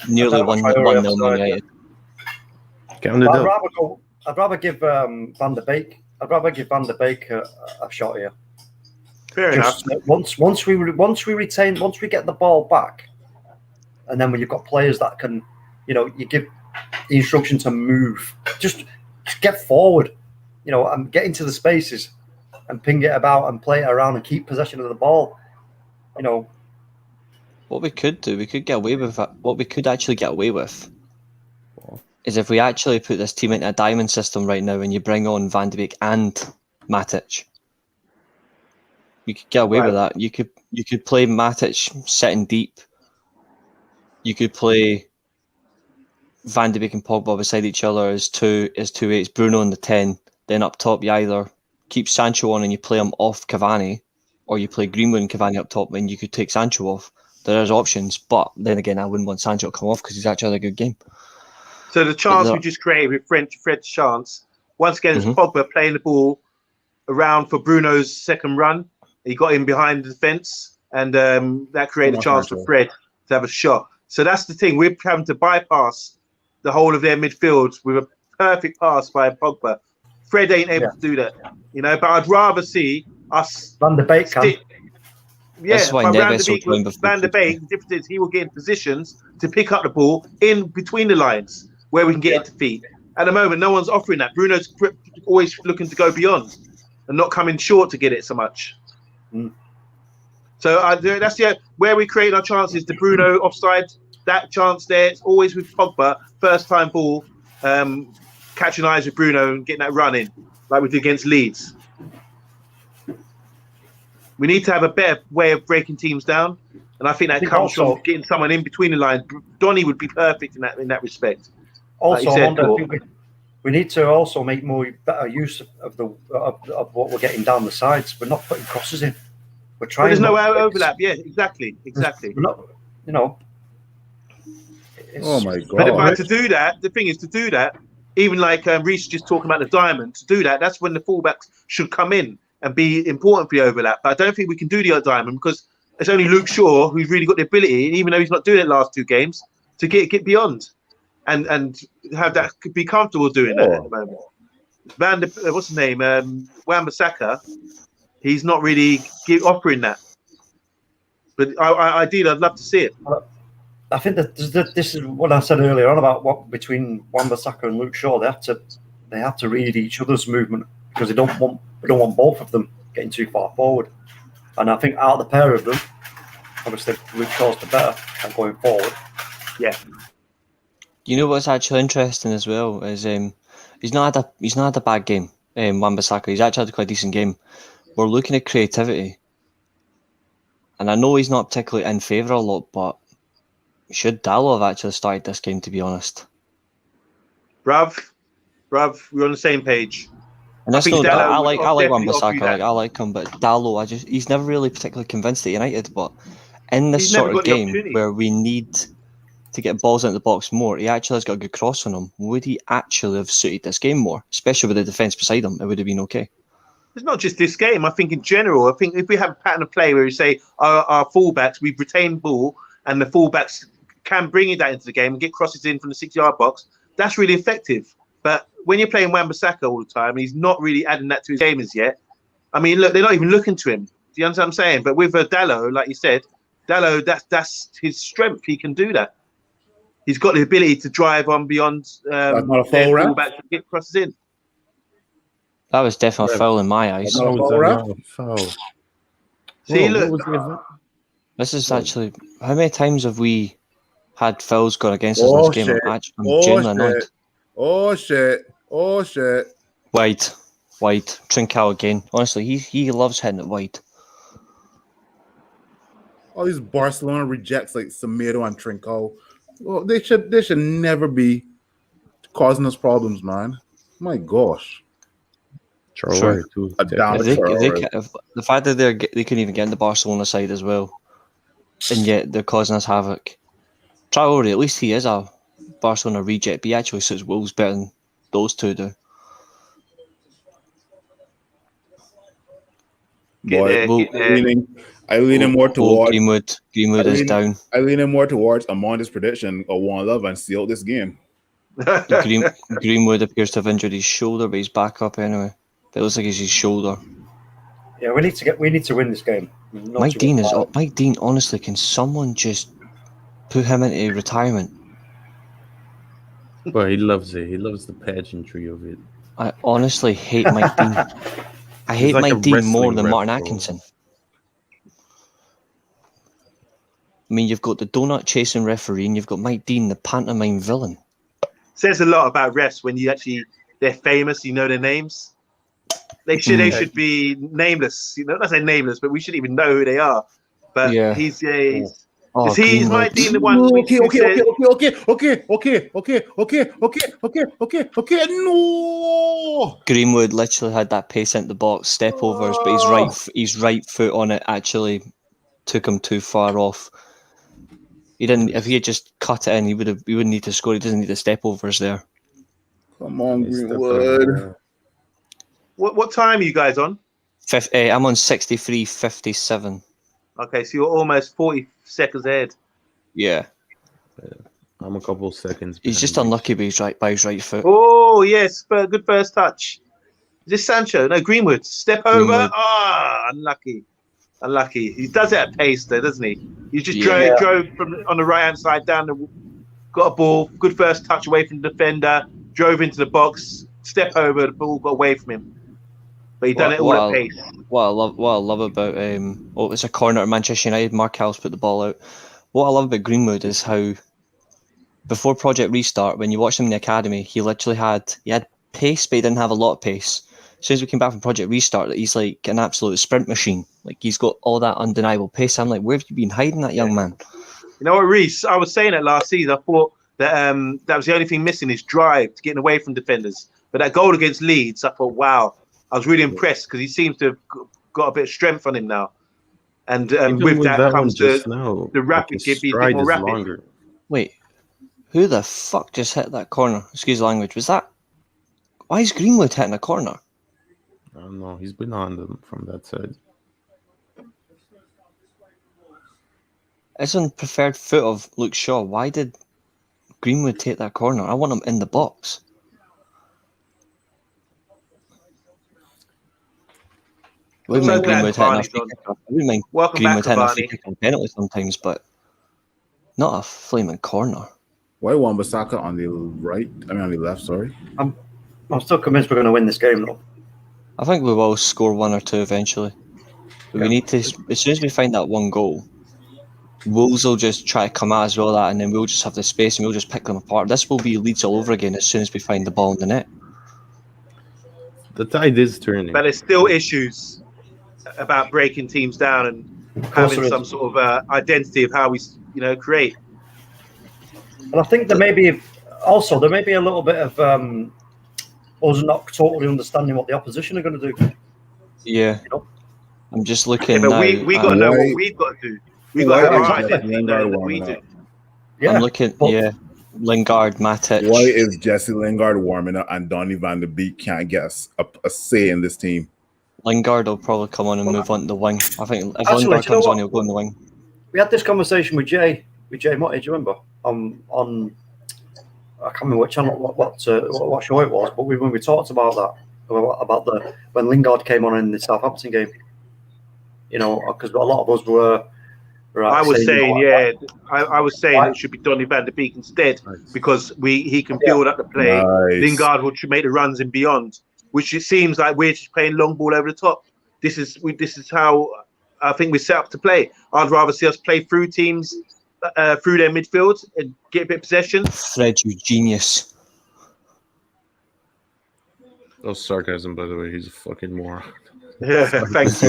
Nearly 1-0 Man United. Count it up. I'd rather give Van der Beek. I'd rather give Van der Beek a shot here. Fair enough. Once we get the ball back, and then when you've got players that can, you give the instruction to move, just get forward, and get into the spaces and ping it about and play it around and keep possession of the ball. What we could do, we could get away with it. What we could actually get away with is if we actually put this team into a diamond system right now and you bring on Van de Beek and Matic. You could get away with that. You could play Matic sitting deep. You could play Van de Beek and Pogba beside each other as two eights, Bruno in the 10. Then up top, you either keep Sancho on and you play him off Cavani, or you play Greenwood and Cavani up top and you could take Sancho off. There's options, but then again, I wouldn't want Sancho to come off because he's actually had a good game. So the chance we just created with Fred's chance, once again, it's Pogba playing the ball around for Bruno's second run. He got in behind the defence, and that created a chance for Fred to have a shot. So that's the thing. We're having to bypass the whole of their midfield with a perfect pass by Pogba. Fred ain't able to do that, but I'd rather see us... Van der Beek can. Yeah, but Van der Beek, the difference is he will get in positions to pick up the ball in between the lines where we can get into feet. At the moment, no one's offering that. Bruno's always looking to go beyond and not coming short to get it so much. So that's where we create our chances. The Bruno offside, that chance there, it's always with Pogba, first time ball, catching eyes with Bruno and getting that run in, like we did against Leeds. We need to have a better way of breaking teams down, and I think that comes from getting someone in between the lines. Donny would be perfect in that respect. Also, I think we need to also make better use of what we're getting down the sides. We're not putting crosses in. We're trying. There's no overlap. Yeah, exactly. We're not, oh my god! But if I had to do that, the thing is to do that. Even like Reece just talking about the diamond, to do that, that's when the fullbacks should come in and be important for the overlap. But I don't think we can do the diamond because it's only Luke Shaw who's really got the ability, even though he's not doing it last two games, to get beyond and have that be comfortable doing that at the moment. What's his name? Wan-Bissaka, he's not really offering that. But ideally, I'd love to see it. I think that this is what I said earlier on about what between Wan-Bissaka and Luke Shaw. They have to read each other's movement because we don't want both of them getting too far forward. And I think out of the pair of them, obviously Luke Shaw's the better at going forward. Yeah. You know what's actually interesting as well is he's not had a bad game. Wan-Bissaka, he's actually had quite a decent game. We're looking at creativity, and I know he's not particularly in favour a lot, but should Dallo have actually started this game? To be honest, Bruv, we're on the same page. And I like Wan-Bissaka, I like him, but Dallo, he's never really particularly convinced at United. But in this sort of game where we need to get balls into the box more, he actually has got a good cross on him. Would he actually have suited this game more, especially with the defence beside him? It would have been okay. It's not just this game. I think in general, I think if we have a pattern of play where we say our fullbacks, we retain ball, and the fullbacks can bring that into the game and get crosses in from the 6-yard box, that's really effective. But when you're playing Wan-Bissaka all the time, and he's not really adding that to his game as yet. I mean, look, they're not even looking to him. Do you understand what I'm saying? But with Dallo, like you said, Dallo, that's his strength. He can do that. He's got the ability to drive on beyond fullbacks and get crosses in. That was definitely a foul in my eyes. Foul. See, look. This is actually... How many times have we had fouls gone against us in this game? I'm genuinely annoyed. Oh shit! Wide. Trincao again. Honestly, he loves hitting it wide. All these Barcelona rejects like Semedo and Trincao. Well, they should never be causing us problems, man. My gosh. Sure. Too. The fact that they couldn't even get in the Barcelona side as well, and yet they're causing us havoc. Traore, at least he is a Barcelona reject, but he actually suits Wolves better than those two do. Get Boy, there. I leaning more towards Greenwood is down. I leaning more towards Amanda's prediction of 1-11 and seal this game. Greenwood appears to have injured his shoulder, but he's back up anyway. But it looks like it's his shoulder. Yeah, we need to win this game. Mike Dean, honestly, can someone just put him into retirement? But he loves it. He loves the pageantry of it. I honestly hate Mike Dean. I hate like Mike a Dean more wrestling than ref, Martin bro. Atkinson. I mean, you've got the donut chasing referee, and you've got Mike Dean, the pantomime villain. Says a lot about refs when they're famous. You know their names. They should be nameless. Not say nameless, but we shouldn't even know who they are. But Yeah. he's Oh, is Mike Dean the one? Okay. No. Greenwood literally had that pace into the box, step overs, but his right foot on it actually took him too far off. He didn't. If he had just cut it in, he wouldn't need to score. He doesn't need the step overs there. Come on, Greenwood. What time are you guys on? I'm on 63.57. Okay, so you're almost 40 seconds ahead. Yeah. I'm a couple seconds. He's just behind. unlucky by his right foot. Oh yes, good first touch. Is this Sancho? No, Greenwood. Step over. Greenwood. Unlucky. He does it at pace though, doesn't he? He just Yeah. drove from on the right hand side down got a ball, good first touch away from the defender, drove into the box, step over, the ball got away from him. But he done it all at pace. What I love about it's a corner at Manchester United. Mark Howell's put the ball out. What I love about Greenwood is how before Project Restart, when you watched him in the academy, he had pace, but he didn't have a lot of pace. As soon as we came back from Project Restart, he's like an absolute sprint machine. Like he's got all that undeniable pace. I'm like, where have you been hiding that young man? You know what, Reece? I was saying that last season. I thought that that was the only thing missing, his drive to getting away from defenders. But that goal against Leeds, I thought, wow, I was really impressed because he seems to have got a bit of strength on him now. And with that comes the rapid, his be a bit stride more is rapid. longer. Wait, who the fuck just hit that corner? Excuse the language. Was that? Why is Greenwood hitting a corner? I don't know. He's been on them from that side. It's on preferred foot of Luke Shaw. Why did Greenwood take that corner? I want him in the box. I wouldn't mind Greenwood hitting a free kick. I wouldn't mind Greenwood hitting a free kick on penalty sometimes, but not a flaming corner. Why Wan-Bissaka on the right? I mean, on the left. Sorry. I'm still convinced we're going to win this game, though. I think we will score one or two eventually. But we need to, as soon as we find that one goal, Wolves will just try to come at us with that, and then we'll just have the space and we'll just pick them apart. This will be Leeds all over again as soon as we find the ball in the net. The tide is turning. But there's still issues about breaking teams down and having some sort of identity of how we, create. And I think there may be a little bit of us not totally understanding what the opposition are going to do. Yeah. I'm just looking but now. We got to know what we've got to do. We've got to have our identity that we do. Yeah, I'm looking, Lingard, Matic. Why is Jesse Lingard warming up and Donny van de Beek can't get a say in this team? Lingard will probably come on and move on to the wing. I think if Lingard comes on, he'll go in the wing. We had this conversation with Jay Motti, do you remember? On I can't remember what channel, what show it was, but when we talked about that, about when Lingard came on in the Southampton game, because a lot of us were. I was saying it should be Donny van de Beek instead because he can build up the play. Nice. Lingard will make the runs and beyond, which it seems like we're just playing long ball over the top. This is how I think we're set up to play. I'd rather see us play through teams, through their midfield and get a bit of possession. Fred, you genius. No sarcasm, by the way. He's a fucking moron. Yeah, thanks.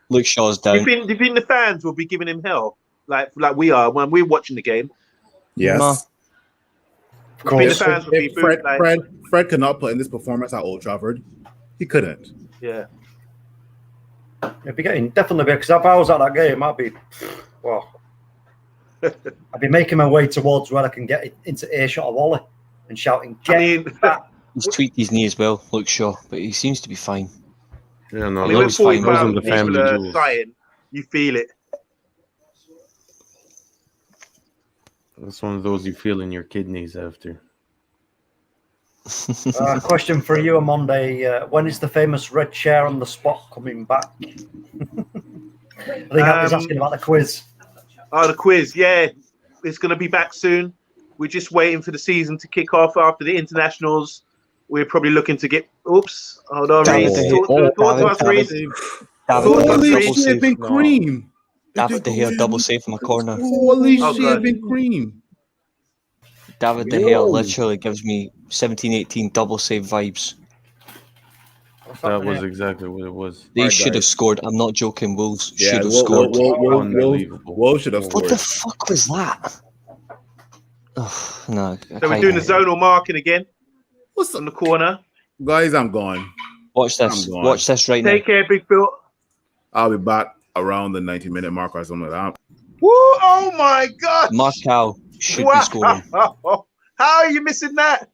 Luke Shaw's down. Do you think the fans will be giving him hell like we are when we're watching the game? Yes. No. Of course. The fans will be Fred could not put in this performance at Old Trafford. He couldn't. Yeah. It'd be definitely because if I was at that game, I'd be making my way towards where I can get into earshot of Wally and shouting, "Get He's tweaked his knee as well, Luke Shaw, but he seems to be fine. Yeah, no, I mean, when looks fine. 40,000 the people family are jewels. sighing, you feel it. That's one of those you feel in your kidneys after. Question for you, Amonde. When is the famous red chair on the spot coming back? I think Andy's asking about the quiz. Oh, the quiz, yeah. It's going to be back soon. We're just waiting for the season to kick off after the internationals. We're probably looking to get... Oops. Hold on, David Reese. De Talk to us, David. Reese. David Holy double save. shaving cream. David De Gea double save from a corner. Holy Oh, God. shaving cream. David De Gea literally gives me 17-18 double save vibes. That was exactly what it was. They Alright, should have guys. scored. I'm not joking. Wolves Yeah, should have scored. Unbelievable. Wolves should have What scored. the fuck was that? Oh, no. So we're doing the zonal marking again What's on up? the corner. Guys, I'm gone. Watch this. I'm gone. Watch this right now. Take care, Big Bill. I'll be back around the 90-minute mark or something like that. Woo! Oh, my God. Marcal should be scoring. How are you missing that?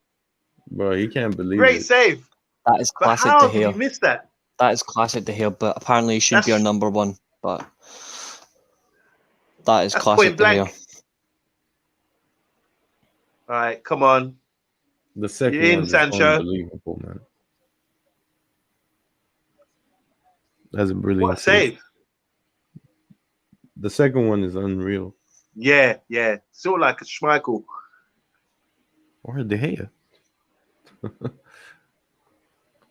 Bro, you can't believe Great it. save. That is But classic how De did you Gea. miss that? That is classic De Gea, but apparently he should be our That's- number one. But that is That's classic point De blank. Gea. All right, come on. The second You're in, one is Sancho. unbelievable, man. That's a brilliant What a save. The second one is unreal. Yeah. Sort of like a Schmeichel. Or De Gea.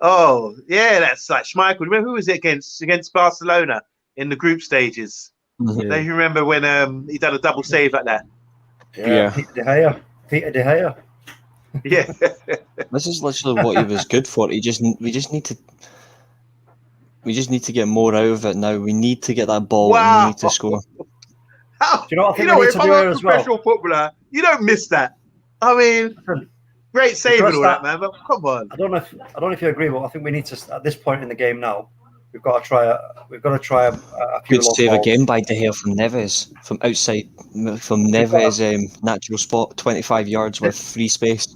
Oh, yeah, that's like Schmeichel. Remember who was it against Barcelona in the group stages? Yeah. Don't you remember when he done a double save like that? Yeah. Peter De Gea. Yeah. This is literally what he was good for. We just need to get more out of it now. We need to get that ball and we need to score. How? Do you know what I think You know, we need if to I'm do here a as well? professional footballer, you don't miss that. I mean, great save and all that, man. But come on. I don't know if you agree, but I think we need to at this point in the game now. We've got to try a few Good long save balls. again by De Gea from Neves, from outside, from Neves' natural spot, 25 yards with free space.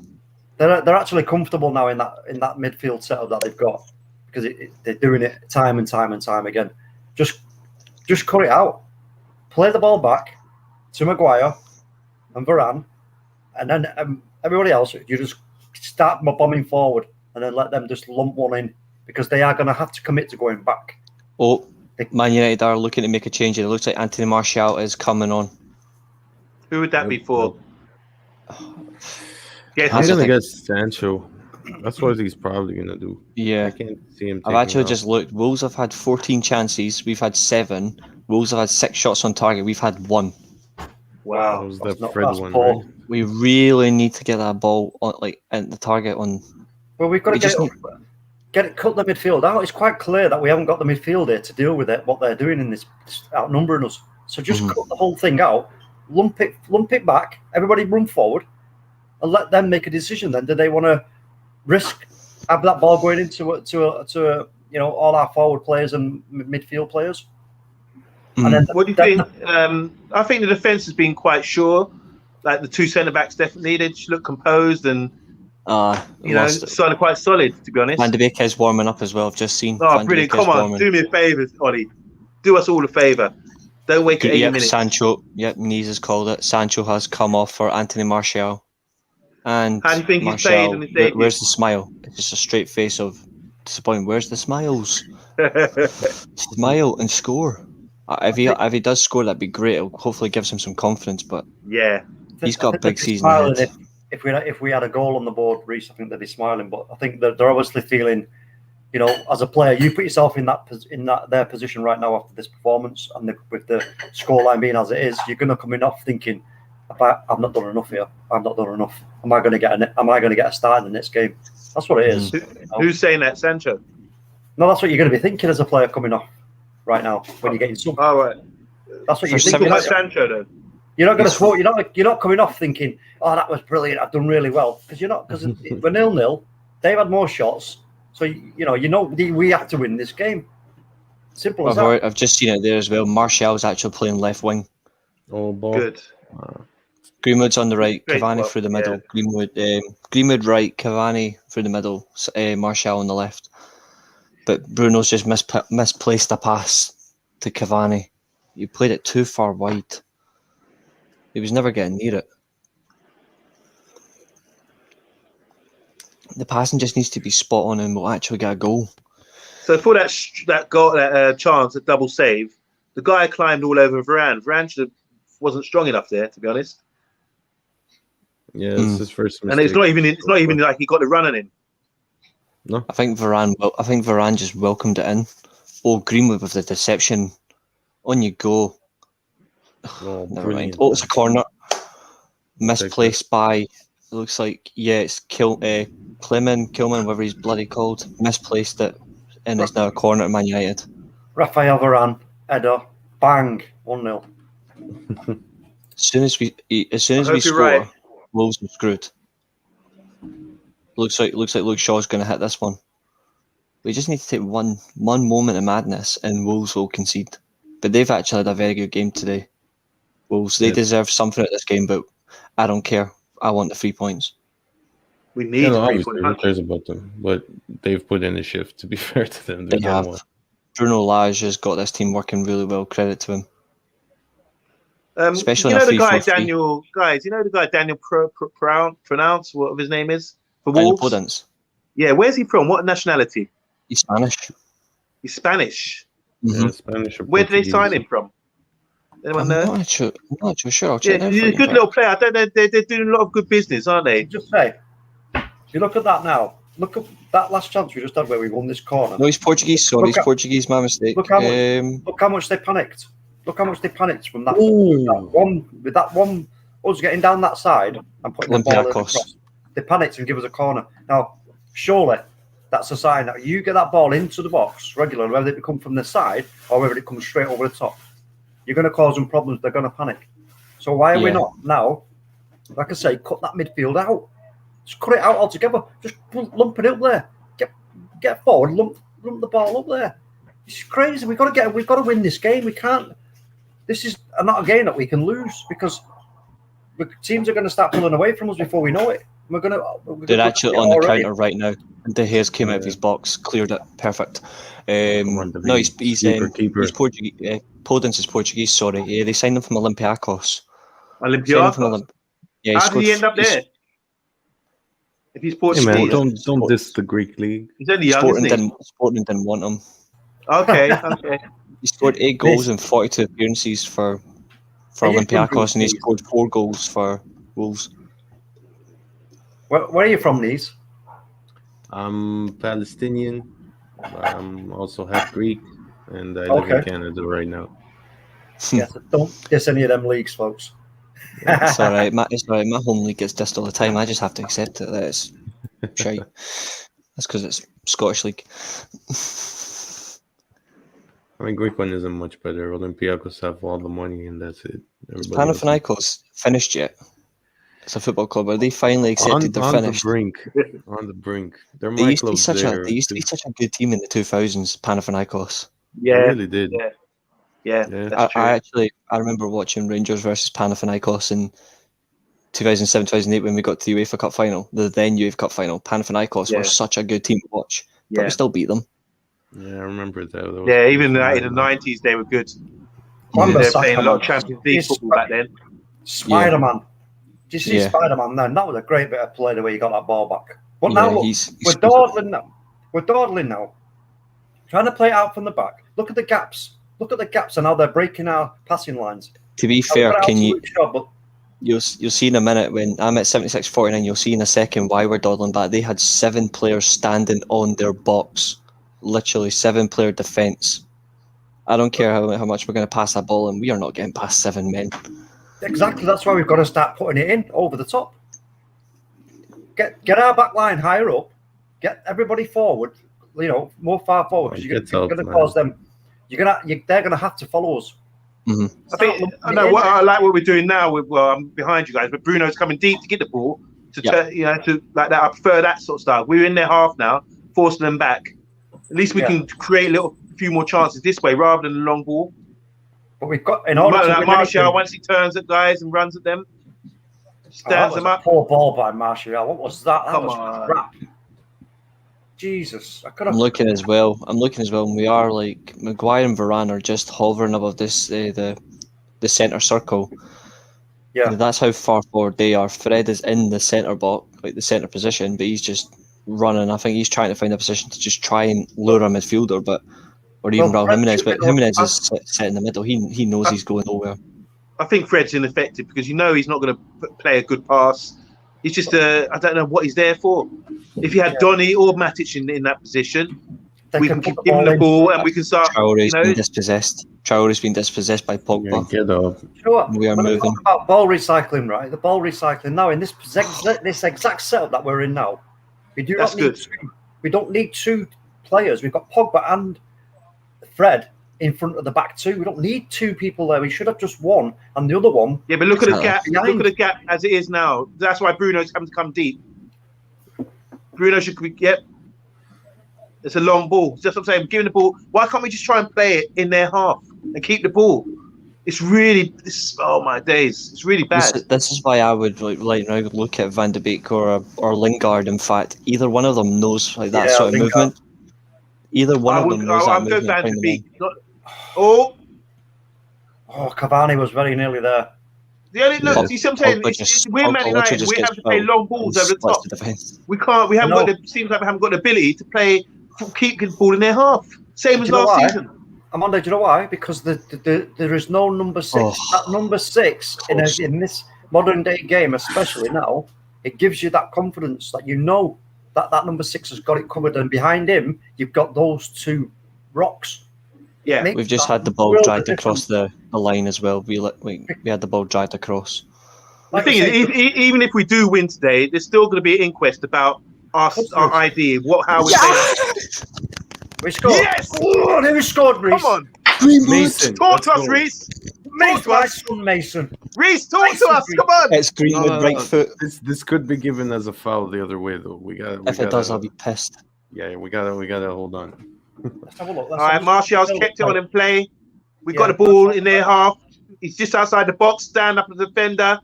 They're actually comfortable now in that midfield setup that they've got because they're doing it time and time and time again. Just cut it out. Play the ball back to Maguire and Varane, and then everybody else. You just start bombing forward and then let them just lump one in because they are going to have to commit to going back. Oh, Man United are looking to make a change. It looks like Anthony Martial is coming on. Who would that be for? He's I gonna think- get Sancho. That's what he's probably gonna do. Yeah. I can't see him. I've actually just looked. Wolves have had 14 chances. We've had 7. Wolves have had 6 shots on target. We've had 1. Wow, That was that's that Fred that's one, poor. right? We really need to get that ball on, like, at the target on. Well, we've got We to just cut the midfield out. It's quite clear that we haven't got the midfield here to deal with it. What they're doing in this outnumbering us. So just cut the whole thing out, lump it back. Everybody run forward, and let them make a decision. Then, do they want to risk have that ball going into all our forward players and midfield players? And then What do you think? I think the defence has been quite sure. Like the 2 centre backs, definitely they just look composed and sounded quite solid. To be honest. Van de Beek is warming up as well. I've just seen. Oh, Van de brilliant! Beek is Come on, warming. do me a favour, Ollie. Do us all a favour. Don't wait till 80 Yep, minutes. Sancho. Yep, Nees has called it. Sancho has come off for Anthony Martial. And How do you think he's Martial, played on his debut? where's the smile? It's just a straight face of disappointment. Where's the smiles? Smile and score. If he does score, that'd be great. It'll hopefully gives him some confidence. But Yeah. he's got a big season Smiling ahead. if we had a goal on the board, Reece, I think they'd be smiling. But I think that they're obviously feeling, as a player, you put yourself in their position right now after this performance, and with the scoreline being as it is, you're going to come in off thinking, "I've not done enough here. I've not done enough. Am I going to get a start in the next game?" That's what it is. Who's saying that, Sancho? No, that's what you're going to be thinking as a player coming off right now when you're getting sub. All right. That's what you're For thinking. What about Sancho then? You're not going to quote. You're not coming off thinking, "Oh, that was brilliant. I've done really well," because you're not. Because we're 0-0. They've had more shots, so we have to win this game. Simple as that. I've just seen it there as well. Martial's actually playing left wing. Oh, ball. Good. Greenwood's on the right, Great Cavani work, through the middle. yeah. Greenwood right, Cavani through the middle, Martial on the left. But Bruno's just misplaced a pass to Cavani. You played it too far wide. He was never getting near it. The passing just needs to be spot on, and we'll actually get a goal. So for that goal, that chance, that double save, the guy climbed all over Varane. Varane wasn't strong enough there, to be honest. Yeah, it's his first mistake. And it's not even like he got the run on him. No, I think Varane just welcomed it in. Oh, Greenwood with the deception. On you go. oh, Never mind. brilliant. Oh, it's a corner. Misplaced by. It looks like it's Kilman, whatever he's bloody called. Misplaced it, and it's now a corner to Man United. Rafael Varane, header, bang, 1-0. As soon as we you're score, right. Wolves are screwed. Looks like Luke Shaw's going to hit this one. We just need to take one moment of madness, and Wolves will concede. But they've actually had a very good game today. Wolves, they deserve something at this game, but I don't care. I want the 3 points. We need obviously, who cares about them? But they've put in a shift. To be fair to them, They have. Bruno Lage has got this team working really well. Credit to him. Especially you know in a the guy 3-4-3. Daniel, guys. You know the guy Daniel pronounce what his name is for Daniel Wolves. Podence. Yeah, where's he from? What nationality? He's Spanish. He's Spanish. Yeah, Spanish or Where did they Portuguese. sign him from? Anyone know? I'm not actually sure. I'll check Yeah, that he's for a you, good but- little player. I don't know. They're doing a lot of good business, aren't they? Just say, if you look at that now, look at that last chance we just had where we won this corner. No, he's Portuguese. Sorry, he's Portuguese. My mistake. Look how much they panicked. Look how much they panicked from that one. Us getting down that side and putting the ball in across. They panicked and give us a corner. Now, surely that's a sign that you get that ball into the box regularly, whether it come from the side or whether it comes straight over the top. You're going to cause them problems. They're going to panic. So why are we not now? Like I say, cut that midfield out. Just cut it out altogether. Just lump it up there. Get forward. Lump the ball up there. It's crazy. We've got to win this game. We can't. This is not a game that we can lose because the teams are going to start pulling away from us before we know it. They're actually on the counter right now. De Gea's came out of his box, cleared it, perfect. No, he's Portuguese. Podence is Portuguese. Sorry, yeah, they signed him from Olympiacos. Olympiacos. How did he end up there? If he's Portuguese, hey man, don't diss the Greek league. He's only young, Sporting didn't want him. Okay. He scored 8 goals in 42 appearances for Olympiacos, and he scored 4 goals for Wolves. Where are you from, Nice? I'm Palestinian. I'm also half Greek, and I live in Canada right now. Yes, don't diss any of them leagues, folks. It's all right. My home league gets dissed all the time. I just have to accept it. That it's shite. That's because it's Scottish league. I mean, Greek one isn't much better. Olympiacos have all the money, and that's it. Panathinaikos finished yet? It's a football club. Are they finally accepted they're finished? On the brink. They're they used to be such a good team in the 2000s, Panathinaikos. Yeah, they really did. Yeah. I remember watching Rangers versus Panathinaikos in 2007-2008 when we got to the UEFA Cup final, the then UEFA Cup final. Panathinaikos were such a good team to watch, but we still beat them. Yeah, I remember that. Yeah, even in the 90s they were good. They were playing a lot of Champions League football back then. Spider-Man. Did you see Spider-Man then? That was a great bit of play the way he got that ball back. But now look, we're dawdling now. We're dawdling now. Trying to play it out from the back. Look at the gaps. Look at the gaps and how they're breaking our passing lines. To be fair, you'll see in a minute when I'm at 76-49, you'll see in a second why we're dawdling back. They had 7 players standing on their box. Literally 7-player defence. I don't care how much we're going to pass that ball, and we are not getting past 7 men. Exactly, that's why we've got to start putting it in over the top. Get our back line higher up. Get everybody forward. More far forward because you're going to cause them. They're going to have to follow us. Mm-hmm. I like what we're doing now. I'm behind you guys, but Bruno's coming deep to get the ball to like that. I prefer that sort of style. We're in their half now, forcing them back. At least we can create a few more chances this way rather than the long ball. But we've got in order to Martial once he turns at guys and runs at them. Stands that was him up. a poor ball by Martial. What was that? That Come was on. crap. Jesus, I could I'm have. looking as well. And we are like Maguire and Varane are just hovering above this the centre circle. Yeah. That's how far forward they are. Fred is in the centre box, like the centre position, but he's just running. I think he's trying to find a position to just try and lure a midfielder, or even Raul Jimenez. But Jimenez is set in the middle. He knows he's going nowhere. I think Fred's ineffective because he's not going to play a good pass. He's just I don't know what he's there for. If you had Donny or Matic in that position, we can give him the ball and we can start. Traore's been dispossessed. Traore's been dispossessed by Pogba. Yeah, get up. You know what? We are when moving. we talk about ball recycling, right? The ball recycling now in this exact setup that we're in now, we do not need two. We don't need two players. We've got Pogba and Fred in front of the back two. We don't need two people there. We should have just one and the other one. Yeah, but look at the gap. Look at the gap as it is now. That's why Bruno's having to come deep. Bruno should be. Yep. It's a long ball. That's what I'm saying. Giving the ball. Why can't we just try and play it in their half and keep the ball? It's really. Oh my days! It's really bad. This is why I would like now look at Van de Beek or Lingard. In fact, either one of them knows that sort of Lingard. Movement. Either one of them knows that movement. Go Van de Beek. Oh, Cavani was very nearly there. The only look, you see what I'm saying? We're Man United. We have to play long balls over the top. We can't. We haven't got the. Seems like we haven't got the ability to play. Keep the ball in their half. Same as last season. Amanda, do you know why? Because there is no number 6. That number 6 in this modern day game, especially now, it gives you that confidence that you know that number 6 has got it covered, and behind him you've got those two rocks. Yeah, we've just had the ball dragged across the line as well. We had the ball dragged across. The thing is, even if we do win today, there's still going to be an inquest about our idea, how we play. We scored. Yes! Oh, who scored, Reece? Come on. Mason. Talk to us, Reece. Mason. Reece, talk to us. Come on. It's Greenwood right foot. This could be given as a foul the other way, though. If it does, I'll be pissed. Yeah, we gotta hold on. Let's have a look. All right, Martial's kept it on in play. We got the ball in their half. He's just outside the box. Stand up as a defender.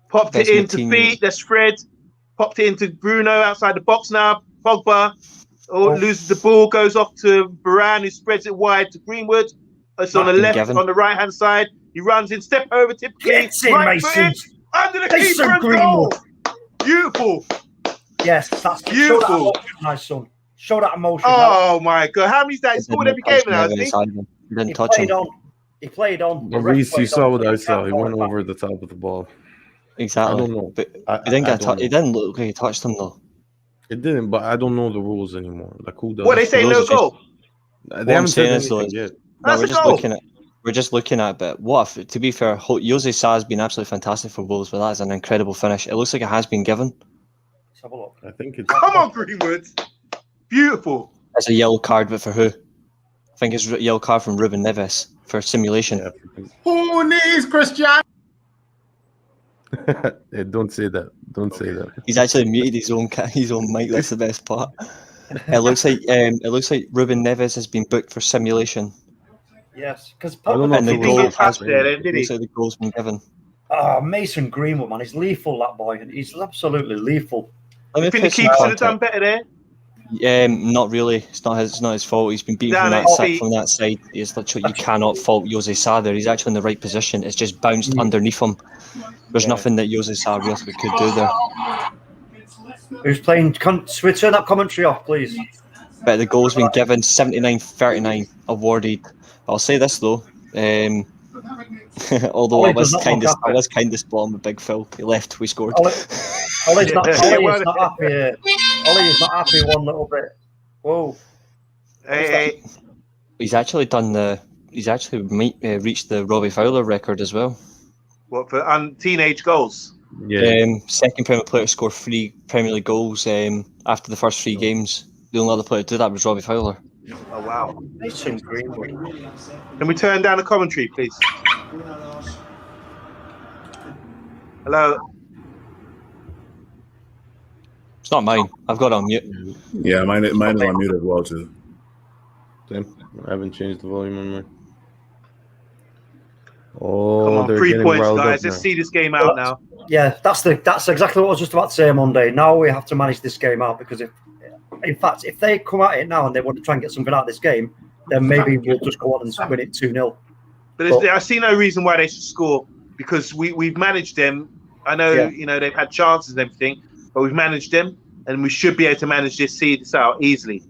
Popped it into feet. That's Fred. Popped it into Bruno outside the box now. Pogba loses the ball, goes off to Varane, who spreads it wide to Greenwood. It's on the left, on the right hand side. He runs in, step over typically. Right foot under the keeper and goal. Beautiful. Yes, that's beautiful. Show that emotion, my son. Show that emotion. Oh my God! How many times he scored every game now? He didn't touch him. He played on. Reece, you saw what I saw. He went over the top of the ball. Exactly. I don't know, but he didn't get. It didn't look like he touched him though. It didn't, but I don't know the rules anymore. Like who does? What they say? No goal. They haven't said anything yet. No, we're just looking at. But what? To be fair, Jose Sa has been absolutely fantastic for Wolves, but that is an incredible finish. It looks like it has been given. Let's have a look. I think it's. Come on, Greenwood. Beautiful. It's a yellow card, but for who? I think it's a yellow card from Ruben Neves for simulation. Yeah. Who needs Christian? Hey, don't say that. Don't say that. He's actually muted his own mic. That's the best part. It looks like Ruben Neves has been booked for simulation. Yes, because the goal's been given. Oh, Mason Greenwood, man, he's lethal. That boy, he's absolutely lethal. I think the keeper should have done better there. Not really. It's not his fault. He's been beaten from that side. It's literally, you cannot fault Jose Sa there. He's actually in the right position. It's just bounced underneath him. There's nothing that Jose Sa really could do there. Who's playing? Should we turn that commentary off, please? But the goal's been given. 79-39 awarded. I'll say this though. Although I was kind of spot on with Big Phil. He left. We scored. Ollie's not happy. Ollie is not happy one little bit. Whoa. Hey. He's actually reached the Robbie Fowler record as well. What for teenage goals? Yeah. Second Premier player to score 3 Premier League goals after the first 3 games. The only other player to do that was Robbie Fowler. Oh wow. Mason Greenwood. Can we turn down the commentary, please? Hello. It's not mine. I've got it on mute. Yeah, mine is on mute as well too. Same. I haven't changed the volume on mine. Oh, Come on, they're 3 getting points, riled guys. up Let's now. see this game out now. Yeah, that's exactly what I was just about to say Monday. Now we have to manage this game out because if they come at it now and they want to try and get something out of this game, then maybe we'll just go on and win it 2-0. But I see no reason why they should score because we've managed them. I know, they've had chances and everything, but we've managed them and we should be able to manage this, see this out easily.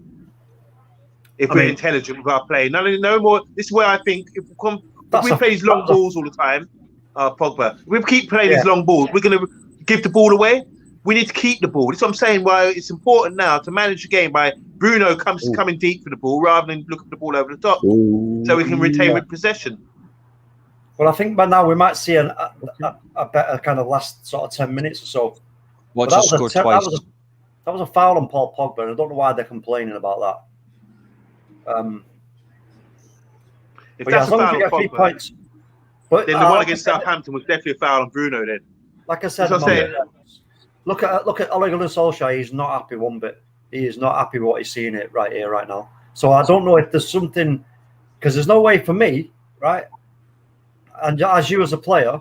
If we're intelligent with our play. No more. This is where I think if we play these long balls all the time, Pogba, if we keep playing these long balls, we're going to give the ball away. We need to keep the ball. That's what I'm saying. Why it's important now to manage the game by Bruno coming deep for the ball rather than looking for the ball over the top, so we can retain with possession. Well, I think by now we might see a better kind of last sort of 10 minutes or so. Watch us score twice. That was a foul on Paul Pogba, and I don't know why they're complaining about that. If that's a foul on Pogba, 3 points, but then the one against Southampton was definitely a foul on Bruno. Then, like I said, look at Ole Gunnar Solskjaer. He's not happy one bit. He is not happy with what he's seeing it right here, right now. So I don't know if there's something, because there's no way for me, right? And as you as a player,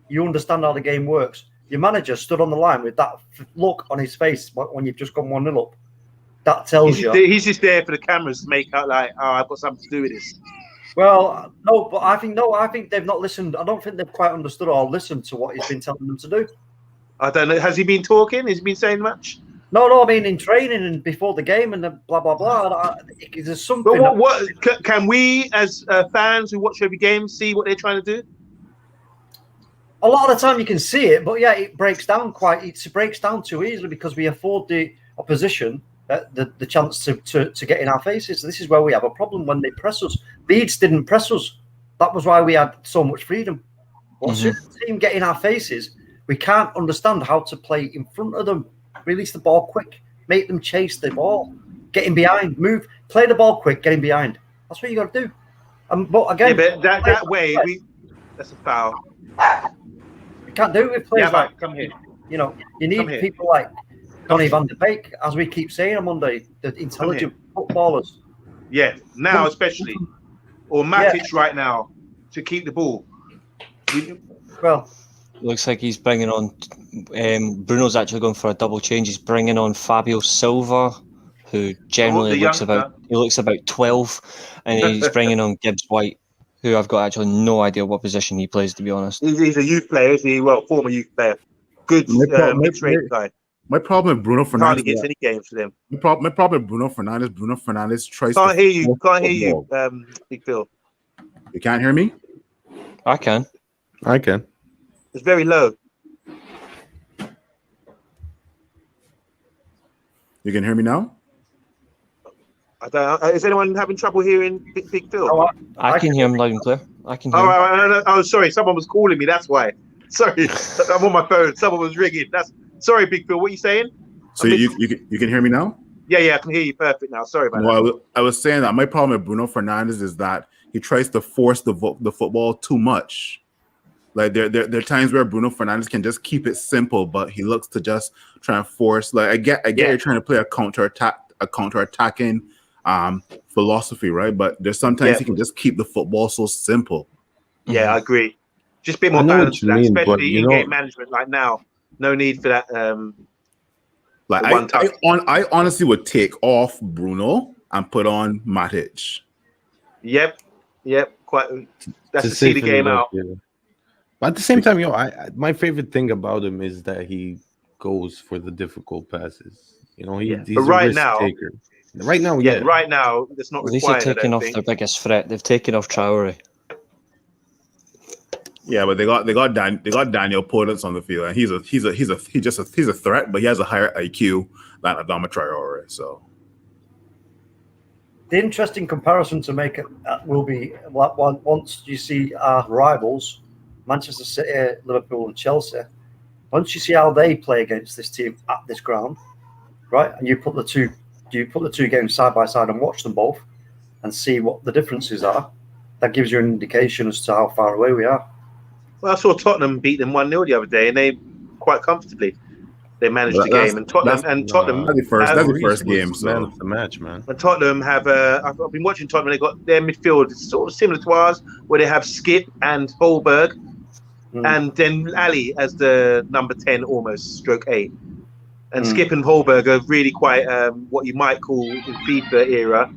you understand how the game works. Your manager stood on the line with that look on his face when you've just gone 1-0 up. That tells he's just there for the cameras to make out like, oh, I've got something to do with this. Well, no, but I think they've not listened. I don't think they've quite understood or listened to what he's been telling them to do. I don't know. Has he been talking? Has he been saying much? No. I mean, in training and before the game and blah blah blah. There's something. But what can we, as fans who watch every game, see what they're trying to do? A lot of the time you can see it, but yeah, it breaks down too easily because we afford the opposition the chance to get in our faces. This is where we have a problem when they press us. Leeds didn't press us. That was why we had so much freedom. Once the team get in our faces, we can't understand how to play in front of them. Release the ball quick, make them chase the ball, get in behind, move, play the ball quick, get in behind. That's what you got to do. But again, but that way, that's a foul. You can't do it with players like. Come here. You need people like Donny van de Beek, as we keep saying on Monday, the intelligent footballers. Yeah, now especially, or Matic right now to keep the ball. Well, looks like he's bringing on. Bruno's actually going for a double change. He's bringing on Fabio Silva, who generally looks about 12, and he's bringing on Gibbs White, who I've got actually no idea what position he plays, to be honest. He's a youth player, isn't he? Well, former youth player. Good mid-range guy. My problem with Bruno Fernandes. Hardly gets any games for them. My problem with Bruno Fernandes tries. Can't hear you, Big Phil. You can't hear me? I can. It's very low. You can hear me now? I don't. Is anyone having trouble hearing Big Phil? Oh, I can hear him loud and clear. I can hear him. Oh, sorry. Someone was calling me. That's why. Sorry, I'm on my phone. Someone was ringing. Sorry, Big Phil. What are you saying? So you can hear me now? Yeah, I can hear you perfect now. Sorry about that. Well, I was saying that my problem with Bruno Fernandes is that he tries to force the football too much. Like there are times where Bruno Fernandes can just keep it simple, but he looks to just try and force. Like I get you're trying to play a counter-attacking philosophy, right? But there's sometimes he can just keep the football so simple. Yeah, I agree. Just a bit more balance, especially in-game management. Like now, no need for that. I honestly would take off Bruno and put on Matic. Yep. Quite. That's to see the game out. Yeah. But at the same time, my favorite thing about him is that he goes for the difficult passes. He's a risk taker. Right now, right now, that's not required. At least they're taking off their biggest threat. They've taken off Traore. Yeah, but they got Daniel Podence on the field, and he's a threat, but he has a higher IQ than Adama Traore. So the interesting comparison to make will be once you see our rivals, Manchester City, Liverpool, and Chelsea. Once you see how they play against this team at this ground, right, and you put the two games side by side and watch them both, and see what the differences are, that gives you an indication as to how far away we are. Well, I saw Tottenham beat them 1-0 the other day, and they quite comfortably. they managed the That's- game, and Tottenham. That's the first game. Was man So of the match, man. And Tottenham have I've been watching Tottenham. They got their midfield. It's sort of similar to ours, where they have Skip and Holberg, and then Ali as the number 10, almost stroke 8. And Skip and Holberg are really quite what you might call in FIFA era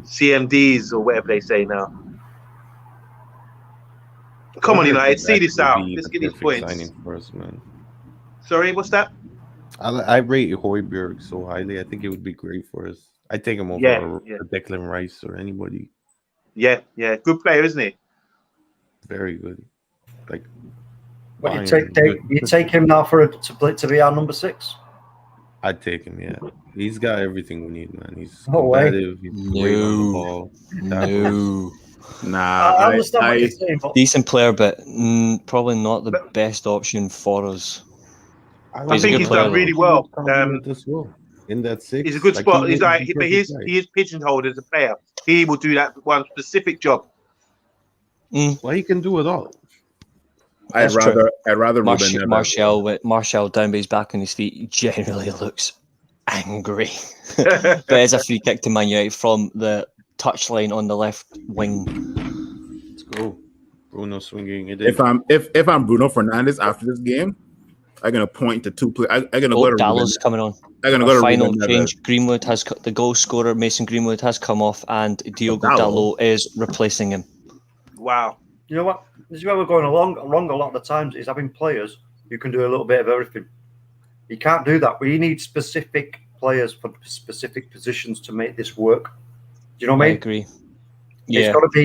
CMDs or whatever they say now. Come on, United, see this out. Let's get these points. Signing for us, man. Sorry, what's that? I rate Højbjerg so highly. I think it would be great for us. I take him over Declan Rice or anybody. Yeah, good player, isn't he? Very good. Like, But you take him now to be our number 6? I'd take him. Yeah, he's got everything we need, man. He's No way. competitive. He's great on the ball. No. nah, I understand what you're saying, but Decent player, but probably not the best option for us. I He's a think good he's player, done really though. well. As well. In that 6, He's a good spot. He's like, but he right. is pigeonholed as a player. He will do that one specific job. Well, he can do it all. I'd That's true. rather Ruben Neves. Martial down by his back on his feet, he generally looks angry. But it's a free kick to Man United from the touchline on the left wing. Let's go. Bruno swinging it. If I'm Bruno Fernandes after this game, I'm gonna point to 2 players. I'm gonna go to Dallas coming on. I'm gonna go to Final Ruben change. Neves. Greenwood has the goal scorer. Mason Greenwood has come off, and Diogo Dalot is replacing him. Wow. you know what? This is where we're going wrong a lot of the times, is having players who can do a little bit of everything. You can't do that. We need specific players for specific positions to make this work. Do you know what I mean? agree. It's got to be.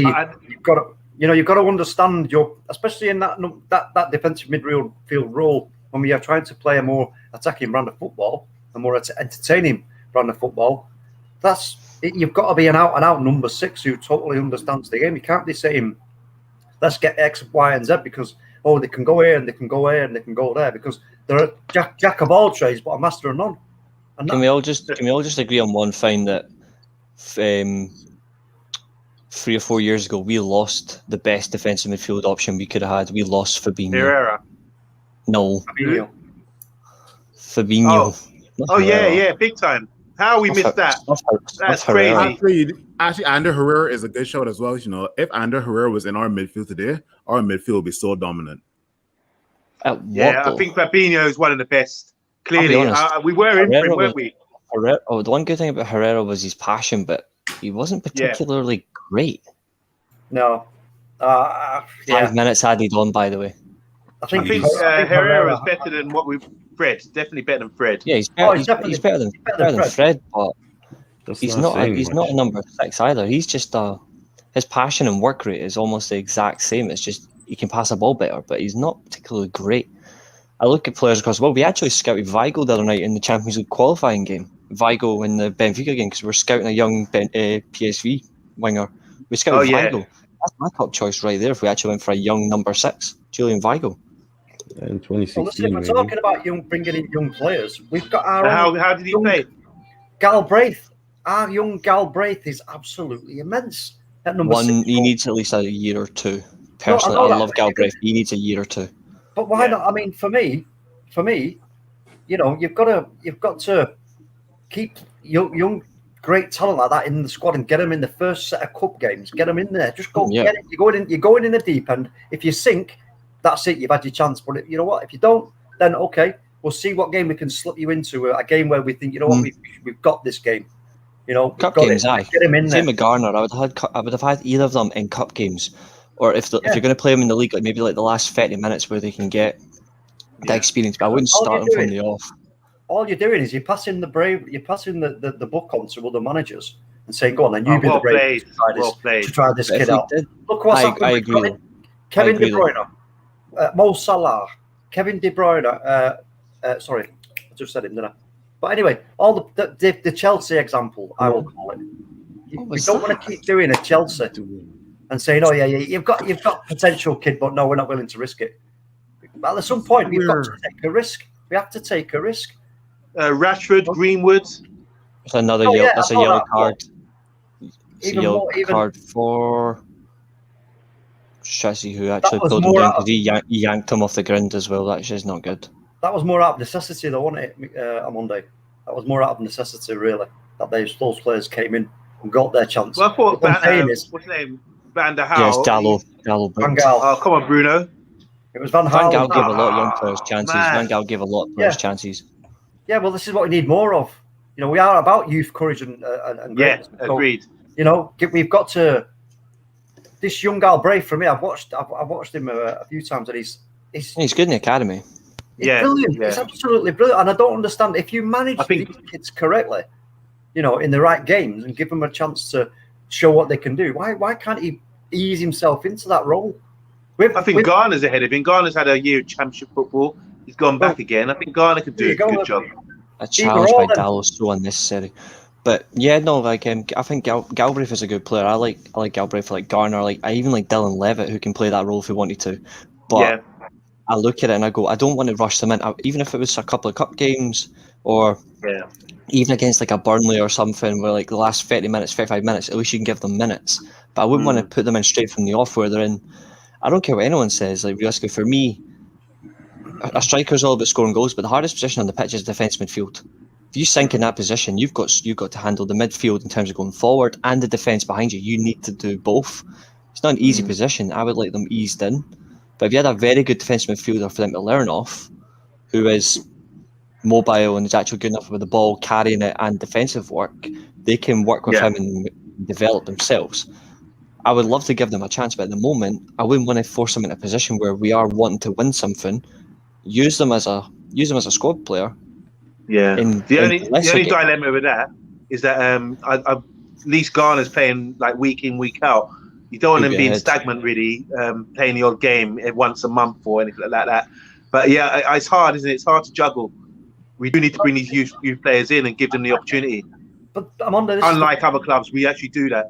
You've got to understand especially in that defensive midfield role, when we are trying to play a more attacking brand of football, a more entertaining brand of football. You've got to be an out number 6 who totally understands the game. You can't be saying, let's get X, Y, and Z because they can go here and they can go here and they can go there, because they're a jack of all trades but a master of none. And Can we all just agree on one thing, that 3 or 4 years ago we lost the best defensive midfield option we could have had. We lost Fabinho. Herrera. No, Fabinho. Fabinho. Oh yeah, big time. How we missed that? That's crazy. Actually, Ander Herrera is a good shout as well. You know, if Ander Herrera was in our midfield today, our midfield would be so dominant. I think Fabinho is one of the best. Clearly, honest, we were in for him, weren't we? The one good thing about Herrera was his passion, but he wasn't particularly great. No. 5 minutes added on, by the way. I think Herrera is better than what we've. Fred, definitely better than Fred. Yeah, he's better than Fred, but he's not a number 6 either. He's just his passion and work rate is almost the exact same. It's just he can pass a ball better, but he's not particularly great. I look at players across the world. We actually scouted Vigo the other night in the Champions League qualifying game. Vigo in the Benfica game, because we're scouting a young PSV winger. We scouted Vigo. That's my top choice right there. If we actually went for a young number 6, Julian Vigo. In 2016, listen, if we're talking about bringing in young players, we've got our how did he play? Galbraith. Our young Galbraith is absolutely immense. At number 6, he needs at least a year or 2. Personally, I love Galbraith. He needs a year or 2. But why not? I mean, for me, you've got to keep young great talent like that in the squad and get them in the first set of cup games. Get them in there. Just go get it. You're going in the deep end. If you sink, that's it. You've had your chance. But you know what? If you don't, then okay, we'll see what game we can slip you into. A game where we think, we've got this game. Cup games, get him in there. Same with Garner. I would have had either of them in cup games, or if you're going to play them in the league, maybe the last 30 minutes where they can get the experience. But I wouldn't start them from the off. All you're doing is you're passing the book on to other managers and saying, "Go on, then you be the brave to try this kid out." Look what's happened. I agree. Kevin De Bruyne. Mo Salah, Kevin De Bruyne. Sorry, I just said him, didn't I? But anyway, all the Chelsea example, I will call it. We don't want to keep doing a Chelsea and saying, "Oh yeah, you've got potential, kid, but no, we're not willing to risk it." But at some point, we've got to take a risk. We have to take a risk. Rashford, Greenwood. That's another yellow. That's a yellow card. It's Even a yellow card for Chelsea, who actually pulled him down because he yanked him off the ground as well. That's just not good. that was more out of necessity, though, wasn't it, on Monday? That was more out of necessity, really, that those players came in and got their chance. Well, I thought what's his name? Van der Gaal. Yes, Gallo. Van Gaal. Oh, come on, Bruno. It was Van Gaal Gaal. gave a lot of young players chances. Man. Van Gaal gave a lot of players chances. Yeah, well, this is what we need more of. You know, we are about youth, courage, and greatness. Yeah, agreed. So, you know, we've got to. This young Galbraith, for me, I've watched him a few times, and he's good in the academy. He's brilliant. Yeah. He's absolutely brilliant, and I don't understand if you manage these kids correctly, you know, in the right games, and give them a chance to show what they can do. Why can't he ease himself into that role? I think Garner's ahead of him. Garner's had a year of championship football. He's gone back again. I think Garner could do a good job. A challenge by Dallo is so unnecessary. But yeah, no, like I think Galbraith is a good player. I like Galbraith, like Garner, I even like Dylan Levitt, who can play that role if he wanted to. But I look at it and I go, I don't want to rush them in, even if it was a couple of cup games or even against like a Burnley or something, where like the last 30 minutes, 35 minutes, at least you can give them minutes. But I wouldn't want to put them in straight from the off where they're in. I don't care what anyone says. Like realistically, for me, a striker's all about scoring goals, but the hardest position on the pitch is defence midfield. If you sink in that position, you've got to handle the midfield in terms of going forward and the defence behind you. You need to do both. It's not an easy position. I would like them eased in. But if you had a very good defensive midfielder for them to learn off, who is mobile and is actually good enough with the ball, carrying it and defensive work, they can work with him and develop themselves. I would love to give them a chance, but at the moment, I wouldn't want to force them in a position where we are wanting to win something. Use them as a squad player. Yeah. The only dilemma with that is that at least Garner's playing like week in, week out. You don't want them being stagnant, really, playing the odd game once a month or anything like that. But yeah, it's hard, isn't it? It's hard to juggle. We do need to bring these youth players in and give them the opportunity. But unlike other clubs, we actually do that.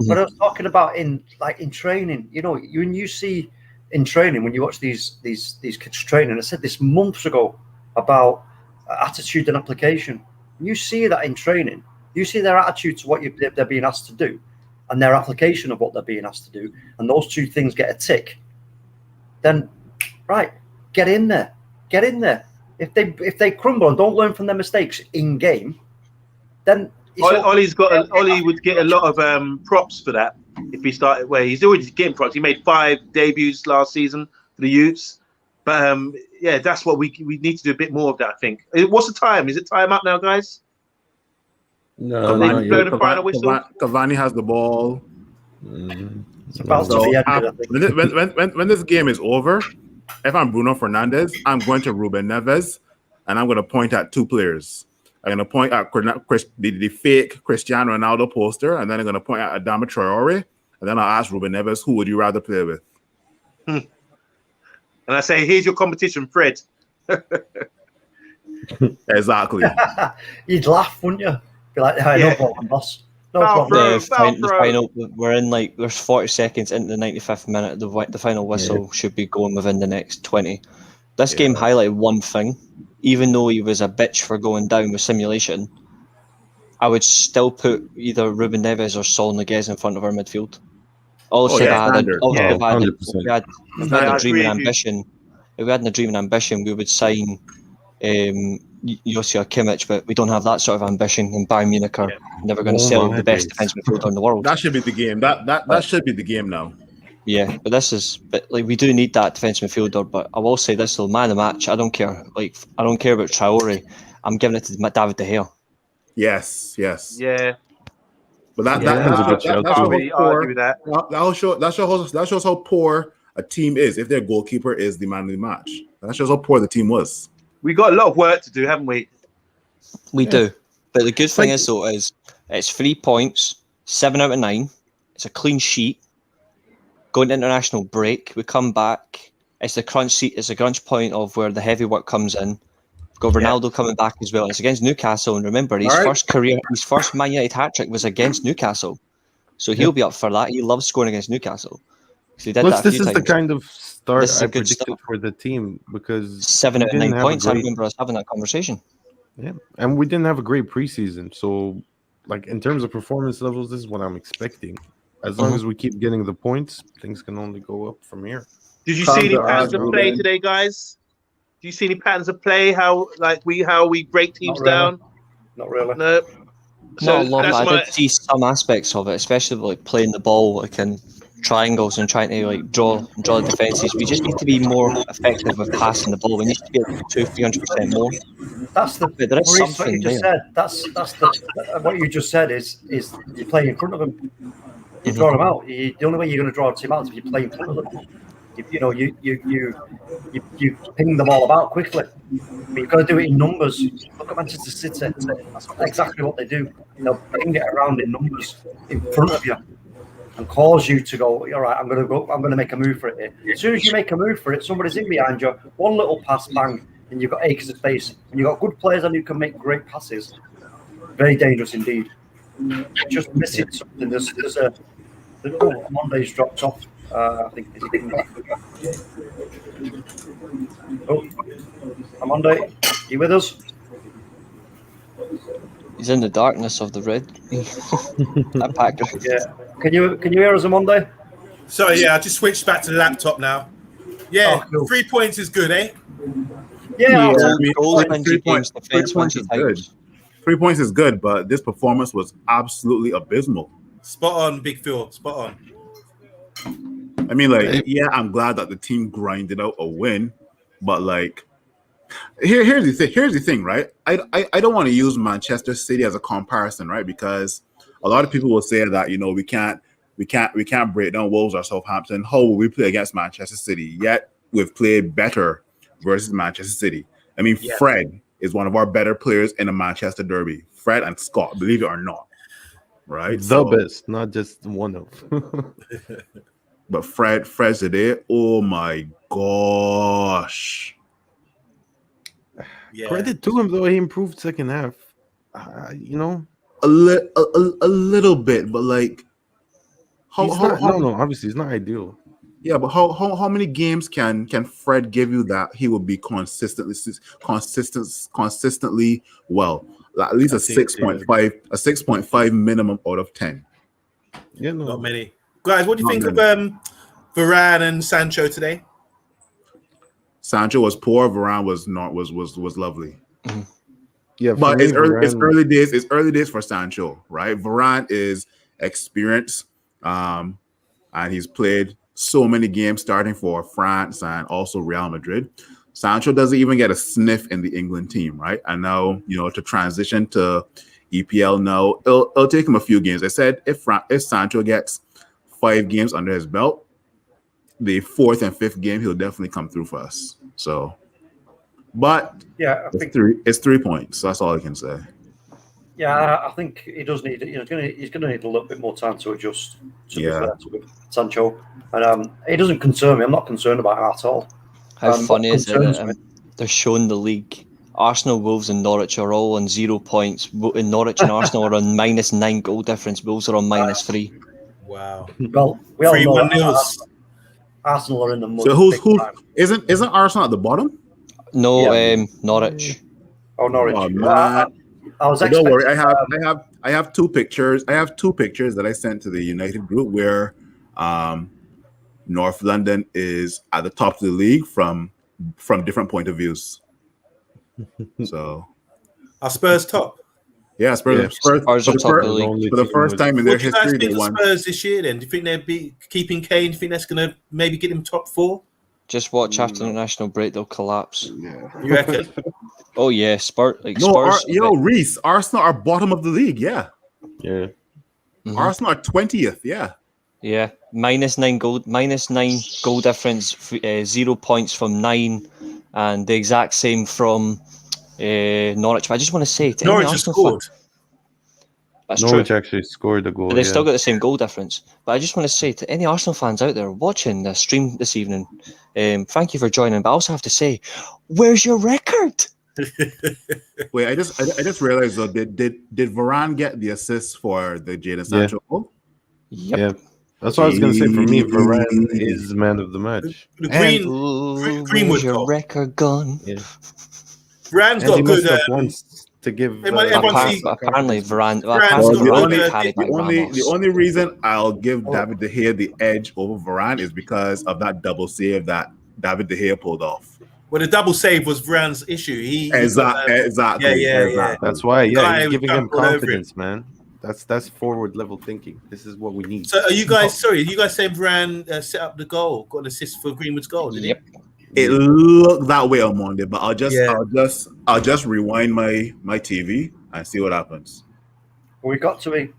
But I was talking about in training. You know, when you see in training, when you watch these kids training, I said this months ago about attitude and application. When you see that in training, you see their attitude to what they're being asked to do, and their application of what they're being asked to do, and those two things get a tick. Then, right, get in there. If they crumble and don't learn from their mistakes in game, then Ollie would get a lot of props for that if he started. Well, he's already getting props. He made 5 debuts last season for the youths, but that's what we need to do a bit more of that. I think. What's the time? Is it time up now, guys? No, Cavani has the ball. It's about to be ended, I think. When this game is over, if I'm Bruno Fernandes, I'm going to Ruben Neves, and I'm going to point at 2 players. I'm going to point at the fake Cristiano Ronaldo poster, and then I'm going to point at Adama Traore, and then I'll ask Ruben Neves, who would you rather play with? And I say, here's your competition, Fred. Exactly. You'd laugh, wouldn't you? Be like, no problem, boss. No problem. The final, we're in there's 40 seconds into the 95th minute. The final whistle should be going within the next 20. This game highlighted one thing. Even though he was a bitch for going down with simulation, I would still put either Ruben Neves or Sol Niguez in front of our midfield. If we had a dream and ambition, we would sign Josia Kimmich, but we don't have that sort of ambition, and Bayern Munich are never going to sell the best defensive midfielder in the world. That should be the game. That should be the game now. Yeah, but we do need that defensive midfielder. But I will say this though, man of the match, I don't care. I don't care about Traore. I'm giving it to David De Gea. Yes. Yeah. But that shows how poor a team is if their goalkeeper is the man of the match. That shows how poor the team was. We got a lot of work to do, haven't we? We do. But the good thing is it's 3 points, 7 out of 9. It's a clean sheet. Going to international break, we come back. It's the crunch point of where the heavy work comes in. We've got Ronaldo coming back as well. It's against Newcastle, and remember, his first Man United hat-trick was against Newcastle. So he'll be up for that. He loves scoring against Newcastle. So he did that a few times. This is the kind of start I predicted for the team, because 7 out of 9 points. I remember us having that conversation. Yeah, and we didn't have a great preseason. So, like, in terms of performance levels, this is what I'm expecting. As long as we keep getting the points, things can only go up from here. Did you see any Panther play today, guys? Do you see any patterns of play? How we break teams down? Not really. No. So Not a lot, that's but I my did see some aspects of it, especially like playing the ball like in triangles and trying to like draw the defenses. We just need to be more effective with passing the ball. We need to be 200-300% more. That's the But there is Maurice, what something you just there. said. That's what you just said is you play in front of them. You draw them out. The only way you're going to draw a team out is if you play in front of them. You ping the ball about quickly. But you've got to do it in numbers. Look at Manchester City. That's exactly what they do. They'll ping it around in numbers in front of you and cause you to go, all right, I'm going to make a move for it here. As soon as you make a move for it, somebody's in behind you, one little pass, bang, and you've got acres of space. And you've got good players and you can make great passes. Very dangerous indeed. Just missing something. There's Monday's dropped off. I think is he coming back? Oh, Monday, you with us? He's in the darkness of the red. That pack. Yeah. Can you hear us on Monday? Sorry, yeah, I just switched back to the laptop now. Yeah, Oh, cool. 3 points is good, eh? Yeah. Goals wins you games, defense wins you titles. 3 points is good, but this performance was absolutely abysmal. Spot on, Big Phil. Spot on. I mean, like, yeah, I'm glad that the team grinded out a win, but like, here's the thing, right? I don't want to use Manchester City as a comparison, right? Because a lot of people will say that we can't break down Wolves or Southampton. How will we play against Manchester City? Yet we've played better versus Manchester City. I mean, yeah. Fred is one of our better players in the Manchester Derby. Fred and Scott, believe it or not, right? The best, not just one of. But Fred's today, oh my gosh. Yeah. Credit to him though, he improved second half. A little bit, but like obviously it's not ideal. Yeah, but how many games can Fred give you that he will be consistently well? At least a 6.5 minimum out of 10. Yeah, no. Not many. Guys, what do you think of Varane and Sancho today? Sancho was poor. Varane was lovely. Mm-hmm. Yeah, but it's early days. It's early days for Sancho, right? Varane is experienced, and he's played so many games starting for France and also Real Madrid. Sancho doesn't even get a sniff in the England team, right? And now to transition to EPL now, it'll take him a few games. I said if Sancho gets 5 games under his belt, the 4th and 5th game he'll definitely come through for us. So, but yeah, I think it's 3 points. That's all I can say. Yeah, I think he does need. He's going to need a little bit more time to adjust. To Sancho, and it doesn't concern me. I'm not concerned about it at all. How funny is it that they're showing the league? Arsenal, Wolves, and Norwich are all on 0 points. In Norwich and Arsenal are on -9 goal difference. Wolves are on -3. Wow. Well, we all know Arsenal are in the mud. So who isn't Arsenal at the bottom? No, Norwich. Oh, Norwich. Oh, man. I was don't worry. I have 2 pictures. I have 2 pictures that I sent to the United group where North London is at the top of the league from different point of views. So, are Spurs top? Yeah, Spurs are top of the league for the first time in their history. They won. Spurs this year. Then do you think they'll be keeping Kane? Do you think that's going to maybe get them top 4? Just watch after the international break; they'll collapse. Yeah, you reckon? Oh yeah, Spurs. Reese, Arsenal are bottom of the league. Yeah. Mm-hmm. Arsenal are 20th. Yeah. Yeah, -9 goal difference. 0 points from 9, and the exact same from Norwich. But I just want to say, to Norwich has scored. That's Norwich true. actually scored a goal. But they still got the same goal difference. But I just want to say to any Arsenal fans out there watching the stream this evening, thank you for joining. But I also have to say, where's your record? Wait, I just realized though, did Varane get the assist for the Jadon Sancho goal? Yep. Yeah. That's what I was going to say. For me, Varane is man of the match. Greenwood your record gone. Yeah. Varane's got good. Once to give. Apparently, Varane. The only reason I'll give David De Gea the edge over Varane is because of that double save that David De Gea pulled off. Well, the double save was Varane's issue. Exactly. Yeah. That's why, Guy he's was giving him jumping all over confidence, man. That's forward level thinking. This is what we need. So, are you guys saying Varane set up the goal, got an assist for Greenwood's goal? Did Yep. It looked that way on Monday, but I'll just rewind my TV and see what happens. We got to be.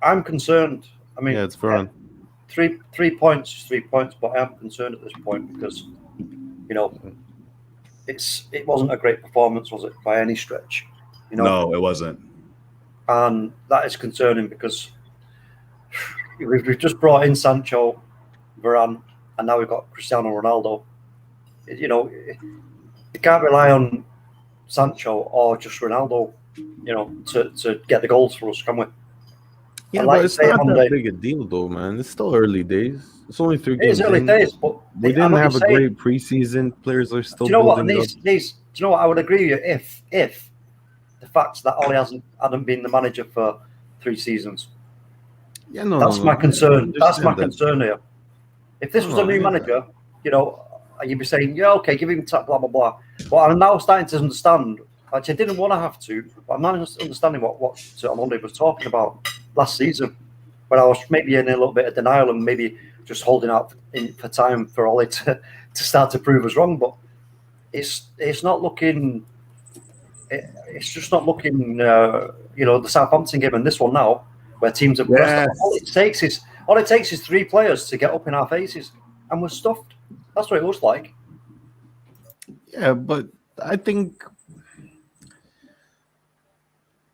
I'm concerned. I mean, Yeah, it's Varane. 3 points, 3 points, but I am concerned at this point because, you know, it wasn't a great performance, was it, by any stretch? You know, No, it wasn't. And that is concerning because we've just brought in Sancho, Varane, and now we've got Cristiano Ronaldo. You know, you can't rely on Sancho or just Ronaldo, you know, to get the goals for us, can we? Yeah, like but it's not that big a deal, though, man. It's still early days. It's only 3 games. It is early days, but we didn't have a great preseason. Players are still building up. Do you know what? I would agree with you if the fact that Ole hadn't been the manager for 3 seasons. Yeah, no, that's my concern. That's my concern here. If this was a new manager, you know, you'd be saying, yeah, okay, give him tap, blah blah blah. But I'm now starting to understand. Actually, I didn't want to have to, but I'm now understanding what Monday was talking about last season, when I was maybe in a little bit of denial and maybe just holding out for time for Ole to start to prove us wrong. But it's not looking. It's just not looking. You know, the Southampton game and this one now, where teams have pressed. All it takes is 3 players to get up in our faces, and we're stuffed. That's what it looks like. Yeah, but I think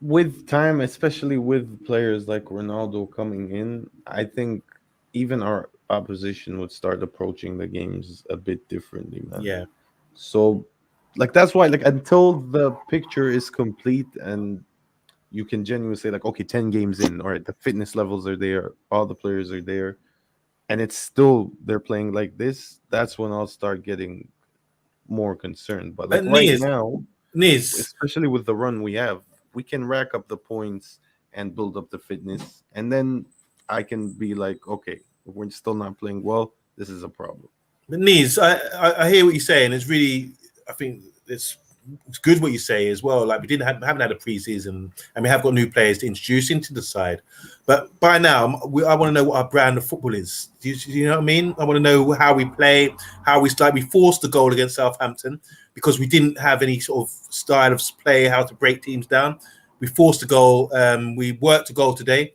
with time, especially with players like Ronaldo coming in, I think even our opposition would start approaching the games a bit differently, man. Yeah. So, like, that's why, like, until the picture is complete and you can genuinely say, like, okay, 10 games in, all right, the fitness levels are there, all the players are there, and it's still they're playing like this, that's when I'll start getting more concerned. But like right now, especially with the run we have, we can rack up the points and build up the fitness, and then I can be like, okay, if we're still not playing well, this is a problem. But Niz, I hear what you're saying. It's really, I think it's good what you say as well. Like, we haven't had a preseason, and we have got new players to introduce into the side. But by now, I want to know what our brand of football is. Do you know what I mean? I want to know how we play, how we start. We forced the goal against Southampton because we didn't have any sort of style of play, how to break teams down. We forced the goal. We worked the goal today,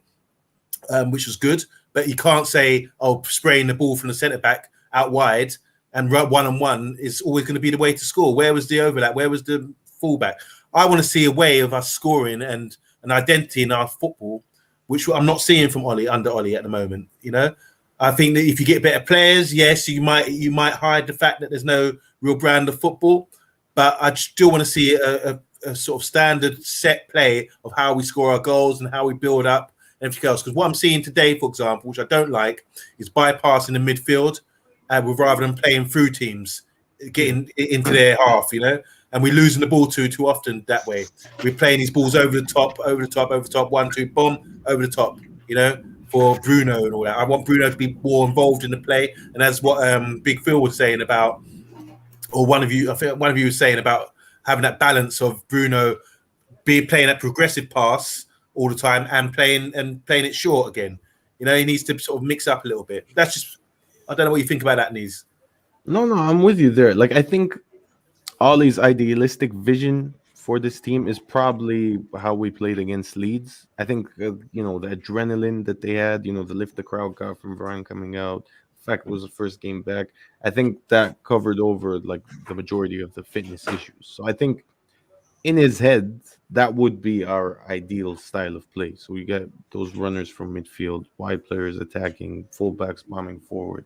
which was good. But you can't say, oh, spraying the ball from the centre back out wide and run 1-on-1 is always going to be the way to score. Where was the overlap? Where was the fullback? I want to see a way of us scoring and an identity in our football, which I'm not seeing from under Ole at the moment. You know, I think that if you get better players, yes, you might hide the fact that there's no real brand of football, but I still want to see a sort of standard set play of how we score our goals and how we build up and everything else. Because what I'm seeing today, for example, which I don't like, is bypassing the midfield. Rather than playing through teams, getting into their half, you know, and we're losing the ball too often that way. We're playing these balls over the top, 1-2, boom, over the top, you know, for Bruno and all that. I want Bruno to be more involved in the play, and that's what Big Phil was saying about, or one of you was saying about having that balance of Bruno playing that progressive pass all the time and playing it short again. You know, he needs to sort of mix up a little bit. That's just. I don't know what you think about that, Niz. No, I'm with you there. Like, I think Ollie's idealistic vision for this team is probably how we played against Leeds. I think, you know, the adrenaline that they had, you know, the lift the crowd got from Varane coming out, the fact it was the first game back, I think that covered over, like, the majority of the fitness issues. So I think in his head, that would be our ideal style of play. So we get those runners from midfield, wide players attacking, fullbacks bombing forward,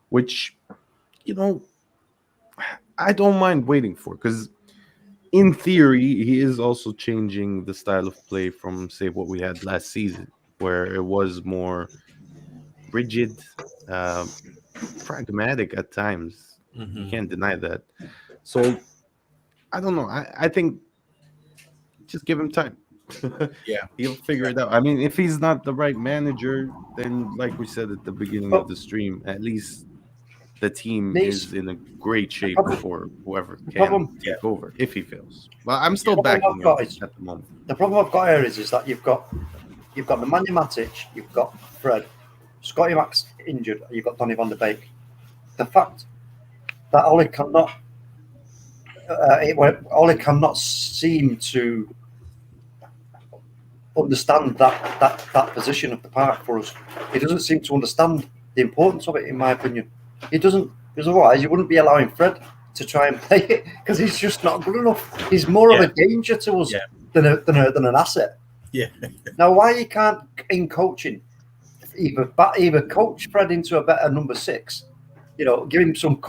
which, you know, I don't mind waiting for, because in theory, he is also changing the style of play from, say, what we had last season, where it was more rigid, pragmatic at times. Mm-hmm. You can't deny that. So I don't know. I think just give him time. Yeah, he'll figure it out. I mean, if he's not the right manager, then, like we said at the beginning of the stream, at least the team Needs- is in a great shape problem- for whoever can problem- take over if he fails. But I'm still The problem backing I've got him is- at the moment. The problem I've got here is that you've got Nemanja Matic, you've got Fred, Scotty Max injured, and you've got Donny van de Beek. The fact that Ollie cannot seem to understand that position of the park for us. He doesn't seem to understand the importance of it, in my opinion. He doesn't, because otherwise you wouldn't be allowing Fred to try and play it, because he's just not good enough. He's more of a danger to us than an asset. Yeah. Now, why you can't, in coaching, either coach Fred into a better number 6, give him some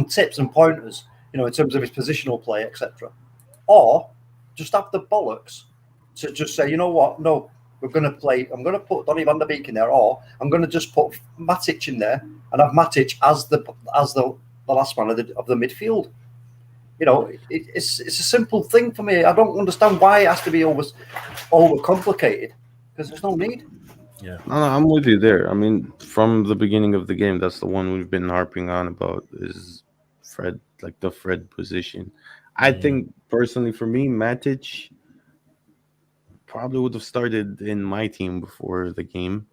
tips and pointers, in terms of his positional play, etc., or just have the bollocks to just say, you know what, no, we're going to play. I'm going to put Donny van de Beek in there, or I'm going to just put Matic in there and have Matic as the last man of the midfield. It's a simple thing for me. I don't understand why it has to be over complicated, because there's no need. No, I'm with you there. I mean, from the beginning of the game, that's the one we've been harping on about, is Fred, like the Fred position. I think personally, for me, Matic probably would have started in my team before the game.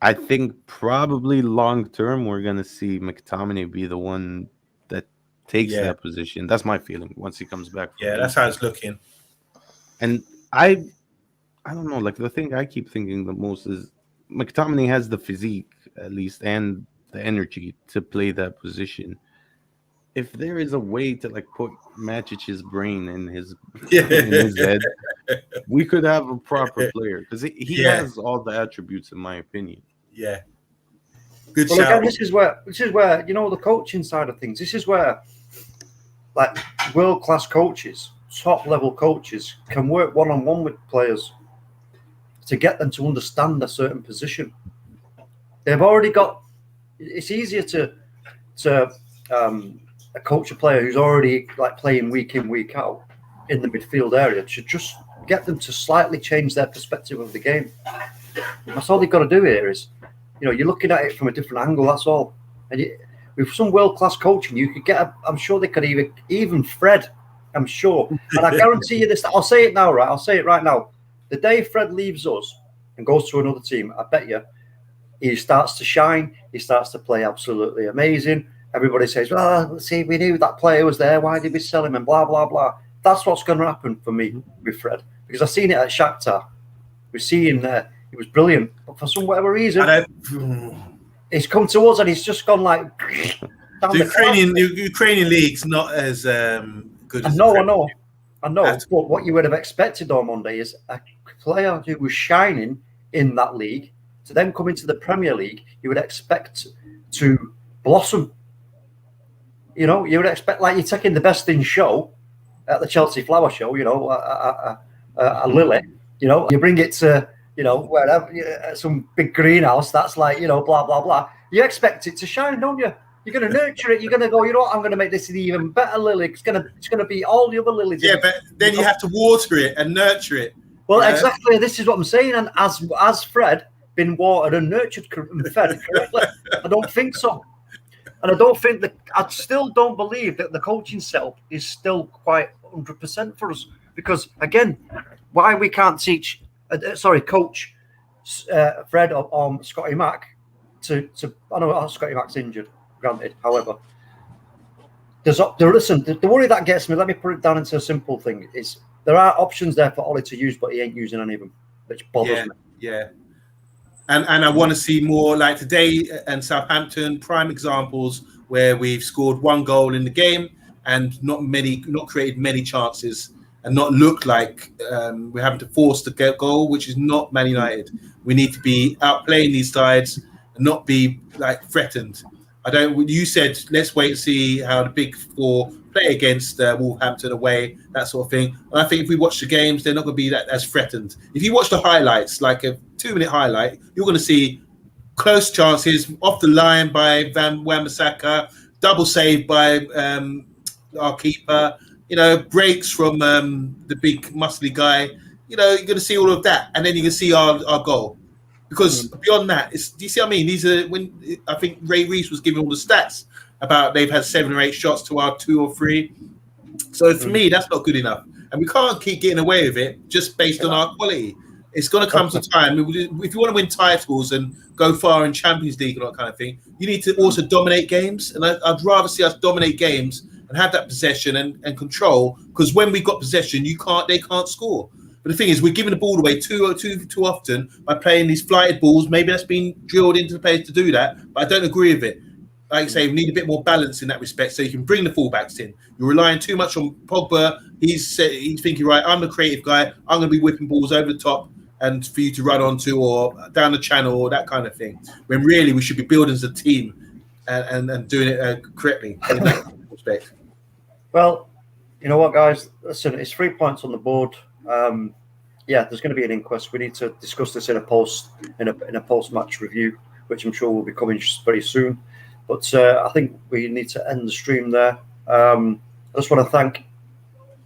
I think probably long term we're gonna see McTominay be the one that takes that position. That's my feeling once he comes back. Yeah, that's how it's looking. And I don't know. Like, the thing I keep thinking the most is McTominay has the physique, at least, and the energy to play that position. If there is a way to put Matic's brain in his head, we could have a proper player, because he has all the attributes, in my opinion. Yeah. Good Well, shout. again, this is where the coaching side of things. This is where world class coaches, top level coaches, can work one on one with players to get them to understand a certain position. They've already got. It's easier to coach a player who's already playing week in, week out in the midfield area, to just get them to slightly change their perspective of the game. That's all they've got to do here is, you're looking at it from a different angle. That's all. And with some world-class coaching, you could get. I'm sure they could even Fred. I'm sure, and I guarantee you this. I'll say it now, right? I'll say it right now. The day Fred leaves us and goes to another team, I bet you he starts to shine. He starts to play absolutely amazing. Everybody says, "Well, see, we knew that player was there. Why did we sell him?" And blah blah blah. That's what's going to happen for me with Fred, because I've seen it at Shakhtar. We've seen he was brilliant, but for some whatever reason, he's come to us and he's just gone down the Ukrainian league's not as good as I know. But what you would have expected on Monday is a player who was shining in that league to then come into the Premier League. You would expect to blossom. You would expect, like, you're taking the best in show at the Chelsea Flower Show, a lily, you bring it to, wherever, some big greenhouse that's blah, blah, blah. You expect it to shine, don't you? You're going to nurture it. You're going to go, I'm going to make this an even better lily. It's going to be all the other lilies. Yeah, but then you have to water it and nurture it. Well, exactly. This is what I'm saying. And as Fred been watered and nurtured and fed correctly? I don't think so. And I still don't believe that the coaching setup is still quite 100% for us. Because, again, why we can't coach Fred or Scotty Mac to I know Scotty Mac's injured, granted. However, the worry that gets me, let me put it down into a simple thing, is there are options there for Ollie to use, but he ain't using any of them, which bothers me. Yeah. And I want to see more, like today and Southampton, prime examples where we've scored one goal in the game and not created many chances and not look like we're having to force the goal, which is not Man United. We need to be outplaying these sides and not be threatened. You said let's wait and see how the big four play against Wolverhampton away, that sort of thing. And I think if we watch the games, they're not going to be as threatened. If you watch the highlights, like a 2-minute highlight, you're going to see close chances off the line by Wan-Bissaka, double save by our keeper. Breaks from the big muscly guy. You're going to see all of that, and then you can see our goal. Because beyond that, do you see what I mean? These are when I think Ray Reese was giving all the stats about they've had 7 or 8 shots to our 2 or 3. So for me, that's not good enough, and we can't keep getting away with it just based on our quality. It's going to come to time. If you want to win titles and go far in Champions League and that kind of thing, you need to also dominate games. And I'd rather see us dominate games and have that possession and control. Because when we've got possession, they can't score. But the thing is, we're giving the ball away too often by playing these flighted balls. Maybe that's been drilled into the players to do that, but I don't agree with it. Like I say, we need a bit more balance in that respect, so you can bring the fullbacks in. You're relying too much on Pogba. He's thinking, right, I'm the creative guy. I'm going to be whipping balls over the top and for you to run onto or down the channel or that kind of thing. When really we should be building as a team and doing it correctly in that respect. Well, you know what, guys? Listen, it's 3 points on the board. Yeah, there's going to be an inquest. We need to discuss this in a post-match review, which I'm sure will be coming very soon. But I think we need to end the stream there. I just want to thank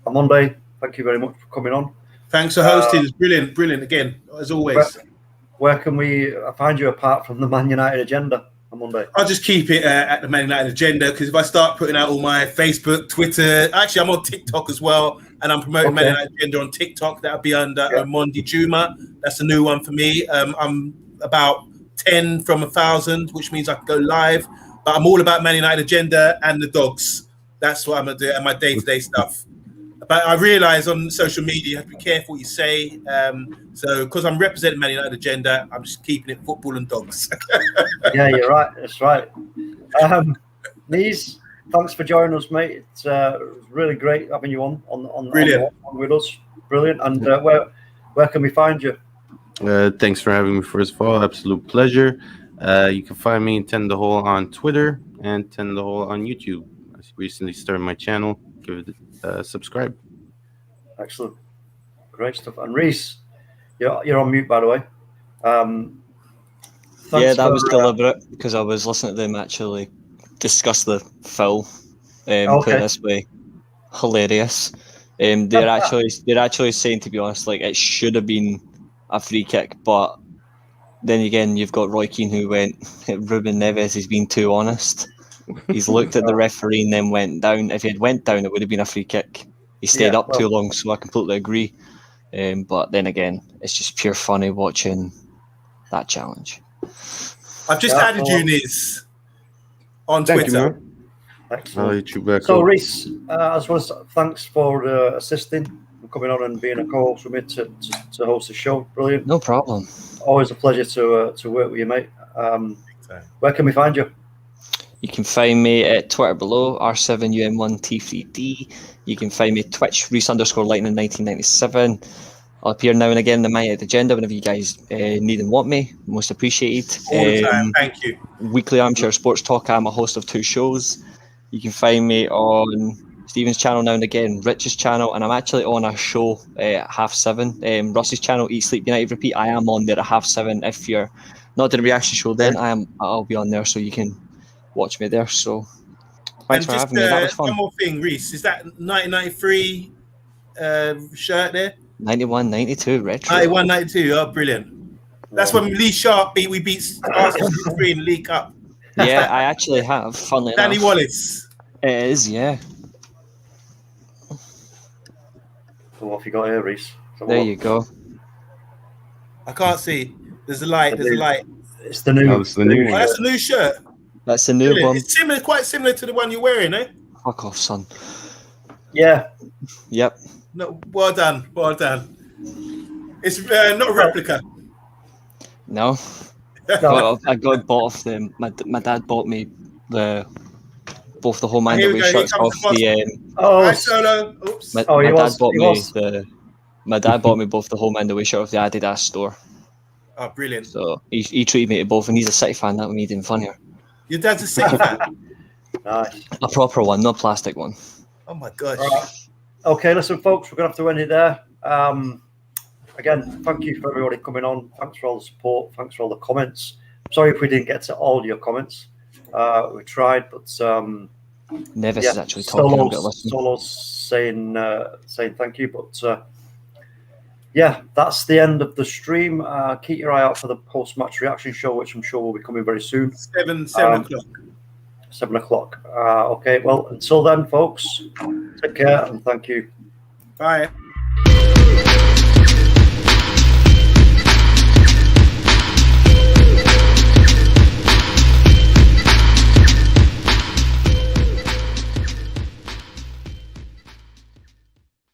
Amonde. Thank you very much for coming on. Thanks for hosting. It's brilliant again, as always. Where can we find you apart from the Man United agenda on Monday? I'll just keep it at the Man United agenda, because if I start putting out all my Facebook, Twitter, actually I'm on TikTok as well, and I'm promoting Man United agenda on TikTok. That'll be under Omondi Juma. That's a new one for me. I'm about 10 from 1,000, which means I can go live. But I'm all about Man United agenda and the dogs. That's what I'm going to do and my day-to-day stuff. But I realise on social media, you have to be careful what you say. So because I'm representing Man United agenda, I'm just keeping it football and dogs. Yeah, you're right. That's right. Nees, thanks for joining us, mate. It's really great having you on with us. Brilliant. And where can we find you? Thanks for having me, first of all. Absolute pleasure. You can find me 10 the Hole on Twitter and 10 the Hole on YouTube. I recently started my channel. Give it subscribe. Excellent. Great stuff. And Reese, you're on mute, by the way. Yeah, that was deliberate because I was listening to them actually discuss the foul. Put it this way, hilarious. They're actually saying, to be honest, like it should have been a free kick, but then again, you've got Roy Keane who went, Ruben Neves has been too honest. He's looked at the referee and then went down. If he had went down, it would have been a free kick. He stayed up too long, so I completely agree. But then again, it's just pure funny watching that challenge. I've just added you, Niz, on Twitter. Excellent. So, Reese, as well as thanks for assisting and coming on and being a co-host with me to host the show. Brilliant. No problem. Always a pleasure to work with you, mate. Where can we find you? You can find me at Twitter below, R7UM1T3D. You can find me Twitch, Reese_Lightning 1997. I'll appear now and again in the Man United agenda whenever you guys need and want me. Most appreciated. All the time. Thank you. Weekly Armchair Sports Talk. I'm a host of 2 shows. You can find me on Stephen's channel now and again, Rich's channel, and I'm actually on a show at 7:30. Russ's channel, Eat, Sleep, United, Repeat. I am on there at 7:30. If you're not doing a reaction show, then I'll be on there, so you can watch me there. So thanks for having me. That was fun. One more thing, Reese, is that 1993 shirt there? 91, 92 retro. 91, 92. Oh, brilliant! That's when Lee Sharp we beat Arsenal 3 in the League Cup. Yeah, I actually have. Funnily enough, Danny Wallace. It is, yeah. So what have you got here, Reese? There you go. I can't see. There's a light. There's a light. It's the new. That's the new one. Oh, that's a new shirt. That's the new one. It's similar, quite similar to the one you're wearing, eh? Fuck off, son. Yeah. Yep. No, well done. Well done. It's not a replica. No. Well, I got bought off them. My dad bought me both the home and away shirts off the. Hi, Solo. Oops. My dad bought me both the home and away shirt off the Adidas store. Oh, brilliant! So he treated me to both, and he's a City fan. That would be even funnier. Your dad's a City fan. Nice. A proper one, not a plastic one. Oh my gosh. Okay, listen, folks, we're gonna have to end it there. Again, thank you for everybody coming on. Thanks for all the support. Thanks for all the comments. Sorry if we didn't get to all your comments. We tried, but Nevis is actually talking. Solo's saying thank you, but yeah, that's the end of the stream. Keep your eye out for the post-match reaction show, which I'm sure will be coming very soon. 7 o'clock. 7 o'clock. Okay, well, until then, folks, take care and thank you. Bye.